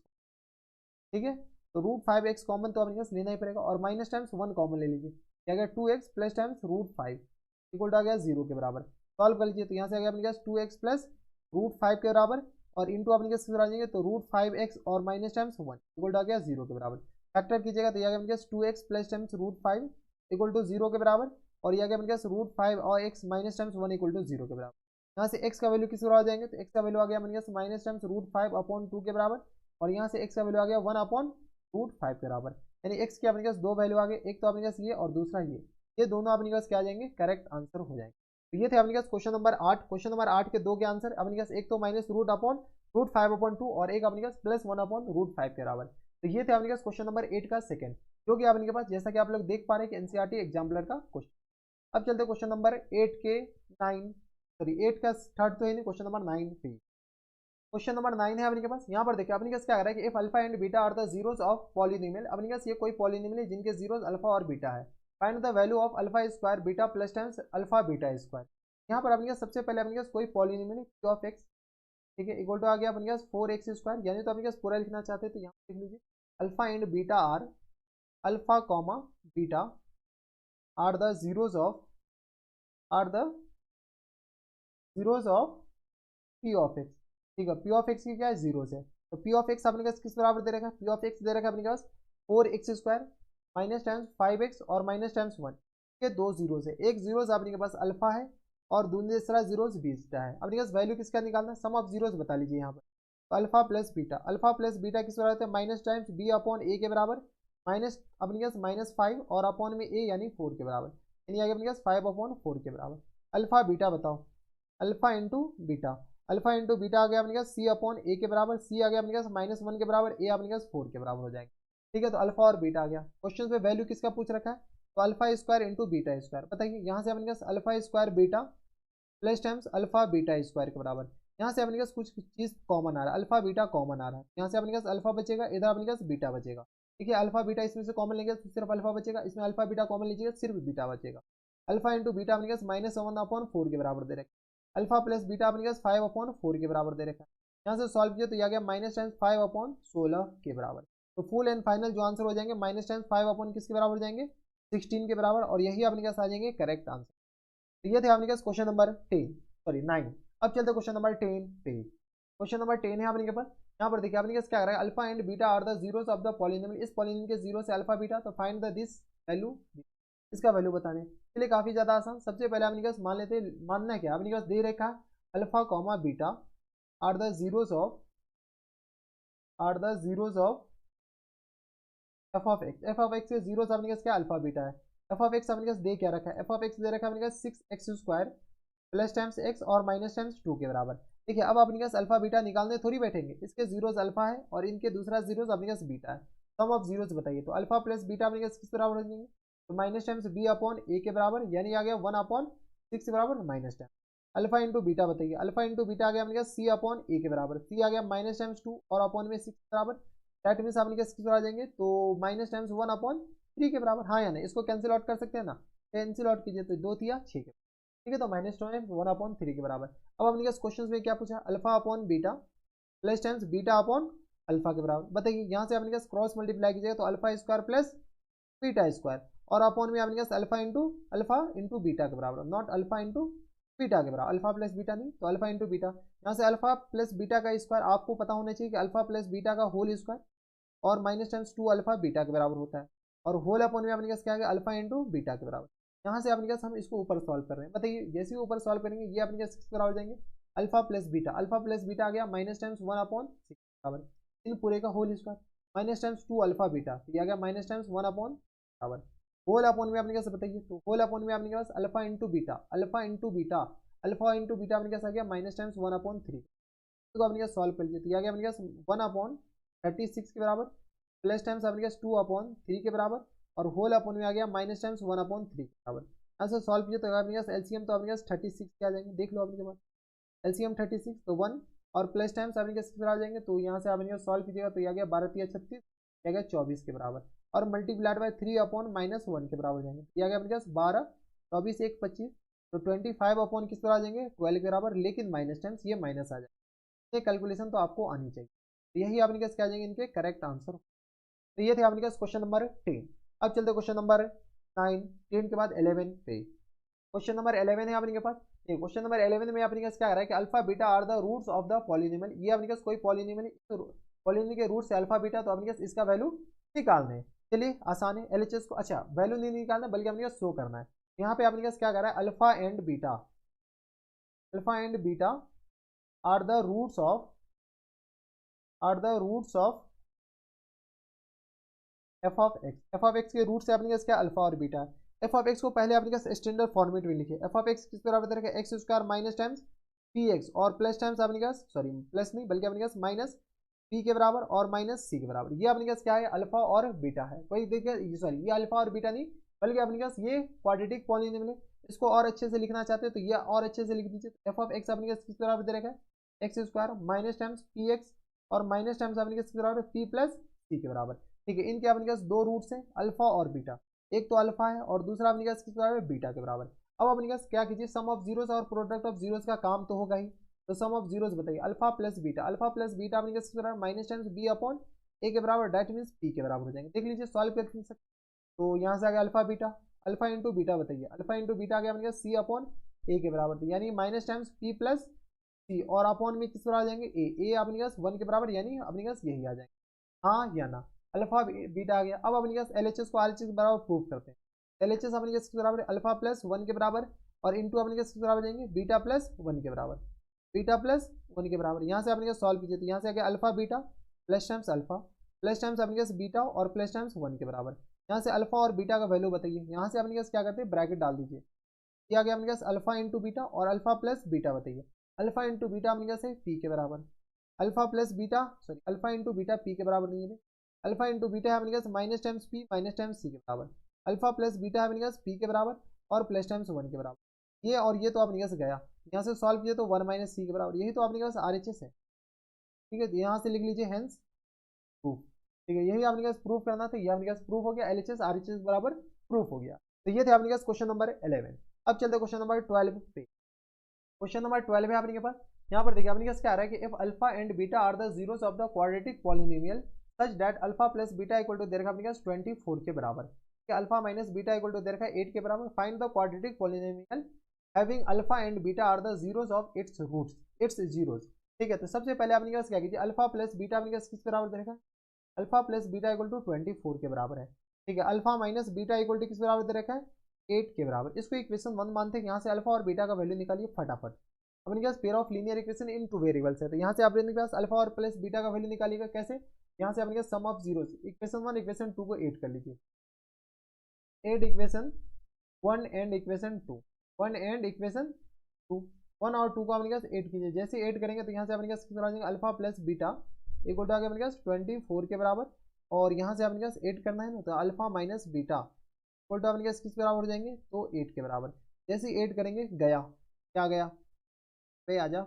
ठीक है। तो √5x कॉमन तो अपने पास लेना ही पड़ेगा, और माइनस टाइम्स 1 कॉमन ले लीजिए, क्या गया 2x प्लस टाइम्स √5, इक्वल आ गया 0 के बराबर। सॉल्व कर लीजिए तो यहाँ से आ गया अपने पास 2x प्लस √5 के बराबर, और इंटू अपने पास आ जाएंगे तो √5x और माइनस टाइम्स 1, इक्वल आ गया 0 के बराबर। फैक्टर कीजिएगा तो यह आ गया अपने पास 2x plus times √5 equal to 0 के बराबर, और यह आ गया अपने पास √5 और x minus times 1 equal to 0 के बराबर। यहाँ से x का वैल्यू किस बराबर आ जाएंगे? तो x का वैल्यू आ गया अपने पास माइनस टाइम्स √5 अपॉन 2 के बराबर, और यहाँ से x का वैल्यू आ गया 1 अपॉन √5 के बराबर। यानी x के अपने पास दो वैल्यू आ गए, एक तो अपने पास ये और दूसरा ये दोनों अपने पास क्या आ जाएंगे? करेक्ट आंसर हो जाएंगे। तो ये थे अपने पास क्वेश्चन नंबर 8। क्वेश्चन नंबर 8 के दो के आंसर अपने पास, एक तो माइनस रूट अपॉन √5/2, और एक अपने पास प्लस 1 अपॉन √5 के बराबर। तो ये थे अपने पास क्वेश्चन नंबर 8 का सेकंड, जो कि आपके पास जैसा कि आप लोग देख पा रहे हैं कि एनसीईआरटी एग्जाम्पलर का क्वेश्चन। अब चलते क्वेश्चन नंबर 8 के 9, सॉरी 8 का थर्ड तो है नहीं, क्वेश्चन नंबर 9 पे। क्वेश्चन नंबर 9 है अपने के पास। यहाँ पर देखिए अपने पास क्या कर रहा है कि if alpha and beta are the zeros of polynomial, अपने पास ये कोई पॉलिनोमियल है जिनके जीरोस अल्फा और बीटा है। Find the value of alpha square beta plus times alpha beta square. यहाँ पर अपने पास सबसे पहले अपने पास कोई पॉलिनोमियल क्यू ऑफ एक्स, ठीक है, इक्वल टू आ गया अपने पास 4x², यानी तो अपने पास पूरा लिखना चाहते हैं तो यहाँ लिख लीजिए alpha and beta are, alpha comma beta are the zeros of p of x, ठीक है। पी ऑफ एक्स की क्या है? जीरोस है। तो पी ऑफ एक्स अपने पास किस बराबर दे रखा है? पी ऑफ एक्स दे रखा है अपने पास 4x² माइनस टाइम्स 5x और माइनस टाइम्स 1, ये दो जीरोस है। एक जीरोस अपने के पास अल्फा है, और दूसरा जीरोस बीटा है। अपने पास वैल्यू किसका निकालना है? सम ऑफ जीरोस बता लीजिए यहाँ पर। तो अल्फा प्लस बीटा किस बराबर है? Minus times B upon A के बराबर, माइनस अपने पास -5 और अपॉन में ए यानी 4 के बराबर, यानी आगे अपने पास 5/4 के बराबर। अल्फा बीटा बताओ, alpha into beta, alpha into beta आ गया अपने पास सी अपॉन ए के बराबर, सी आ गया अपने पास -1 के बराबर, ए अपने पास 4 के बराबर हो जाएगा, ठीक है। तो अल्फा और बीटा आ गया। क्वेश्चन पे वैल्यू किसका पूछ रखा है? तो alpha square into beta square. बताइए यहाँ से अपने पास alpha square beta plus times alpha beta square के बराबर। यहाँ से अपने पास कुछ चीज कॉमन आ रहा है, अल्फा बीटा कॉमन आ रहा है। यहाँ से अपने पास अल्फा बचेगा, इधर अपने पास बीटा बचेगा, ठीक है। अल्फा बीटा इसमें से कॉमन लेंगे तो सिर्फ अल्फा बचेगा, इसमें अल्फा बीटा कॉमन लीजिएगा सिर्फ बीटा बचेगा। अल्फा इंटू बीटा अपने पास -1/4 के बराबर दे रखा है। अल्फा प्लस बीटा अपने पास 5/4 के बराबर दे रखा है। यहाँ से सॉल्व किया तो यह आ गया माइनस टाइम्स 5/16 के बराबर। तो फुल एंड फाइनल जो आंसर हो जाएंगे माइनस टाइम्स 5 किसके बराबर हो जाएंगे? 16 के बराबर, और यही अपने पास आ जाएंगे करेक्ट आंसर। तो ये थे अपने पास क्वेश्चन नंबर 10, सॉरी 9। अब चलते क्वेश्चन नंबर 10 पे। क्वेश्चन नंबर 10 है अपने पास। यहाँ पर देखिए अपने पास क्या कर रहा है? Alpha and beta are the zeros of the polynomial, इस पॉलिनोमियल के जीरो से अल्फा बीटा, तो फाइंड द दिस वैल्यू, इसका वैल्यू बताने के लिए काफी ज्यादा आसान। सबसे पहले अपने पास मान लेते, मानना क्या अपने पास दे रखा है alpha comma beta are the zeros of F of x. F of x के जीरो अपने पास क्या? अल्फा बीटा है। एफ ऑफ एक्स अपने पास दे क्या रखा है? एफ ऑफ एक्स दे रखा है अपने पास 6x² प्लस टाइम्स एक्स और माइनस टाइम्स 2 के बराबर। देखिए अब अपने पास अल्फा बीटा निकालने थोड़ी बैठेंगे, इसके जीरोस अल्फा है और इनके दूसरा जीरोस अपने पास बीटा है। सम ऑफ जीरोस बताइए, तो अल्फा प्लस बीटा अपने पास किस बराबर हो जाएंगे? तो minus times B upon A के बराबर, यानी आ गया 1/6 के बराबर minus time. Alpha into beta बताइए, अल्फा इंटू बीटा आ गया अपने पास सी अपॉन ए के बराबर, सी आ गया माइनस टाइम्स 2 और अपॉन में 6 के बराबर। दैट मीन्स अपने पास किस बराबर आ जाएंगे? तो माइनस टाइम्स 1/3 के बराबर, हाँ या नहीं? इसको कैंसिल आउट कर सकते हैं ना? कैंसिल आउट कीजिए तो 2 थिया 6 के, ठीक है। तो -1/3 के बराबर। अब अपने पास क्वेश्चन में क्या पूछा? Alpha upon beta plus times beta upon alpha के बराबर। बताइए यहाँ से अपने पास क्रॉस मल्टीप्लाई कीजिएगा तो alpha square plus beta square, और अपॉन में अपने पास अल्फा इंटू बीटा के बराबर, नॉट अल्फा इंटू बीटा के बराबर। अल्फा प्लस बीटा नहीं तो अल्फा इंटू बीटा। यहाँ से अल्फा प्लस बीटा का स्क्वायर आपको पता होना चाहिए कि अल्फा प्लस बीटा का होल स्क्वायर और माइनस टाइम्स 2 अल्फा बीटा के बराबर होता है, और होल अपॉन में अपने पास क्या आ गया अल्फा इंटू बीटा के बराबर। यहाँ से अपने पास हम इसको ऊपर सॉल्व कर रहे हैं, बताइए जैसे ही ऊपर सॉल्व करेंगे ये अपने पास किस बराबर जाएंगे alpha plus beta, alpha plus beta आ गया माइनस टाइम्स 1/6 बराबर इन पूरे का whole square minus times 2 alpha beta, तो ये आ गया माइनस टाइम्स 1/, बराबर होल अपॉन में अपने पास बताइए, तो होल अपॉन में अपने पास alpha into beta, alpha into beta, alpha into beta अपने पास आ गया माइनस टाइम्स 1/3, तो अपने पास सॉल्व कर लीजिए, तो ये आ गया अपने पास 1/36 के बराबर प्लस टाइम्स अपने पास 2/3 के बराबर और होल अपॉन में आ गया माइनस टाइम्स 1/3 के बराबर। यहाँ से सॉल्व कीजिए तो अपने पास एलसीएम तो अपने पास 36 के आ जाएंगे, देख लो अपने पास एलसीएम 36 तो 1 और प्लस टाइम्स अपने पास किस बराबर जाएंगे, तो यहाँ से अपने पास सॉल्व कीजिएगा तो ये आ गया 12×3 = 36, ये आ गया 24 के बराबर और मल्टीप्लाइड बाय 3/-1 के बराबर जाएंगे, ये आ गया अपने पास 12, 24, 1, 25 तो 25 किस बराबर जाएंगे 12 के बराबर, लेकिन माइनस टाइम्स ये माइनस आ जाएगा, ये कैलकुलेशन तो आपको आनी चाहिए, तो यही आपने क्या जाएंगे इनके करेक्ट आंसर। तो ये थे आपने क्या क्वेश्चन नंबर 10। अब चलते क्वेश्चन नंबर 9, 10 के बाद 11 पे। क्वेश्चन नंबर 11 है आपके पास, क्वेश्चन नंबर 11 में अपने पास क्या आ रहा है कि alpha beta are the roots of the polynomial, ये अपने पास कोई पॉलिनोमियल पॉलिनोमियल के रूट से अल्फा बीटा, तो अपने पास इसका वैल्यू निकालना है। चलिए आसान है, एलएचएस को अच्छा वैल्यू नहीं निकालना बल्कि अपने पास शो करना है। यहाँ पे अपने पास क्या कर रहा है alpha and beta are the roots of F of x के रूट से अपने पास क्या अल्फा और बीटा है। एफ ऑफ एक्स को पहले अपने पास स्टैंडर्ड फॉर्मेट में लिखे, एफ ऑफ एक्स किस बराबर रहेगा x square minus times P X और प्लस टाइम्स अपने पास सॉरी प्लस नहीं बल्कि अपने पास माइनस पी के बराबर और माइनस सी के बराबर, ये अपने पास क्या है अल्फा और बीटा है। कोई देखिए सॉरी ये अल्फा और बीटा नहीं बल्कि अपने पास ये क्वाड्रेटिक पॉलिनोमियल है, इसको और अच्छे से लिखना चाहते हैं तो ये और अच्छे से लिख दीजिए। एफ ऑफ एक्स अपने पास किस बराबर दे रखा है x square minus times P X और माइनस टाइम्स अपने पास किस बराबर पी प्लस सी के बराबर, ठीक है। इनके अपने पास दो रूट्स हैं अल्फा और बीटा, एक तो अल्फा है और दूसरा अपने पास किस बराबर बीटा के बराबर। अब अपने पास क्या कीजिए सम ऑफ जीरोस और प्रोडक्ट ऑफ जीरोस का काम तो होगा ही, तो सम ऑफ जीरोस बताइए अल्फा प्लस बीटा अपने पास किस बराबर minus times B upon A के बराबर, दैट मीन्स पी के बराबर हो जाएंगे। देख लीजिए सॉल्व कर सकते, तो यहाँ से आ गया alpha beta, alpha into beta बताइए अल्फा इंटू बीटा आ गया अपने पास सी अपॉन ए के बराबर, तो यानी माइनस टाइम्स पी प्लस सी और अपॉन में किस बराबर आ जाएंगे ए अपने पास 1 के बराबर, यानी अपने पास यही आ जाएंगे हाँ या ना। अल्फा बीटा आ गया, अब अपने पास एलएचएस को आरएचएस के बराबर प्रूव करते हैं। एलएचएस अपने पास किस बराबर अल्फा प्लस 1 के बराबर और इंटू अपने पास किस बराबर जाएंगे बीटा प्लस 1 के बराबर, बीटा प्लस 1 के बराबर। यहाँ से अपने पास सॉल्व कीजिए तो यहाँ से आ गया alpha beta plus times alpha plus times अपने पास बीटा और प्लस टाइम्स 1 के बराबर। यहाँ से अल्फा और बीटा का वैल्यू बताइए, यहाँ से अपने पास क्या करते हैं ब्रैकेट डाल दीजिए, ये आ गया अपने पास अल्फा इंटू बीटा और अल्फा प्लस बीटा बताइए अल्फा इंटू बीटा अपने पास है पी के बराबर, alpha plus beta sorry alpha into beta p के बराबर नहीं है, अल्फा इंटू बीटा है अपने पास minus times p minus times c के बराबर, अल्फा प्लस बीटा है अपने पास पी के बराबर और प्लस टाइम्स 1 के बराबर। ये और ये तो अपने पास गया, यहाँ से सॉल्व किया तो 1 माइनस सी के बराबर, यही तो अपने पास आरएचएस है, ठीक है। यहाँ से लिख लीजिए हेंस प्रूफ, ठीक है। यही आपने पास प्रूफ करना था, ये आपने पास प्रूफ हो गया एलएचएस आरएचएस बराबर प्रूफ हो गया। तो ये थे आपने पास क्वेश्चन नंबर 11। अब चलते क्वेश्चन नंबर 12 पे। क्वेश्चन नंबर 12 है आपके पास, यहाँ पर देखिए अपने पास क्या आ रहा है कि if alpha and beta are the zeros of the quadratic polynomial such that alpha plus beta equal to दे रखा अपने पास 24 के बराबर, कि alpha minus beta equal to दे रखा 8 के बराबर, find the quadratic polynomial having alpha and beta are the zeros of its roots its zeros, ठीक है। तो सबसे पहले अपने पास क्या कीजिए अल्फा प्लस बीटा अपने पास किस बराबर दे रखा alpha plus beta equal to 24 के बराबर है, ठीक है। Alpha minus beta equal to किस बराबर दे रखा है 8 के बराबर। इसको इक्वेशन 1 मानते हैं, यहाँ से अल्फा और बीटा का वैल्यू निकालिए फटाफट। अपने पास pair of linear equation in two variables है, तो यहाँ से अपने पास अल्फा और प्लस बीटा का वैल्यू निकालिएगा कैसे, यहाँ से अपने पास sum of zeros equation 1 equation 2 को 8 कर लीजिए, 8 equation 1 and equation 2 1 and equation 2 1 और 2 को अपने पास 8 कीजिए, जैसे 8 करेंगे तो यहाँ से अपने पास कितना आ जाएगा alpha plus beta equal to आ गया अपने पास 24 के बराबर, और यहाँ से अपने पास 8 करना है ना, तो alpha minus beta equal to अपने पास किस बराबर हो जाएंगे तो 8 के बराबर। जैसे 8 करेंगे गया, क्या गया पे आ जा,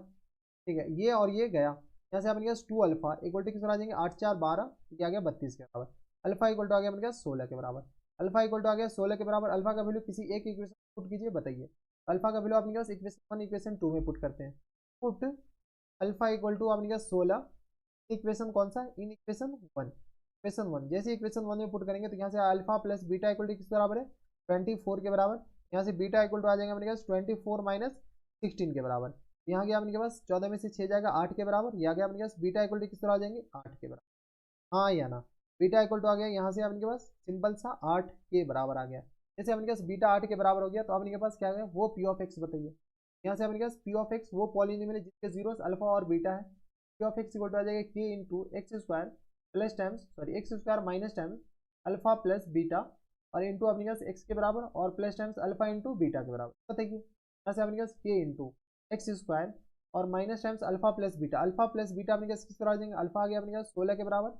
ठीक है। ये और ये गया, यहाँ से अपने पास 2 अल्फा इक्वल टू किस आ जाएंगे 8 4 12, ये आ गया 32 के बराबर। अल्फा इक्वल टू आ गया अपने पास 16 के बराबर, अल्फा इक्वल टू आ गया 16 के बराबर। अल्फा का वैल्यू किसी एक इक्वेशन पुट कीजिए, बताइए अल्फा का वैल्यू अपने पास इक्वेशन 1 इक्वेशन 2 में पुट करते हैं, पुट अल्फा इक्वल टू अपने पास 16 इक्वेशन कौन सा इन इक्वेशन 1 इक्वेशन 1, जैसे इक्वेशन 1 में पुट करेंगे तो यहाँ से alpha plus beta equal to किस बराबर है 24 के बराबर, यहाँ से बीटा इक्वल टू आ जाएगा अपने पास 24 माइनस 16 के बराबर, यहाँ गया अपने पास 14 में से 6 जाएगा 8 के बराबर, यहाँ गया अपने पास बीटा इक्वल टू किस तरह आ जाएंगे 8 के बराबर, हाँ या ना। बीटा इक्वल टू आ गया यहाँ से अपने पास सिंपल सा 8 के बराबर आ गया। जैसे अपने पास बीटा 8 के बराबर हो गया तो अपने पास क्या आ गया, वो पी ऑफ एक्स बताइए। यहाँ से अपने पास पी ऑफ एक्स वो पॉलिनोमियल है जिसके जीरोस अल्फा और बीटा है। P of x equal to आ जाएगा k into x square plus times sorry X square minus times alpha plus beta और इंटू अपने पास एक्स के बराबर और plus times alpha into beta के बराबर बताइए। यहाँ से अपने पास के इंटू एक्स स्क्वायर और minus times alpha plus beta अपने पास किस तरह आ जाएंगे, अल्फा आ गया अपने पास 16 के बराबर,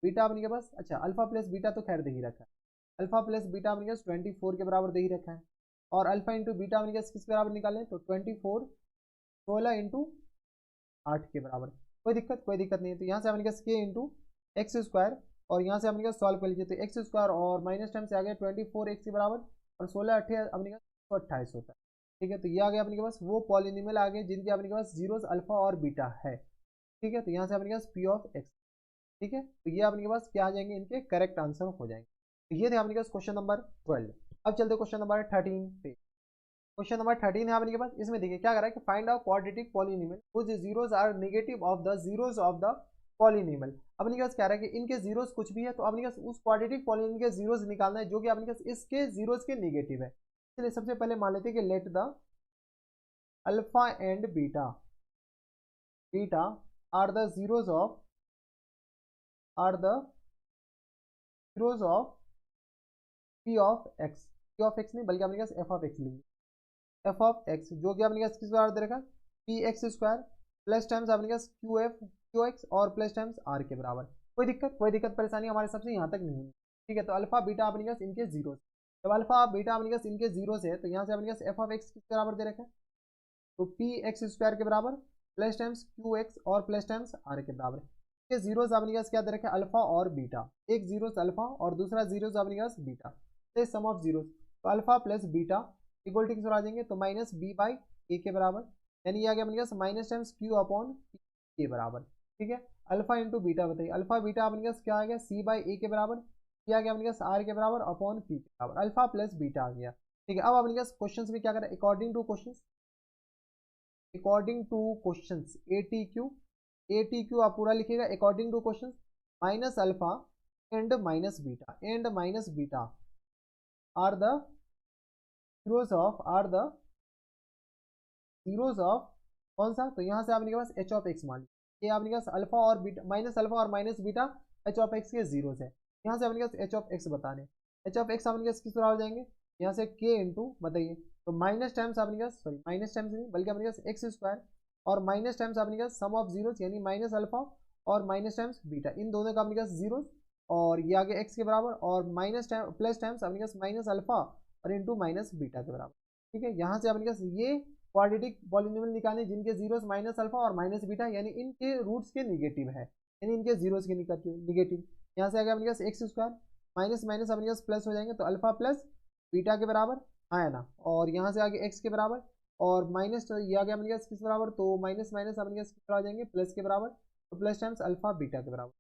बीटा अपने के पास अच्छा अल्फा प्लस बीटा तो खैर दे ही रखा है, अल्फा प्लस बीटा अपने पास 24 के बराबर दे ही रखा है और अल्फा इंटू बीटा अपने पास किस बराबर निकालें तो 24 16 इंटू 8 के बराबर। कोई दिक्कत नहीं है। तो यहाँ से अपने पास के इंटू एक्स स्क्वायर और यहाँ से अपने पास सॉल्व कर लीजिए तो एक्स स्क्वायर और माइनस टाइम से आ गया 24 एक्स के बराबर और 16 अट्ठे अपने पास 28 होता है। ठीक है, तो ये आ गया अपने के पास वो पॉलिनोमियल आ गए जिनके अपने के पास जीरोस अल्फा और बीटा है। ठीक है, तो यहाँ से अपने पास पी ऑफ एक्स। ठीक है, तो ये अपने के पास क्या आ जाएंगे, इनके करेक्ट आंसर हो जाएंगे। तो ये थे अपने पास क्वेश्चन नंबर 12। अब चलते क्वेश्चन नंबर 13 पे। क्वेश्चन नंबर 13 है अपने के पास, इसमें देखिए क्या कर रहा है कि find out quadratic polynomial which zeros are negative of the zeros of the polynomial. अपने के पास कह रहा है कि इनके जीरोस कुछ भी है तो अपने पास उस क्वाड्रेटिक पॉलिनोमियल के जीरोस निकालना है जो कि अपने पास इसके जीरोस के नेगेटिव है। चलिए सबसे पहले मान लेते हैं कि let the alpha and beta are the zeros of p of x नहीं बल्कि अपने पास एफ ऑफ एक्स लिखिए, एफ ऑफ एक्स जो कि अपने पास किस बार दे रखा p x square plus times अपने पास क्यू एक्स और प्लस टाइम्स आर के बराबर। कोई दिक्कत परेशानी हमारे सबसे यहाँ तक नहीं हुई। ठीक है, तो अल्फा बीटा अपने पास इनके जीरो, जब अल्फा बीटा अपने पास इनके जीरो से है तो यहाँ से अपने पास एफ ऑफ एक्स किस बराबर दे रखा है तो पी एक्स स्क्वायर के बराबर प्लस टाइम्स क्यू एक्स और प्लस टाइम्स आर के बराबर। ये जीरोस अपने पास क्या दे रखा है अल्फा और बीटा, एक जीरोस अल्फा और दूसरा जीरोस अपने पास बीटा, तो सम ऑफ जीरोस तो alpha plus beta equal to किस आ जाएंगे तो माइनस बी बाई ए के बराबर, यानी ये आ गया अपने पास माइनस टाइम्स क्यू अपॉन के बराबर। ठीक है, अल्फा इंटू बीटा बताइए, अल्फा बीटा अपने पास क्या आ गया सी बाई ए के बराबर, क्या आ गया अपने पास आर के बराबर अपॉन पी के बराबर, अल्फा प्लस बीटा आ गया। ठीक है, अब अपने पास क्वेश्चन में क्या करें according to question A T Q आप पूरा लिखिएगा according to question minus alpha and minus beta are the zeros of कौन सा, तो यहाँ से आपके पास एच ऑफ एक्स मान लीजिए, ये आपके पास अल्फा और बीटा माइनस अल्फा और minus beta H of x के जीरोस है। यहाँ से आपके पास एच ऑफ एक्स बताने, एच ऑफ एक्स आपके पास किस तरह हो जाएंगे यहाँ से के इंटू बताइए तो माइनस टाइम्स आपके पास सॉरी माइनस टाइम्स नहीं बल्कि अपने पास एक्स स्क्वायर और माइनस टाइम्स अपने पास सम ऑफ जीरोस यानी माइनस अल्फा और माइनस टाइम्स बीटा, इन दोनों का अपने पास जीरोस और ये आगे एक्स के बराबर और माइनस टाइम प्लस टाइम्स अपने पास माइनस अल्फा और इंटू माइनस बीटा के बराबर। ठीक है, यहाँ से अपने पास ये क्वाड्रेटिक पॉलिनोमियल निकालने जिनके जीरोस माइनस अल्फा और माइनस बीटा यानी इनके रूट्स के निगेटिव है, यानी इनके जीरोस के निगेटिव। यहाँ से आ गया अपने पास एक्स स्क्वायर माइनस माइनस अपने पास प्लस हो जाएंगे तो अल्फा प्लस बीटा के बराबर आया ना, और यहाँ से आगे एक्स के बराबर और माइनस तो ये आ गया अपने पास किस बराबर तो माइनस माइनस अपने पास किस आ जाएंगे प्लस के बराबर तो प्लस टाइम्स अल्फा बीटा के बराबर।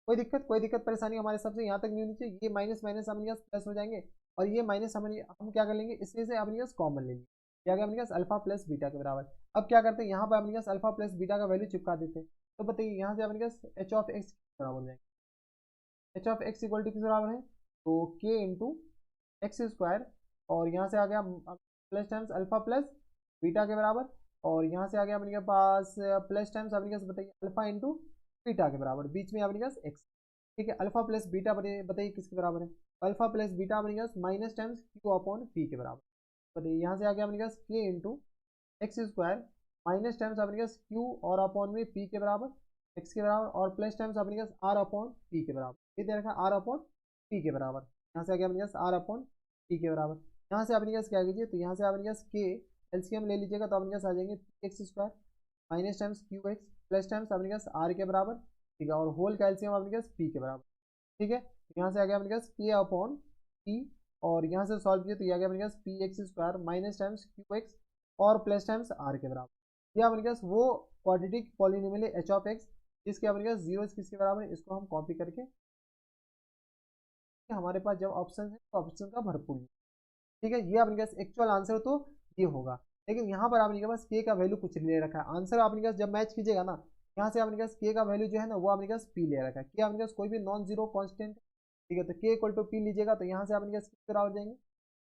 कोई दिक्कत परेशानी हमारे सबसे यहाँ तक नहीं होनी चाहिए। ये माइनस माइनस अपने पास प्लस हो जाएंगे और ये माइनस हम क्या कर लेंगे इसमें से अपने पास कॉमन ले लेंगे, क्या अपने पास अल्फा प्लस बीटा के बराबर। अब क्या करते हैं यहाँ पर अपने पास अल्फा प्लस बीटा का वैल्यू चिपका देते हैं, तो बताइए यहाँ से अपने पास एच ऑफ एक्स बराबर हो जाएंगे, h of x equal to किस बराबर है तो के इंटू एक्स स्क्वायर और यहाँ से आ गया plus times alpha plus beta के बराबर और यहाँ से आ गया अपने पास प्लस टाइम्स अपने पास बताइए अल्फा इंटू बीटा के बराबर, बीच में अपने पास एक्स। ठीक है, अल्फा प्लस बीटा बताइए किसके बराबर है, अल्फा प्लस बीटा अपने पास minus times Q upon P के बराबर। बताइए यहाँ से आ गया अपने पास k into x square minus times अपने पास क्यू और अपॉन में पी के बराबर एक्स के बराबर और प्लस टाइम्स अपने पास आर अपॉन पी के बराबर, ये दे रखा है आर अपॉन पी के बराबर। यहाँ से आ गया अपने पास आर अपॉन पी के बराबर। यहाँ से अपने पास क्या कीजिए तो यहाँ से अपने पास के एलसीएम ले लीजिएगा तो अपने पास आ जाएंगे x square minus times Q x plus times अपने पास आर के बराबर। ठीक है, और होल का एलसीएम अपने पास पी के बराबर। ठीक है, यहाँ से आ गया अपने पास के अपॉन पी और यहाँ से सॉल्व किया तो ये आ गया अपने पास P x square minus times Q x और प्लस टाइम्स आर के बराबर। ये अपने पास वो quadratic polynomial H of X जिसके अपने पास जीरो किसके बराबर है, इसको हम कॉपी करके हमारे पास जब ऑप्शन है तो ऑप्शन का भरपूर। ठीक है, ये अपने पास एक्चुअल आंसर तो ये होगा, लेकिन यहाँ पर आपके पास के का वैल्यू कुछ ले रखा है, आंसर आपके पास जब मैच कीजिएगा ना यहाँ से आपने के का वैल्यू जो है ना वो आपने पी ले रखा है, के आपने कोई भी नॉन जीरो कॉन्स्टेंट, ठीक है। तो के इक्वल टू पी लीजिएगा तो यहाँ से आपने किस तरह हो जाएंगे,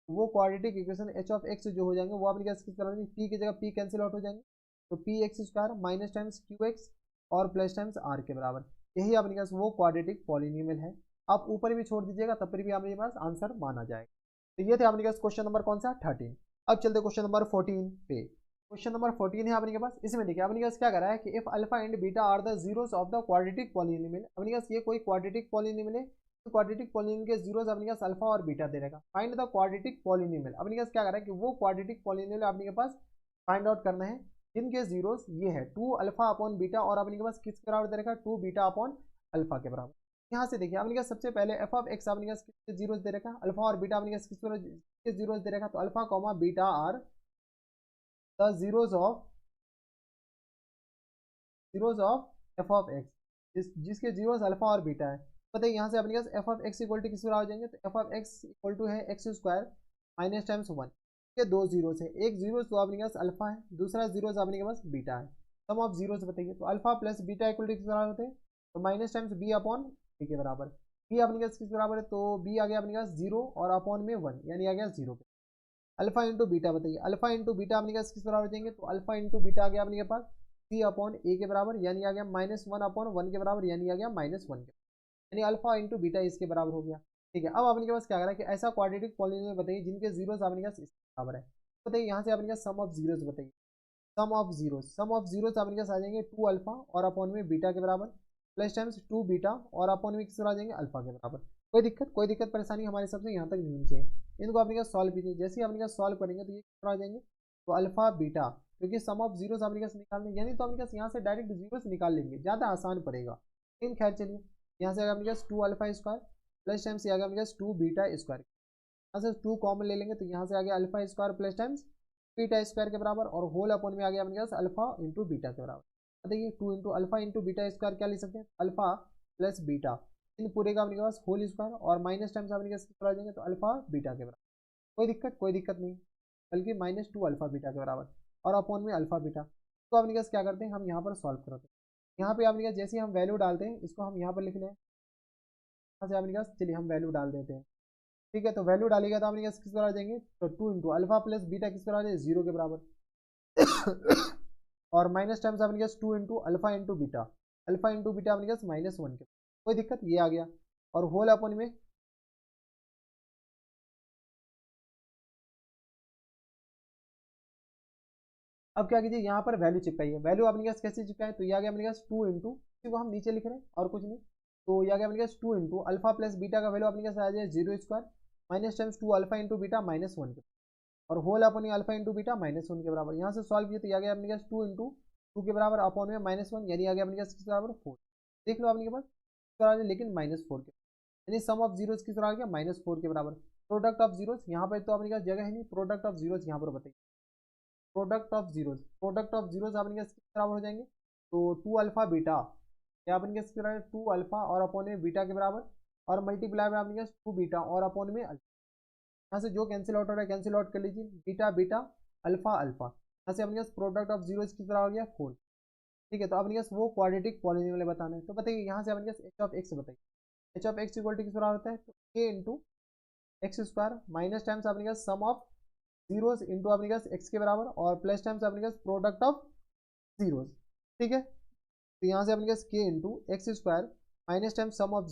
वो quadratic equation H of x जो हो जाएंगे वो आपने किस तरह हो जाएंगे, पी की जगह पी कैंसिल आउट हो जाएंगे, तो P x square minus times Q x और प्लस टाइम्स आर के बराबर, यही आपने पास वो क्वाड्रेटिक पॉलिनोमियल है। आप ऊपर भी छोड़ दीजिएगा तब पर भी आपके पास आंसर माना जाएगा। तो ये थे आपने पास क्वेश्चन नंबर कौन सा 13। अब चलते क्वेश्चन नंबर 14 पे। क्वेश्चन नंबर 14 है आपके पास, इसमें देखिए आपने पास क्या करा है कि if alpha and beta are the zeros of the quadratic polynomial, अपने पास ये कोई क्वाड्रेटिक पॉलिनोमियल है, तो क्वाड्रेटिक पॉलिनोमियल के जीरोस अपने पास अल्फा और बीटा दे रहेगा। फाइंड द क्वाड्रेटिक पॉलिनोमियल, अपने पास क्या करा है कि वो क्वाड्रेटिक पॉलिनोमियल आपके पास फाइंड आउट करना है जिनके जीरोस ये है 2 अल्फा अपॉन बीटा और अपने पास किस बराबर दे रखा है 2 बीटा अपॉन अल्फा के बराबर। यहाँ से देखिए आपने सबसे पहले एफ ऑफ एक्स आपने किसके जीरोस दे रखा है, अल्फा और बीटा आपने किसके जीरोस दे रखा, तो alpha comma beta are the zeros of F of X, जिसके जीरोस अल्फा और बीटा है। बताइए यहाँ से अपने पास F of x equal to किस हो जाएंगे, तो F of x equal to है एक्स स्क्वायर माइनस टाइम्स 1 के दो जीरोस है, एक जीरो तो आपके पास अल्फा है, दूसरा जीरो आपके पास बीटा है। सम ऑफ जीरोस बताइए, तो alpha plus beta equal to किस बराबर होते हैं, तो minus times B upon b के बराबर। बी अपने पास किस बराबर है, तो बी आ गया अपने पास जीरो और अपॉन में 1 यानी आ गया जीरो पे। अल्फा इंटू बीटा बताइए, अल्फा इंटू बीटा अपने पास किस बराबर देंगे, तो अल्फा इंटू बीटा आ गया अपने पास सी अपॉन ए के बराबर यानी आ गया माइनस 1 अपॉन 1 के बराबर यानी आ गया माइनस 1 के, यानी अल्फा इंटू बीटा इसके बराबर हो गया। ठीक है, अब अपने के पास क्या करा कि ऐसा क्वाड्रेटिक पॉलिनोमियल बताइए जिनके जीरोस अपने पास इसके बराबर है। बताइए यहाँ से अपने पास सम ऑफ जीरोस बताइए, सम ऑफ जीरोस अपने पास आ जाएंगे 2 अल्फा और अपॉन में बीटा के बराबर प्लस टाइम्स 2 बीटा और अपॉन में किस आ जाएंगे अल्फा के बराबर। कोई दिक्कत परेशानी हमारे सबसे यहाँ तक नहीं होनी चाहिए। इनको अपने पास सॉल्व कीजिए, जैसे ही अपने पास सॉल्व करेंगे तो ये किस आ जाएंगे, तो अल्फा बीटा, क्योंकि सम ऑफ जीरोस अपने पास निकालने यानी तो अपने पास यहाँ से डायरेक्ट जीरोस निकाल लेंगे, ज़्यादा आसान पड़ेगा। लेकिन खैर चलिए, यहाँ से अपने पास 2 अल्फा स्क्वायर प्लस टाइम्स ये आ गया अपने पास 2 बीटा स्क्वायर, यहाँ से 2 कॉमन ले लेंगे तो यहाँ से आ गया alpha square plus times beta square के बराबर और होल अपॉन में आ गया अपने पास अल्फा इंटू बीटा के बराबर। बताइए 2 into alpha into beta square क्या ले सकते हैं, अल्फा प्लस बीटा, इन पूरे का अपने पास होल स्क्वायर और माइनस टाइम्स अपने पास आ जाएंगे तो अल्फा बीटा के बराबर। कोई दिक्कत नहीं, बल्कि माइनस 2 अल्फा बीटा के बराबर और अपॉन में अल्फा बीटा। तो अपने पास क्या करते हैं, हम यहाँ पर सॉल्व करते हैं। यहाँ पे अपने पास जैसे हम वैल्यू डालते हैं इसको हम यहाँ पर लिख लें, यहाँ से अपने पास चलिए हम वैल्यू डाल देते हैं। ठीक है, तो वैल्यू डालेगा तो आपने किस पर आ जाएंगे, तो 2 इंटू अल्फा प्लस बीटा किस पर आ जाएगा, जीरो के बराबर और माइनस टाइम्स आपने 2 into alpha into beta, alpha into beta आपने माइनस 1 के, कोई दिक्कत, ये आ गया और होल अपन में अब क्या कीजिए यहाँ पर वैल्यू चिपकाइए। वैल्यू अपने पास कैसे चिपकाए, तो ये आ गया अपने पास 2 इंटू, इसी को हम नीचे लिख रहे हैं और कुछ नहीं, तो ये आ गया अपने पास 2 इंटू अल्फा प्लस बीटा का वैल्यू अपने पास आ जाए zero square minus times 2 alpha into beta minus 1 के और whole upon alpha into beta minus 1 के बराबर। यहाँ से सॉल्व किया तो ये आ गया अपने पास 2 इंटू 2 के बराबर अपॉन में माइनस 1 यानी आ गया अपने पास किस बराबर 4। देख लो अपने के पास लेकिन माइनस 4 के, यानी सम ऑफ जीरोस किस आ गया माइनस 4 के बराबर। प्रोडक्ट ऑफ जीरोस यहाँ पर तो अपने पास जगह है नहीं, प्रोडक्ट ऑफ जीरोस यहाँ पर बताइए, प्रोडक्ट ऑफ जीरोस अपने किस बराबर हो जाएंगे, तो 2 अल्फा बीटा या अपने किस बराबर 2 अल्फा और अपॉन में बीटा के बराबर और मल्टीप्लाई में अपने पास 2 बीटा और अपॉन में अल्फा, यहाँ से जो कैंसिल आउट हो रहा है कैंसिल आउट कर लीजिए, बीटा बीटा अल्फा अल्फा, यहाँ से अपने पास प्रोडक्ट ऑफ जीरो किस तरह हो गया 4। ठीक है, तो अपने पास वो क्वाड्रेटिक पॉलिनोमियल बताना है। तो बताइए यहाँ से अपने पास एच ऑफ एक्स बताइए, H of x equal to किस तरह होता है, तो A into x square minus times अपने पास सम ऑफ जीरोस इंटू अपने पास एक्स के बराबर और प्लस टाइम्स अपने पास प्रोडक्ट ऑफ जीरोस। ठीक है, तो यहाँ से अपने पास k into x square minus times sum of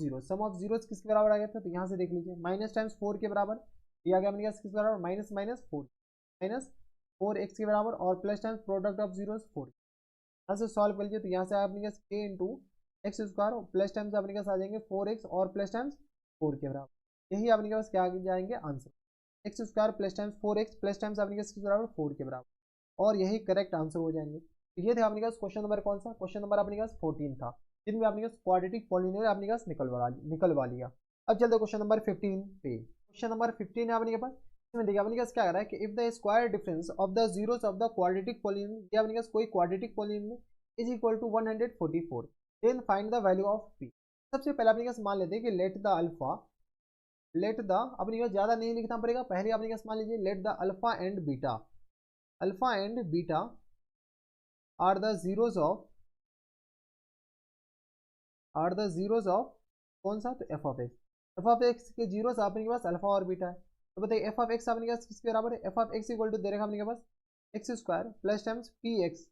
zeros किसके बराबर आ गया था, तो यहाँ से देख लीजिए माइनस टाइम्स 4 के बराबर, ये आ गया अपने पास किस बराबर माइनस माइनस 4 माइनस 4 एक्स के बराबर और plus times product of zeros 4। यहाँ से सॉल्व कर लीजिए तो यहाँ से अपने पास k into x square plus times अपने पास आ जाएंगे 4x और प्लस टाइम्स 4 के बराबर, यही अपने पास क्या आ जाएंगे answer, x square plus times 4x plus times अपने पास किस बराबर 4 के बराबर और यही करेक्ट आंसर हो जाएंगे। तो ये थे अपने पास क्वेश्चन नंबर कौन सा, क्वेश्चन नंबर अपने पास 14 था, जिनमें अपने पास क्वाड्रेटिक पॉलिनोमियल अपने पास निकलवा लिया। अब चलते क्वेश्चन नंबर 15 पे। क्वेश्चन नंबर 15 है अपने पास, इसमें देखिए अपने पास क्या कर रहा है कि if the square difference of the zeros of the quadratic polynomial, ये अपने पास कोई quadratic polynomial is equal to 144, then find the value of p. सबसे पहले अपने पास मान लेते हैं कि लेट द अपने पास ज्यादा नहीं लिखना पड़ेगा, पहले अपने पास मान लीजिए let the alpha and beta are the zeros of are the zeros of कौन सा, तो एफ ऑफ एक्स के जीरोस आपके पास अल्फा और बीटा है। तो बताइए एफ ऑफ एक्स आपके पास किसके बराबर है, F of x equal to दे रखा आपके पास x square plus times P X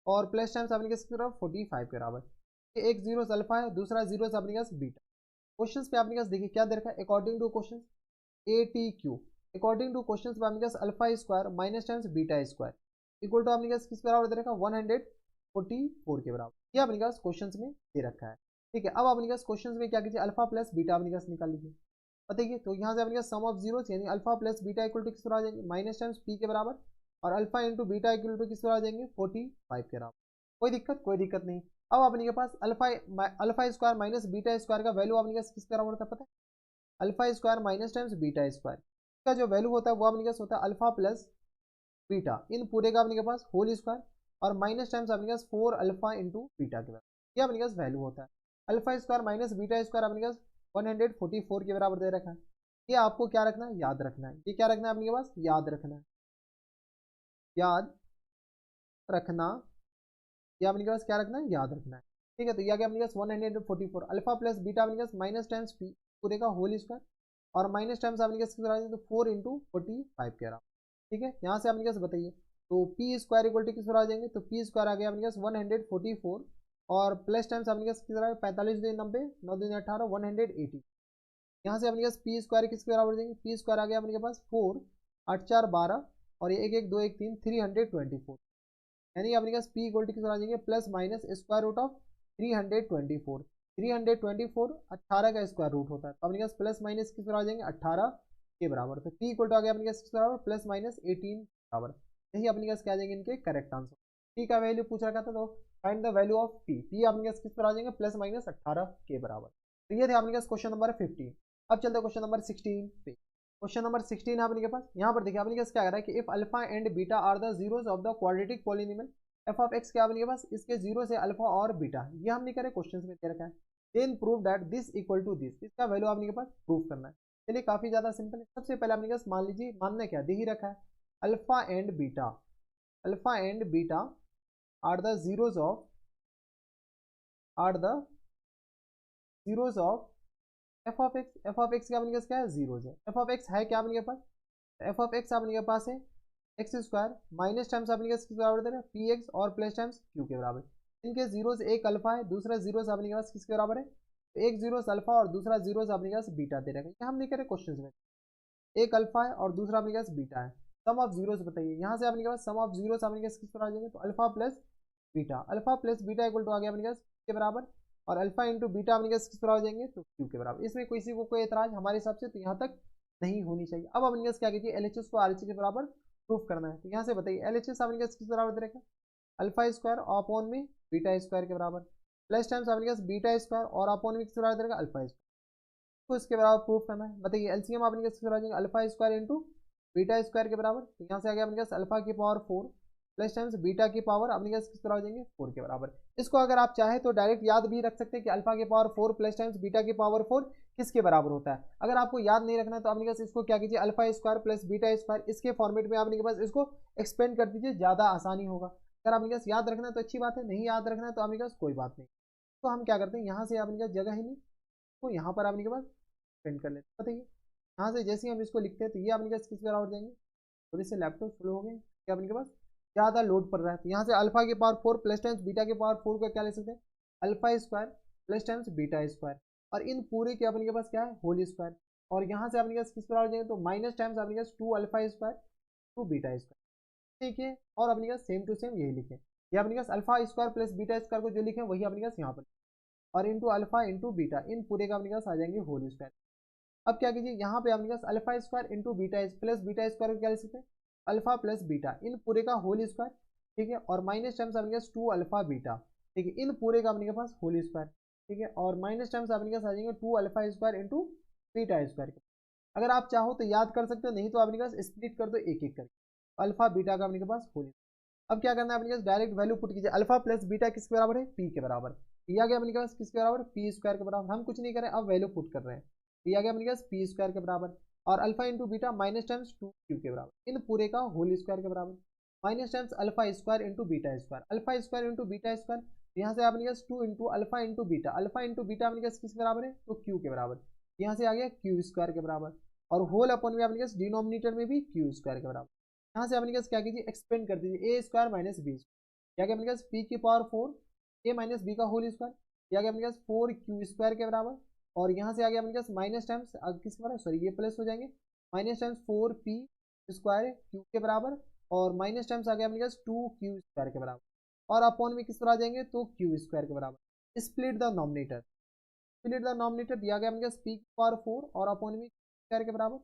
और प्लस टाइम्स आपके किसके बराबर 45 के बराबर। एक जीरो अल्फा है, दूसरा जीरो आपके पास बीटा। क्वेश्चन पे आपके पास देखिए क्या दे रखा है, according to question A T Q, according to question पे आपके पास alpha square minus times beta square equal to आपके पास किस बराबर दे रखा है 144 के बराबर। ये आपके पास क्वेश्चन में दे रखा है। ठीक है, अब आपके पास क्वेश्चन में क्या कीजिए, अल्फा प्लस बीटा आपके पास निकाल लीजिए। बताइए तो यहाँ से आपके सम ऑफ जीरो यानी alpha plus beta equal to किस पर आ जाएंगे माइनस टाइम्स पी के बराबर, और alpha into beta equal to किस पर आ जाएंगे 45 के बराबर। कोई दिक्कत, कोई दिक्कत नहीं। अब आपके पास alpha square minus beta square का वैल्यू आपके पास किस बराबर होता है पता है, alpha square minus times beta square का जो वैल्यू होता है वो आपके पास होता है अल्फा प्लस बीटा इन पूरे का आपके पास होल स्क्वायर और माइनस टाइम्स आपके पास 4 अल्फा इंटू बीटा के बराबर। ये आपके पास वैल्यू होता है। Alpha square minus beta square आपके पास 144 के बराबर दे रखा है। ये आपको क्या रखना है, याद रखना है। ये क्या रखना है आपके पास, याद रखना है, याद रखना। ये आपके पास क्या रखना है, याद रखना है। ठीक है, तो यह आपके पास 144 अल्फा प्लस बीटा आपके पास माइनस टाइम्स पी पूरे का होल स्क्वायर और माइनस टाइम्स आपके पास तो 4 इंटू 45 के बराबर। ठीक है, यहाँ से आपके पास बताइए तो पी स्क्वायर इक्वल टू किस पर आ जाएंगे, तो पी स्क्वायर आ गया आपके पास 144 और प्लस टाइम्स आपके पास किस बराबर 45 दिन 90 9 दिन 18 180। यहाँ से अपने पास पी स्क्वायर किसके बराबर देंगे, पी स्क्वायर आ गया अपने पास 4 8 4 12 और ये 1 1 2 1 3 324 यानी अपने पास पी इक्वल टू किस आ जाएंगे plus minus square root of 324 324 18 का स्क्वायर रूट होता है तो अपने पास प्लस माइनस किस आ जाएंगे 18 के बराबर। तो पी इक्वल टू आ गया अपने पास किस बराबर प्लस माइनस 18 बराबर। यही अपने पास क्या आ जाएंगे इनके करेक्ट आंसर। पी का वैल्यू पूछ रखा था तो find the value of P, P अपने पास किस पर आ जाएंगे प्लस माइनस 18 के बराबर। तो ये थे अपने पास क्वेश्चन नंबर 15। अब चलते हैं क्वेश्चन नंबर 16 पे। क्वेश्चन नंबर 16 है आपके पास, यहाँ पर देखिए आपके पास क्या कर रहा है कि if alpha and beta are the zeros of the quadratic polynomial f of x क्या आपके पास इसके जीरो से अल्फा और बीटा, ये हम नहीं करे क्वेश्चन में दे रखा है। Then prove that this equal to this, इसका वैल्यू आपके पास प्रूव करना है। चलिए काफी ज्यादा सिंपल है। सबसे पहले आपके पास मान लीजिए, मानना क्या दे ही रखा है alpha and beta are the zeros of F of x क्या अपने पास क्या है जीरोज है। एफ ऑफ एक्स है क्या अपने पास, एफ ऑफ एक्स अपने पास है एक्स स्क्वायर माइनस टाइम्स अपने पास किस बराबर दे रहा है पी एक्स और प्लस टाइम्स क्यू के बराबर। इनके जीरोज एक अल्फा है दूसरा जीरोज अपने पास किसके बराबर है, एक जीरोस अल्फा और दूसरा जीरोस अपने पास बीटा दे रखा है। हम नहीं करें क्वेश्चन में, एक अल्फा है और दूसरा अपने पास बीटा है। सम ऑफ जीरोस बताइए, यहाँ से अपने पास सम ऑफ जीरोस अपने पास किस पर आ जाएंगे तो alpha plus beta equal to आ गया अपने पास के बराबर और अल्फा इंटू बीटा अपने पास किस पर आ जाएंगे तो क्यू के बराबर। इसमें किसी को कोई एतराज हमारे हिसाब से तो यहाँ तक नहीं होनी चाहिए। अब अपने पास क्या कीजिए एलएचएस को आरएचएस के बराबर प्रूफ करना है। तो यहाँ से बताइए एलएचएस अपने पास किस बराबर दे रखा है अल्फा स्क्वायर अपॉन में बीटा स्क्वायर के बराबर प्लस टाइम्स अपने पास बीटा स्क्वायर और अपॉन में किस बराबर दे रखा अल्फा स्क्वायर, तो इसके बराबर प्रूफ करना है। बताइए एलसीएम अपने पास किस बराबर आ जाएंगे alpha square into beta square के बराबर। तो यहाँ से आ गया अपने पास अल्फा की पावर 4 प्लस टाइम्स बीटा की पावर अपने पास किस तरह हो जाएंगे 4 के बराबर। इसको अगर आप चाहे तो डायरेक्ट याद भी रख सकते हैं कि अल्फा की पावर 4 प्लस टाइम्स बीटा की पावर 4 किसके बराबर होता है। अगर आपको याद नहीं रखना है तो अपने पास इसको क्या कीजिए alpha square plus beta square इसके फॉर्मेट में आपके पास इसको एक्सपेंड कर दीजिए, ज़्यादा आसानी होगा। अगर आपके पास याद रखना है तो अच्छी बात है, नहीं याद रखना है तो आपके पास कोई बात नहीं। तो हम क्या करते हैं यहाँ से आपके पास जगह ही नहीं तो यहाँ पर आपके पास एक्सपेंड कर लेते हैं। बताइए यहाँ से जैसे ही हम इसको लिखते हैं तो ये आपके पास किस बराबर जाएंगे, थोड़ी से लैपटॉप स्लो हो गए क्या आपके पास ज़्यादा लोड पड़ रहा है। तो यहाँ से अल्फा की पावर 4 प्लस टाइम्स बीटा की पावर 4 का क्या ले सकते हैं alpha square plus times beta square और इन पूरे के अपने के पास क्या है होल स्क्वायर और यहाँ से अपने पास किस बराबर जाएंगे तो माइनस टाइम्स अपने पास 2 अल्फा स्क्वायर 2 बीटा स्क्वायर। ठीक है, और अपने पास सेम टू सेम यही लिखे, ये अपने पास alpha square plus beta square को जो लिखे वही अपने पास यहाँ पर और इंटू अल्फा इंटू बीटा इन पूरे का अपने पास आ जाएंगे होल स्क्वायर। अब क्या कीजिए यहाँ पे अपने पास alpha square into beta plus beta square क्या ले सकते हैं अल्फा प्लस बीटा इन पूरे का होल स्क्वायर। ठीक है, और माइनस टाइम्स अपने पास 2 अल्फा बीटा। ठीक है, इन पूरे का अपने पास होल स्क्वायर। ठीक है, और माइनस टाइम्स अपने पास आ जाएंगे 2 alpha square into beta square. अगर आप चाहो तो याद कर सकते हो, नहीं तो अपने पास स्प्लिट कर दो एक एक करके अल्फा बीटा का अपने पास होल। अब क्या करना है अपने पास डायरेक्ट वैल्यू पुट कीजिए अल्फा प्लस बीटा किसके बराबर है पी के बराबर। पी आ गया अपने पास किसके बराबर पी स्क्वायर के बराबर। हम कुछ नहीं करें अब वैल्यू पुट कर रहे हैं। पी आ गया अपने पास पी स्क्वायर के बराबर और alpha into beta minus times 2 Q के बराबर इन पूरे का होल स्क्वायर के बराबर minus times alpha square into beta square. Alpha square into beta square यहाँ से आपने कहा 2 into alpha into beta, alpha into beta आपने कहा किसके बराबर है, तो क्यू के बराबर, यहाँ से आ गया क्यू स्क्वायर के बराबर, और होल अपन में आपने कहा डिनोमिनेटर में भी क्यू स्क्वायर के बराबर। यहाँ से आपने कहा क्या कीजिए, एक्सपेंड कर दीजिए, ए स्क्वायर माइनस बी, क्या क्या अपने पास पी की पावर 4 ए माइनस बी का होल स्क्वायर, या अपने पास 4 क्यू स्क्वायर के बराबर, और यहाँ से आ गया अपने पास माइनस टाइम्स किसके बराबर, सॉरी ये प्लस हो जाएंगे, minus times 4 P square Q के बराबर, और माइनस टाइम्स आ गया अपने पास 2 क्यू स्क्वायर के बराबर, और अपॉन में किस पर आ जाएंगे, तो क्यू स्क्वायर के बराबर। Split the nominator, split the nominator दिया गया अपने पास पी की पावर 4 और अपॉन में स्क्वायर के बराबर,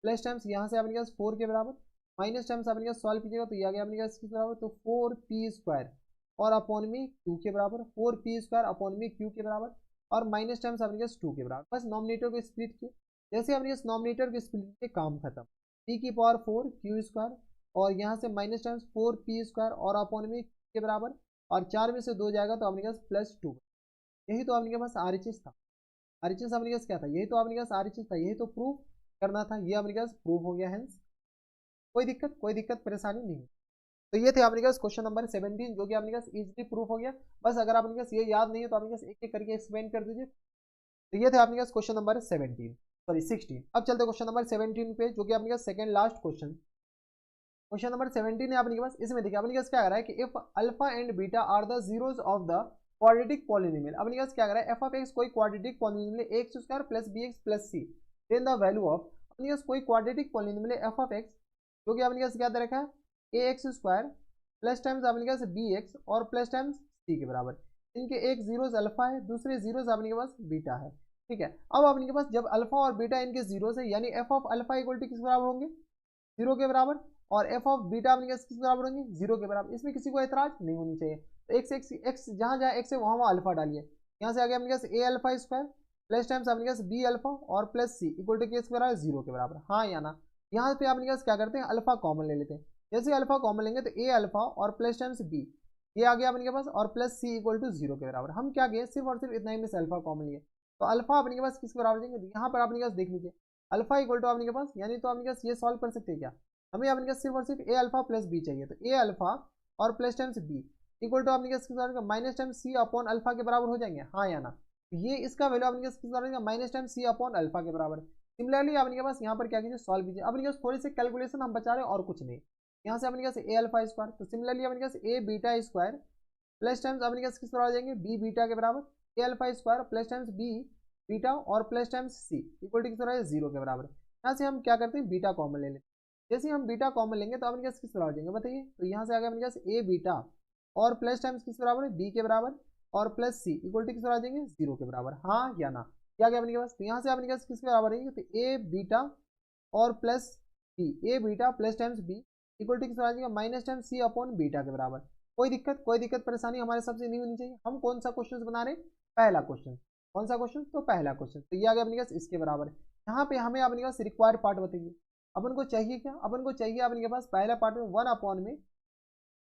प्लस टाइम्स यहाँ से अपने पास 4 के बराबर, माइनस टाइम्स अपने पास सॉल्व कीजिएगा तो ये आ गया अपने पास किस बराबर, तो 4 पी स्क्वायर और अपॉन में क्यू के बराबर, 4 पी स्क्वायर अपॉन में क्यू के बराबर, और माइनस टाइम्स अपने पास 2 के बराबर। बस नॉमिनेटर को स्प्लिट किए, जैसे अपने पास नॉमिनेटर को स्प्लिट किए काम खत्म, पी की पावर 4 क्यू स्क्वायर और यहाँ से माइनस टाइम्स 4 पी स्क्वायर और अपॉन में के बराबर, और 4 में से 2 जाएगा तो अपने पास प्लस 2। यही तो अपने पास RHS था, RHS अपने पास क्या था, यही तो अपने पास RHS था, यही तो प्रूफ करना था, ये अपने पास प्रूफ हो गया है। कोई दिक्कत परेशानी नहीं है। तो ये थे आपके पास क्वेश्चन नंबर 17 जो कि आपके पास इजीली प्रूफ हो गया। बस अगर आपके पास ये याद नहीं है तो आपके पास एक एक करके एक्सप्लेन कर दीजिए। तो ये थे आपके पास क्वेश्चन नंबर 16। अब चलते क्वेश्चन नंबर 17 पे जो कि आपके पास second last question, question number 17 है आपके पास। इसमें देखिए आपके पास क्या कर रहा है कि if alpha and beta are the zeros of the quadratic polynomial, अपने पास क्या कर रहा है, एफ ऑफ एक्स कोई क्वाड्रेटिक पॉलिनोमियल है x square plus b x plus c, then the value of, अपने पास कोई क्वाड्रेटिक पॉलिनोमियल है एफ ऑफ एक्स जो कि आपने पास क्या दे रखा है, a x square plus times आपने पास बी एक्स और प्लस टाइम्स सी के बराबर। इनके एक जीरोस अल्फा है, दूसरे जीरोस आपके पास बीटा है, ठीक है। अब आपके पास जब अल्फा और बीटा इनके जीरोस है, यानी f of alpha equal to किस बराबर होंगे, 0 के बराबर, और एफ ऑफ बीटा आपने किस बराबर होंगे, 0 के बराबर। इसमें किसी को एतराज नहीं होनी चाहिए। तो एक्स एक्स एक्स जहाँ जहाँ एक्स है वहाँ वहाँ अल्फा डालिए। यहाँ से आ गया अपने पास ए अल्फा स्क्वायर प्लस टाइम्स आपने पास बी अल्फा और प्लस सी इक्वल टू किस बराबर, 0 के बराबर, हाँ या ना। यहाँ पे आपने पास क्या करते हैं, अल्फा कॉमन ले लेते हैं। जैसे अल्फा कॉमन लेंगे तो ए अल्फा और प्लस टाइम्स बी, ये आ गया अपने पास, और प्लस सी इक्वल टू 0 के बराबर। हम क्या किए, सिर्फ और सिर्फ इतना ही में से अल्फा कॉमन लिए, तो अल्फा अपने पास किसके बराबर देंगे, यहाँ पर आपने पास देख लीजिए अल्फा इक्वल टू आपने पास, यानी तो आपने पास ये सॉल्व कर सकते हैं क्या, हमें अपने पास सिर्फ और सिर्फ ए अल्फा प्लस बी चाहिए, तो ए अल्फा और plus times B equal to आपने पास माइनस टाइम्स सी अपॉन अल्फा के बराबर हो जाएंगे, हाँ या ना। ये इसका वैल्यू आपने पास किस बराबर माइनस टाइम्स सी अपॉन अल्फा के बराबर। सिमिलरली आपके पास यहाँ पर क्या कीजिए, सॉल्व कीजिए। अपने पास थोड़ी सी कैलकुलेशन हम बचा रहे हैं और कुछ नहीं। यहाँ से अपने पास ए अल्फा स्क्वायर, तो सिमिलरली अपने पास a beta square plus times अपने पास किस बराबर आ जाएंगे, बी बीटा के बराबर, A alpha square plus times B beta और plus times C equal to किस बराबर, 0 के बराबर। यहाँ से हम क्या करते हैं, बीटा कॉमन ले लेते हैं। जैसे हम बीटा कॉमन लेंगे तो अपने पास किस बराबर जाएंगे बताइए, तो यहाँ से आ गया अपने पास ए बीटा और प्लस टाइम्स किस बराबर है, बी के बराबर और प्लस सी इक्वल टू किस बराबर आ जाएंगे, 0 के बराबर, हाँ या ना। क्या गया अपने पास, तो यहाँ से अपने पास किसके बराबर है, तो ए बीटा और plus b, a beta plus times B equal to किस बराबर आ जाएगा, माइनस टाइम्स सी अपॉन बीटा के बराबर। कोई दिक्कत परेशानी हमारे सबसे नहीं होनी चाहिए। हम कौन सा क्वेश्चन बना रहे हैं, पहला क्वेश्चन। कौन सा क्वेश्चन, तो पहला क्वेश्चन। तो ये आ गया अपने पास इसके बराबर है। यहाँ पे हमें अपने पास रिक्वायर्ड पार्ट बताइए, अपन को चाहिए क्या, अपन को चाहिए अपने पास पहला पार्ट में 1 अपॉन में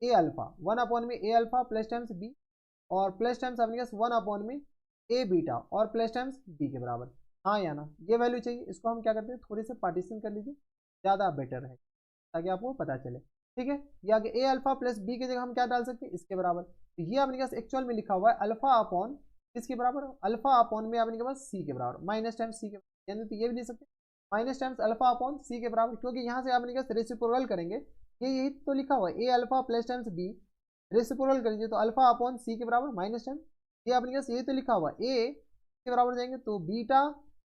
ए अल्फा, 1 अपॉन में ए अल्फा प्लस टाइम्स बी और प्लस टाइम्स अपने पास 1 अपॉन में ए बीटा और प्लस टाइम्स बी के बराबर, हाँ या ना। ये वैल्यू चाहिए। इसको हम क्या करते हैं, थोड़े से पार्टीशन कर लीजिए, ज़्यादा बेटर है ताकि आपको पता चले, ठीक है। ये आगे ए अल्फा प्लस बी की जगह हम क्या डाल सकते हैं, इसके बराबर। तो ये अपने पास एक्चुअल में लिखा हुआ है अल्फा अपॉन किसके बराबर, अल्फा अपॉन में अपने पास सी के बराबर, माइनस टाइम्स सी के, यानी तो ये भी लिख सकते हैं माइनस टाइम्स अल्फा अपॉन सी के बराबर, क्योंकि यहाँ से अपने पास रेसिप्रोकल करेंगे, ये यही तो लिखा हुआ है A alpha plus times B, reciprocal करेंगे तो अल्फा अपॉन सी के बराबर माइनस टाइम्स, ये अपने पास यही तो लिखा हुआ है ए के बराबर जाएंगे तो बीटा,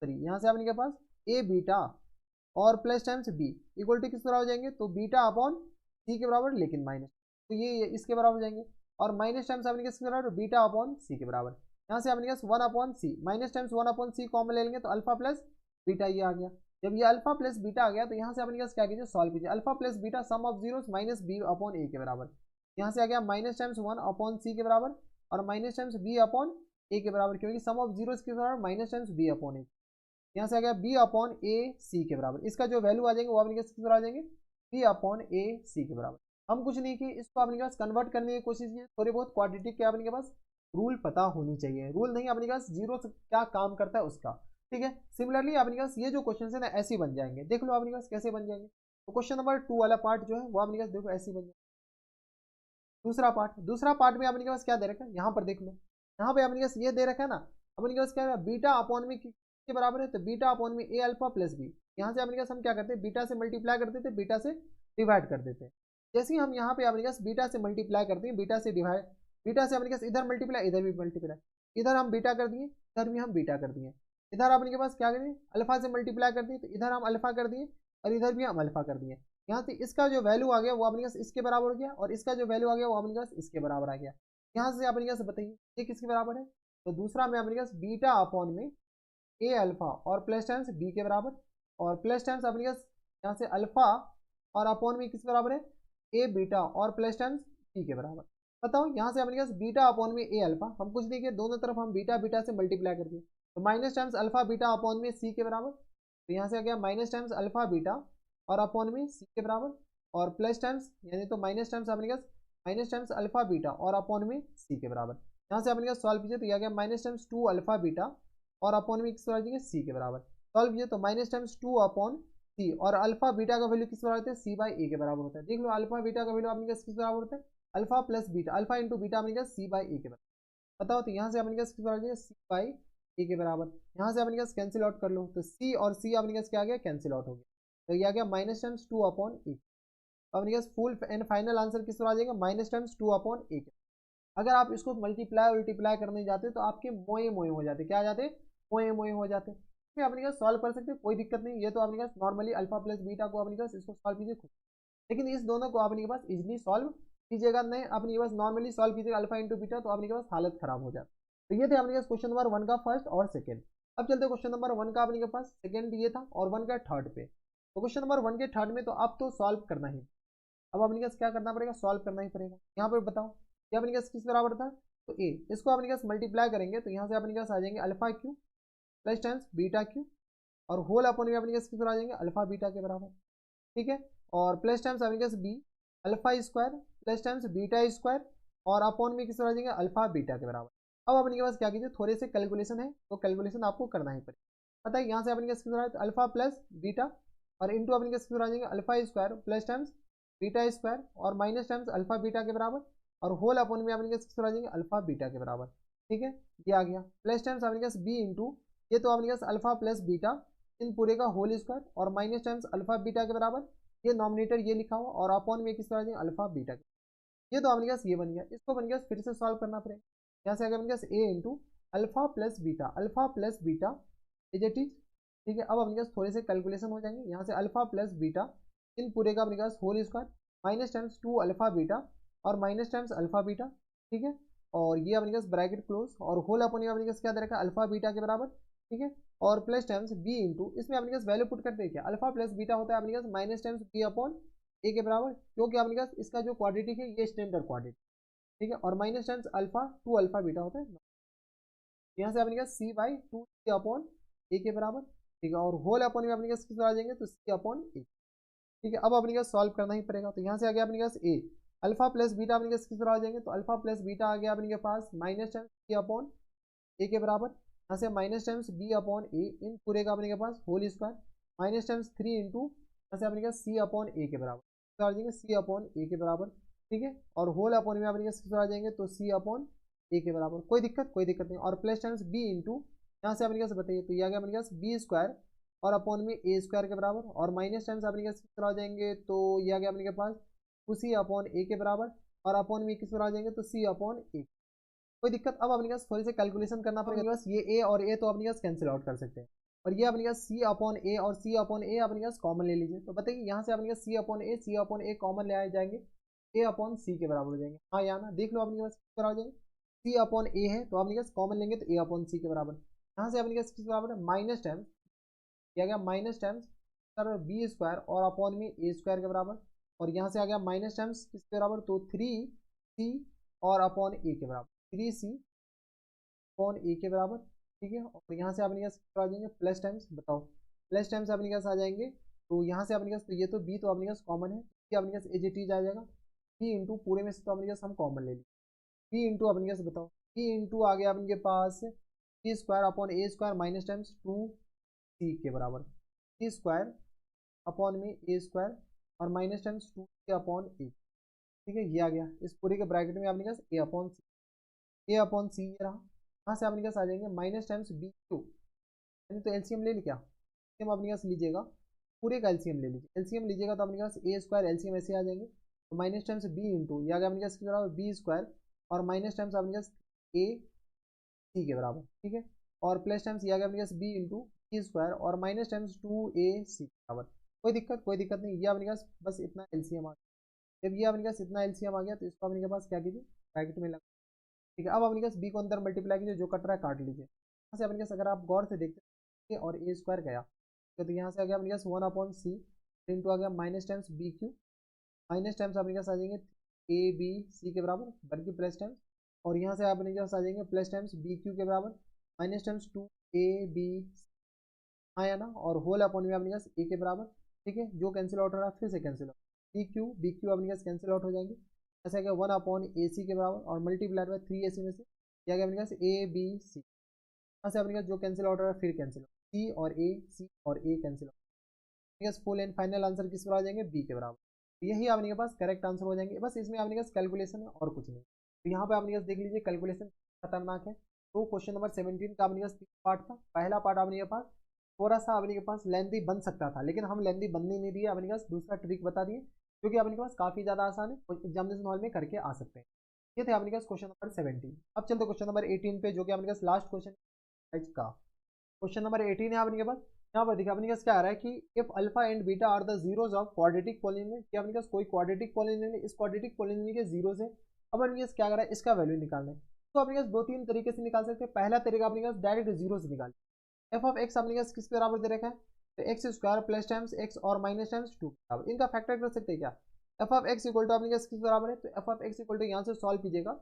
सॉरी यहाँ से अपने पास ए बीटा और plus times B equal to किस बराबर जाएंगे, तो बीटा अपॉन सी के बराबर लेकिन माइनस, तो ये इसके बराबर जाएंगे, और माइनस टाइम्स अपने किसके बराबर, बीटा अपॉन सी के बराबर। यहाँ से अपने पास 1 अपॉन सी, माइनस टाइम्स 1 अपॉन सी कॉमन ले लेंगे तो अल्फा प्लस बीटा ये आ गया। जब ये अल्फा प्लस बीटा आ गया तो यहाँ से अपने पास क्या कीजिए, सॉल्व कीजिए। Alpha plus beta sum of zeros minus B upon A के बराबर, यहाँ से आ गया माइनस टाइम्स 1 अपॉन सी के बराबर और minus times B upon A के बराबर, क्योंकि सम ऑफ जीरोस के बराबर माइनस टाइम्स बी अपॉन ए। यहाँ से आ गया बी अपॉन ए सी के बराबर, इसका जो वैल्यू आ जाएंगे वो अपने किसके बराबर आ जाएंगे, बी अपॉन ए सी के बराबर। हम कुछ नहीं किए, इसको अपने पास कन्वर्ट करने की कोशिश की, थोड़ी बहुत क्वाड्रेटिक के अपने के पास रूल पता होनी चाहिए, रूल नहीं अपने पास जीरो से क्या काम करता है उसका, ठीक है। सिमिलरली अपने पास ये जो क्वेश्चन है ना ऐसे ही बन जाएंगे, देख लो अपने पास कैसे बन जाएंगे। तो क्वेश्चन नंबर 2 वाला पार्ट जो है वो अपने पास देखो ऐसे ही बन जाएगा। दूसरा पार्ट में अपने के पास क्या दे रखा है, यहाँ पर देख लो, यहाँ पे अपने पास ये दे रखा है ना, अपने के पास क्या है, बीटा अपॉन में किसके बराबर है, तो बीटा अपॉन में ए अल्फा प्लस बी। यहाँ से अपने पास हम क्या करते हैं, बीटा से मल्टीप्लाई कर देते, बीटा से डिवाइड कर देते हैं। जैसे ही हम यहाँ पे अपने पास बीटा से मल्टीप्लाई करते हैं, बीटा से डिवाइड, बीटा से अपने पास इधर मल्टीप्लाई, इधर भी मल्टीप्लाई, इधर हम बीटा कर दिए, इधर भी हम बीटा कर दिए, इधर अपने के पास क्या करें, अल्फा से मल्टीप्लाई कर दिए, तो इधर हम अल्फा कर दिए और इधर भी हम अल्फा कर दिए। यहाँ से इसका जो वैल्यू आ गया वो अपने पास इसके बराबर हो गया, और इसका जो वैल्यू आ गया वो अपने पास इसके बराबर आ गया। यहाँ से अपने पास बताइए ये किसके बराबर है, तो दूसरा में अपने पास बीटा अपॉन में ए अल्फा और प्लस टाइम्स बी के बराबर, और प्लस टाइम्स अपने पास यहाँ से अल्फा और अपॉन में किसके बराबर है, ए बीटा और प्लस टाइम्स सी के बराबर। बताओ यहाँ से अपने पास बीटा अपॉन में ए अल्फा, हम कुछ नहीं किए, दोनों तरफ हम बीटा बीटा से मल्टीप्लाई कर दिए, तो minus times alpha beta upon में सी के बराबर, तो यहाँ से आ गया माइनस टाइम्स अल्फा बीटा और अपॉन में सी के बराबर, और प्लस टाइम्स यानी तो माइनस टाइम्स अपने पास माइनस टाइम्स अल्फा बीटा और अपॉन में सी के बराबर। यहाँ से अपने पास सॉल्व कीजिए तो यह आ गया माइनस टाइम्स 2 अल्फा बीटा और अपॉन में किस बराबर सी के बराबर। सॉल्व कीजिए तो माइनस टाइम्स 2 अपॉन सी, और अल्फा बीटा का वैल्यू किस बराबर होता है, सी बाई ए के बराबर होता है। देख लो अल्फा बीटा का वैल्यू अपने पास किस बराबर होता है, alpha plus beta, alpha into beta अपने पास सी बाई ए के बराबर। बताओ तो यहाँ से अपने पास किस बराबर, सी बाई ए के बराबर। यहाँ से अपने पास कैंसिल आउट कर लो, तो सी और सी अपने पास क्या आ गया, कैंसिल आउट हो गया, तो ये आ गया माइनस टाइम्स 2 अपॉन ए। अपने पास फुल एंड फाइनल आंसर किस पर आ जाएगा, माइनस टाइम्स 2 अपॉन ए। अगर आप इसको मल्टीप्लाई करने जाते तो आपके मोए मोए हो जाते, क्या आ जाते, मोए मोए हो जाते। इसमें अपने पास सॉल्व कर सकते, कोई दिक्कत नहीं, ये तो अपने पास नॉर्मली अल्फा प्लस बीटा को अपने पास इसको सॉल्व कीजिए खुद, लेकिन इस दोनों को अपने पास इजिली सॉल्व कीजिएगा, नहीं अपने पास नॉर्मली सॉल्व कीजिएगा अल्फा इंटू बीटा, तो अपने पास हालत खराब हो जाती। तो ये थे अपने पास क्वेश्चन नंबर 1 का फर्स्ट और सेकंड। अब चलते क्वेश्चन नंबर 1 का अपने पास सेकंड ये था, और 1 का थर्ड पे। तो क्वेश्चन नंबर 1 के थर्ड में तो आप तो सॉल्व करना ही, अब अपने पास क्या करना पड़ेगा, सॉल्व करना ही पड़ेगा। यहाँ पर बताओ ये अपने पास किस बराबर था, तो ए, इसको अपने पास मल्टीप्लाई करेंगे तो यहाँ से अपने पास आ जाएंगे alpha Q plus times beta Q, और होल अपॉन में अपने पास किस बराबर आ जाएंगे, अल्फा बीटा के बराबर, ठीक है, और प्लस टाइम्स अपने पास B alpha square plus times beta square, और अपॉन में किस बराबर आ जाएंगे, अल्फा बीटा के बराबर। अब अपने पास क्या कीजिए, थोड़े से कैलकुलेशन है तो कैलकुलेशन आपको करना ही पड़ेगा। बताइए यहाँ से अपने पास किस बराबर, अल्फा प्लस बीटा और इंटू अपने पास किस बराबर आ जाएंगे, alpha square plus times beta square और माइनस टाइम्स अल्फा बीटा के बराबर, और होल अपॉन में अपने किस आ जाएंगे, अल्फा बीटा के बराबर, ठीक है, ये आ गया। प्लस टाइम्स अपने पास बी इंटू, ये तो अपने पास अल्फा प्लस बीटा इन पूरे का होल स्क्वायर और माइनस टाइम्स अल्फा बीटा के बराबर, ये नॉमिनेटर ये लिखा हुआ, और अपॉन में किस आ जाएंगे, अल्फा बीटा के, ये तो अपने पास ये बन गया। इसको अपने पास फिर से सॉल्व करना पड़ेगा। यहाँ से अगर अपने पास A into alpha plus beta is it is, ठीक है। अब अपने पास थोड़े से कैलकुलेशन हो जाएंगे। यहाँ से अल्फा प्लस बीटा इन पूरे का अपने पास whole square minus times 2 alpha beta और माइनस टाइम्स अल्फा बीटा, ठीक है, और ये अपने पास ब्रैकेट क्लोज, और होल अपॉन में अपने पास क्या दे रखा है, अल्फा बीटा के बराबर, ठीक है, और प्लस टाइम्स बी इंटू, इसमें अपने पास वैल्यू पुट करते हैं क्या, अल्फा प्लस बीटा होता है अपने पास minus times B upon A के बराबर, क्योंकि अपने पास इसका जो क्वाड्रेटिक है ये स्टैंडर्ड क्वाड्रेटिक, ठीक है, और minus times alpha 2 alpha beta होता है। यहाँ से अपने पास सी बाई 2 सी अपॉन ए के बराबर, ठीक है, और होल अपॉन में अपने पास किस आ जाएंगे, तो सी अपॉन ए, ठीक है। अब अपने पास सॉल्व करना ही पड़ेगा, तो यहाँ से आ गया अपने पास ए अल्फा प्लस बीटा अपने पास किस तरह आ जाएंगे, तो अल्फा प्लस बीटा आ गया अपने पास minus times B upon A के बराबर, यहाँ से minus times B upon A इन पूरे का अपने के पास whole square minus times 3 into यहाँ से अपने पास सी अपॉन ए के बराबर आ जाएंगे, सी अपॉन ए के बराबर, ठीक है, और होल अपॉन में अपने पास किस तरह आ जाएंगे, तो सी अपॉन ए के बराबर, कोई दिक्कत नहीं, और प्लस टाइम्स बी इंटू यहाँ से अपने पास बताइए, तो ये आ गया अपने पास बी स्क्वायर और अपॉन में ए स्क्वायर के बराबर, और माइनस टाइम्स अपने पास किस तरह आ जाएंगे, तो ये आ गया अपने के पास सी अपॉन ए के बराबर, और अपॉन में किस तरह आ जाएंगे, तो सी अपॉन ए, कोई दिक्कत। अब अपने पास थोड़ी सी कैलकुलेशन करना पड़ेगा, बस ये ए और ए तो अपने पास कैंसिल आउट कर सकते हैं, और ये अपने पास सी अपॉन ए और सी अपॉन ए अपने पास कॉमन ले लीजिए, तो बताइए यहाँ से अपने पास सी अपॉन ए कॉमन ले आए जाएंगे, ए अपॉन सी के बराबर हो जाएंगे, हाँ या ना, देख लो अपने पास किस बराबर हो जाएंगे, सी अपॉन ए है तो अपने पास कॉमन लेंगे तो ए अपॉन सी के बराबर, यहाँ से अपने पास किस बराबर है, माइनस टाइम्स क्या गया, minus times sir b square और अपॉन में ए स्क्वायर के बराबर, और यहाँ से आ गया माइनस टाइम्स किसके बराबर, तो 3c और अपॉन ए के बराबर, 3c अपॉन ए के बराबर, ठीक है, और यहाँ से अपने पास आ जाएंगे प्लस टाइम्स, बताओ प्लस टाइम्स अपने पास आ जाएंगे, तो यहाँ से अपने पास तो ये तो बी तो अपने पास कॉमन है, ये अपने पास एज इट इज आ जाएगा, बी इंटू पूरे में से तो अपने पास हम कॉमन ले लीजिए, बी इंटू अपने पास बताओ, बी इंटू आ गया अपने पास सी स्क्वायर अपॉन ए स्क्वायर माइनस टाइम्स 2c के बराबर, सी स्क्वायर अपॉन में ए स्क्वायर और माइनस टाइम्स 2 के अपॉन ए, ठीक है, ये आ गया। इस पूरे के ब्रैकेट में आपने कहा ए अपॉन सी, ए अपॉन सी ये रहा। यहाँ से आपने कहा आ जाएंगे माइनस टाइम्स बी क्यू, यानी तो एलसीएम ले ली क्या, एलसीएम अपने पास लीजिएगा, पूरे का एलसीएम ले लीजिए। एलसीएम लीजिएगा तो अपने पास ए स्क्वायर एलसीएम ऐसे आ जाएंगे, तो माइनस टाइम्स बी इंटू ये आ गया अपने पास कितना बी स्क्वायर, और माइनस टाइम्स अपने पास ए सी के बराबर, ठीक है, और प्लस टाइम्स ये आ गया अपने पास बी इंटू बी स्क्वायर और माइनस टाइम्स 2ac के बराबर। कोई दिक्कत नहीं, ये अपने पास बस इतना एलसीएम आ गया। जब ये अपने पास इतना एलसीएम आ गया तो इसको अपने के पास क्या कीजिए, ब्रैकेट में लगा, ठीक है। अब अपने पास बी को अंदर मल्टीप्लाई कीजिए, जो कट रहा है काट लीजिए। यहाँ से अपने पास अगर आप गौर से देखते हैं और ए स्क्वायर गया तो यहाँ से आ गया अपने पास 1/c इंटू आ गया minus times b q, minus times अपने पास आ जाएंगे ए बी सी के बराबर बल्कि प्लस टाइम्स, और यहाँ से अपने पास आ जाएंगे प्लस टाइम्स बी क्यू के बराबर माइनस टाइम्स 2ab आया ना, और होल अपॉन में अपने पास ए के बराबर, ठीक है। जो कैंसिल आउट हो रहा है फिर से कैंसिल आउट, बी क्यू अपने पास कैंसिल आउट हो जाएंगे, ऐसा क्या 1/ac के बराबर और मल्टीप्लाइड बाय 3ac में से क्या गया अपने पास ए बी सी। यहाँ से अपने पास जो कैंसिल आउट हो रहा है फिर कैंसिल आउट, सी और A cancel out, full and final answer किस पर आ जाएंगे, बी के बराबर। तो यही आपके पास करेक्ट आंसर हो जाएंगे। बस इसमें आपके पास कैलकुलेशन है और कुछ नहीं। तो यहाँ पे आपके पास देख लीजिए कैलकुलेशन खतरनाक है। तो क्वेश्चन नंबर 17 का आपके पास 3 पार्ट था। पहला पार्ट आपके पास थोड़ा सा आपके पास लेंथी बन सकता था, लेकिन हम लेंथी बनने नहीं दिए, आपके पास दूसरा ट्रिक बता दिए जो कि आपके पास काफी ज्यादा आसान है, एग्जामिनेशन हॉल में करके आ सकते हैं। ये थे आपके पास क्वेश्चन नंबर 17। अब चलते क्वेश्चन नंबर 18 पे, जो कि आपके पास लास्ट क्वेश्चन का क्वेश्चन नंबर 18 है आपके पास। यहाँ पर देखिए अपने पास क्या आ रहा है कि if alpha and beta are the zeros of quadratic polynomial, कि अपने पास कोई क्वाड्रेटिक पॉलिनोमियल है, इस क्वाड्रेटिक पॉलिनोमियल के जीरोस है। अब अपने पास क्या कर रहा है, इसका वैल्यू निकालना है। तो अपने पास दो तीन तरीके से निकाल सकते हैं। पहला तरीका अपने पास डायरेक्ट जीरो से निकाल, एफ ऑफ एक्स अपने पास किसके बराबर दे रखा है, तो X square plus times X और माइनस टाइम्स 2 बराबर, इनका फैक्टर कर सकते हैं क्या। F of x equal to अपने पास किस बराबर है, तो F of x equal to यहाँ से सॉल्व कीजिएगा,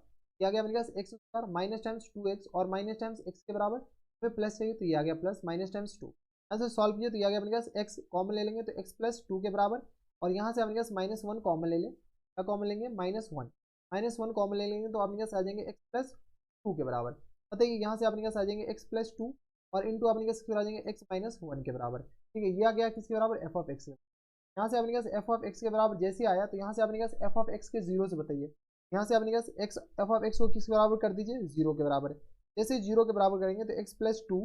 क्या गया अपने पास x square minus times 2x और माइनस टाइम्स एक्स के बराबर, फिर प्लस चाहिए तो ये आ गया प्लस माइनस टाइम्स 2, ऐसे सॉल्व कीजिए तो ये आ गया अपने पास एक्स कॉमन ले लेंगे तो एक्स प्लस 2 के बराबर, और यहाँ से अपने पास माइनस 1 कॉमन ले लें, क्या कॉमन लेंगे -1 कॉमन ले लेंगे तो अपने पास आ जाएंगे एक्स प्लस 2 के बराबर। बताइए यहाँ से अपने पास आ जाएंगे एक्स प्लस 2 और इंटू अपने पास आ जाएंगे एक्स माइनस 1 के बराबर, ठीक है। ये आ गया किसके बराबर, एफ ऑफ एक्स। यहाँ से अपने पास एफ ऑफ एक्स के बराबर जैसे आया तो यहाँ से अपने पास एफ ऑफ एक्स के जीरो से बताइए, यहाँ से अपने पास एक्स एफ ऑफ एक्स को किसके बराबर कर दीजिए, जीरो के बराबर। जैसे जीरो के बराबर करेंगे तो एक्स प्लस 2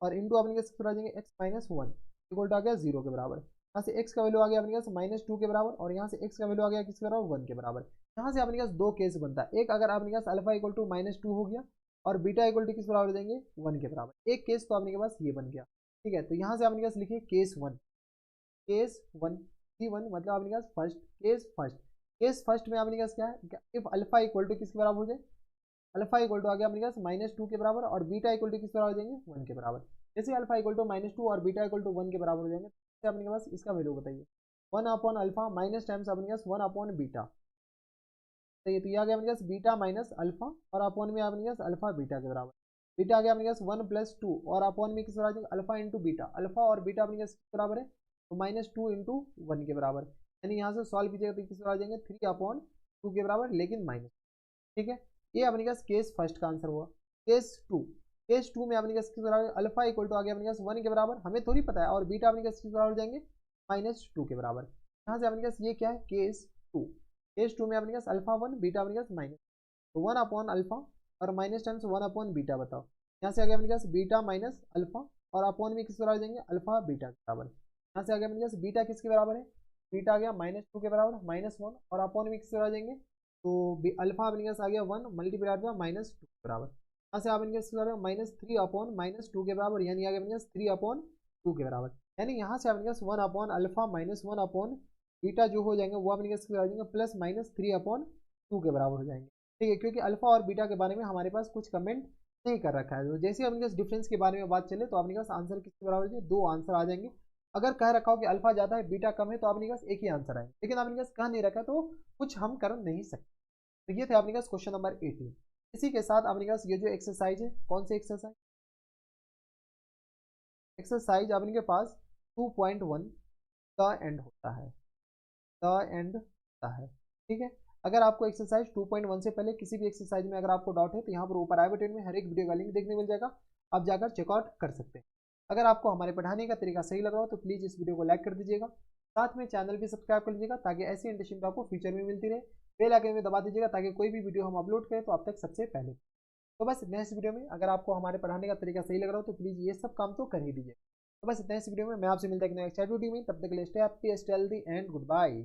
और इंटू अपने पास आ जाएंगे एक्स माइनस 1 इक्वल टू आ गया जीरो के बराबर। यहाँ से एक्स का वैल्यू आ गया अपने पास -2 के बराबर और यहाँ से एक्स का वैल्यू आ गया किसके बराबर, 1 के बराबर। यहाँ से अपने पास दो केस बनता है, एक अगर अपने पास अल्फा इक्वल टू -2 हो गया और बीटा इक्वल टू किस बराबर देंगे, 1 के बराबर। एक केस तो अपने पास ये बन गया, ठीक है। तो यहाँ से अपने पास लिखिए केस 1, C1 मतलब अपने पास फर्स्ट केस फर्स्ट में अपने पास क्या है, इफ अल्फा इक्वल टू किसके बराबर हो जाए, अल्फा इक्वल टू आ गया अपने पास -2 के बराबर और बीटा इक्वल टू किसके बराबर हो जाएंगे, 1 के बराबर। जैसे अल्फा इक्वल टू -2 और बीटा इक्वल टू 1 के बराबर हो जाएंगे तो अपने पास इसका वैल्यू बताइए, 1 अपॉन अल्फा माइनस टाइम्स अपने पास 1 अपॉन बीटा, तो ये आ गया अपने पास बीटा माइनस अल्फा और अपॉन में अपने पास अल्फा बीटा के बराबर। बीटा आ गया अपने पास 1 + 2 और अपॉन में किस बराबर, अल्फा इंटू बीटा, अल्फा और बीटा अपने पास किस बराबर है, तो -2 इंटू 1 के बराबर, यानी यहाँ से सॉल्व कीजिएगा तो किस बराबर जाएंगे 3/2 के बराबर, लेकिन माइनस, ठीक है। ये अपने पास केस फर्स्ट का आंसर हुआ। केस टू में अपने पास किस बराबर, अल्फा इक्वल टू आ गया अपने पास 1 के बराबर, हमें थोड़ी पता है, और बीटा अपने पास किस बराबर जाएंगे -2 के बराबर। यहाँ से अपने पास ये क्या है, केस टू में अपने पास अल्फा 1 बीटा अपने पास माइनस, तो 1 अपॉन अल्फा और माइनस टाइम्स 1 अपॉन बीटा, बताओ यहाँ से आ गया अपने पास बीटा माइनस अल्फा और अपॉन में किस बराबर जाएंगे, अल्फा बीटा के बराबर। यहाँ से आ गया अपने पास बीटा किसके बराबर है, बीटा आ गया -2 के बराबर -1 और अपॉन में किस बराबर जाएंगे, तो अल्फा अपने पास आ गया 1 मल्टीप्लाइड बाय -2 के बराबर। यहाँ से आप इनके -3 अपॉन -2 के बराबर, यानी आ गया अपने पास 3/2 के बराबर। यानी यहाँ से अपने पास 1 अपॉन अल्फा -1 अपॉन बीटा जो हो जाएंगे वो अपने पास आ जाएंगे प्लस -3/2 के बराबर हो जाएंगे, ठीक है। क्योंकि अल्फा और बीटा के बारे में हमारे पास कुछ कमेंट नहीं कर रखा है, तो जैसे अपने पास डिफरेंस के बारे में बात चले तो अपने पास आंसर किसके बराबर है, दो आंसर आ जाएंगे। अगर कह रखा हो कि अल्फा ज्यादा है बीटा कम है तो अपने पास एक ही आंसर आएगा, लेकिन अपने पास कह नहीं रखा तो कुछ हम कर नहीं सकते। तो ये थे अपने पास क्वेश्चन नंबर 18। इसी के साथ अपने पास ये जो एक्सरसाइज है, कौन सी एक्सरसाइज अपने पास 2.1 का एंड होता है, ठीक है। अगर आपको एक्सरसाइज 2.1 से पहले किसी भी एक्सरसाइज में अगर आपको डाउट है तो यहाँ पर ऊपर आई बटन में हर एक वीडियो का लिंक देखने मिल जाएगा, आप जाकर चेकआउट कर सकते हैं। अगर आपको हमारे पढ़ाने का तरीका सही लग रहा हो तो प्लीज़ इस वीडियो को लाइक कर दीजिएगा, साथ में चैनल भी सब्सक्राइब कर लीजिएगा ताकि ऐसी इंटरेस्टिंग आपको फ्यूचर में मिलती रहे। बेल आइकन में दबा दीजिएगा ताकि कोई भी वीडियो हम अपलोड करें तो आप तक सबसे पहले। तो बस नेक्स्ट वीडियो में अगर आपको हमारे पढ़ाने का तरीका सही लग रहा हो तो प्लीज़ ये सब काम तो कर ही दीजिए। तो बस नेक्स्ट वीडियो में मैं आपसे मिलता है नेक्स्ट वीडियो में, तब तक के लिए stay happy, stay healthy and good bye.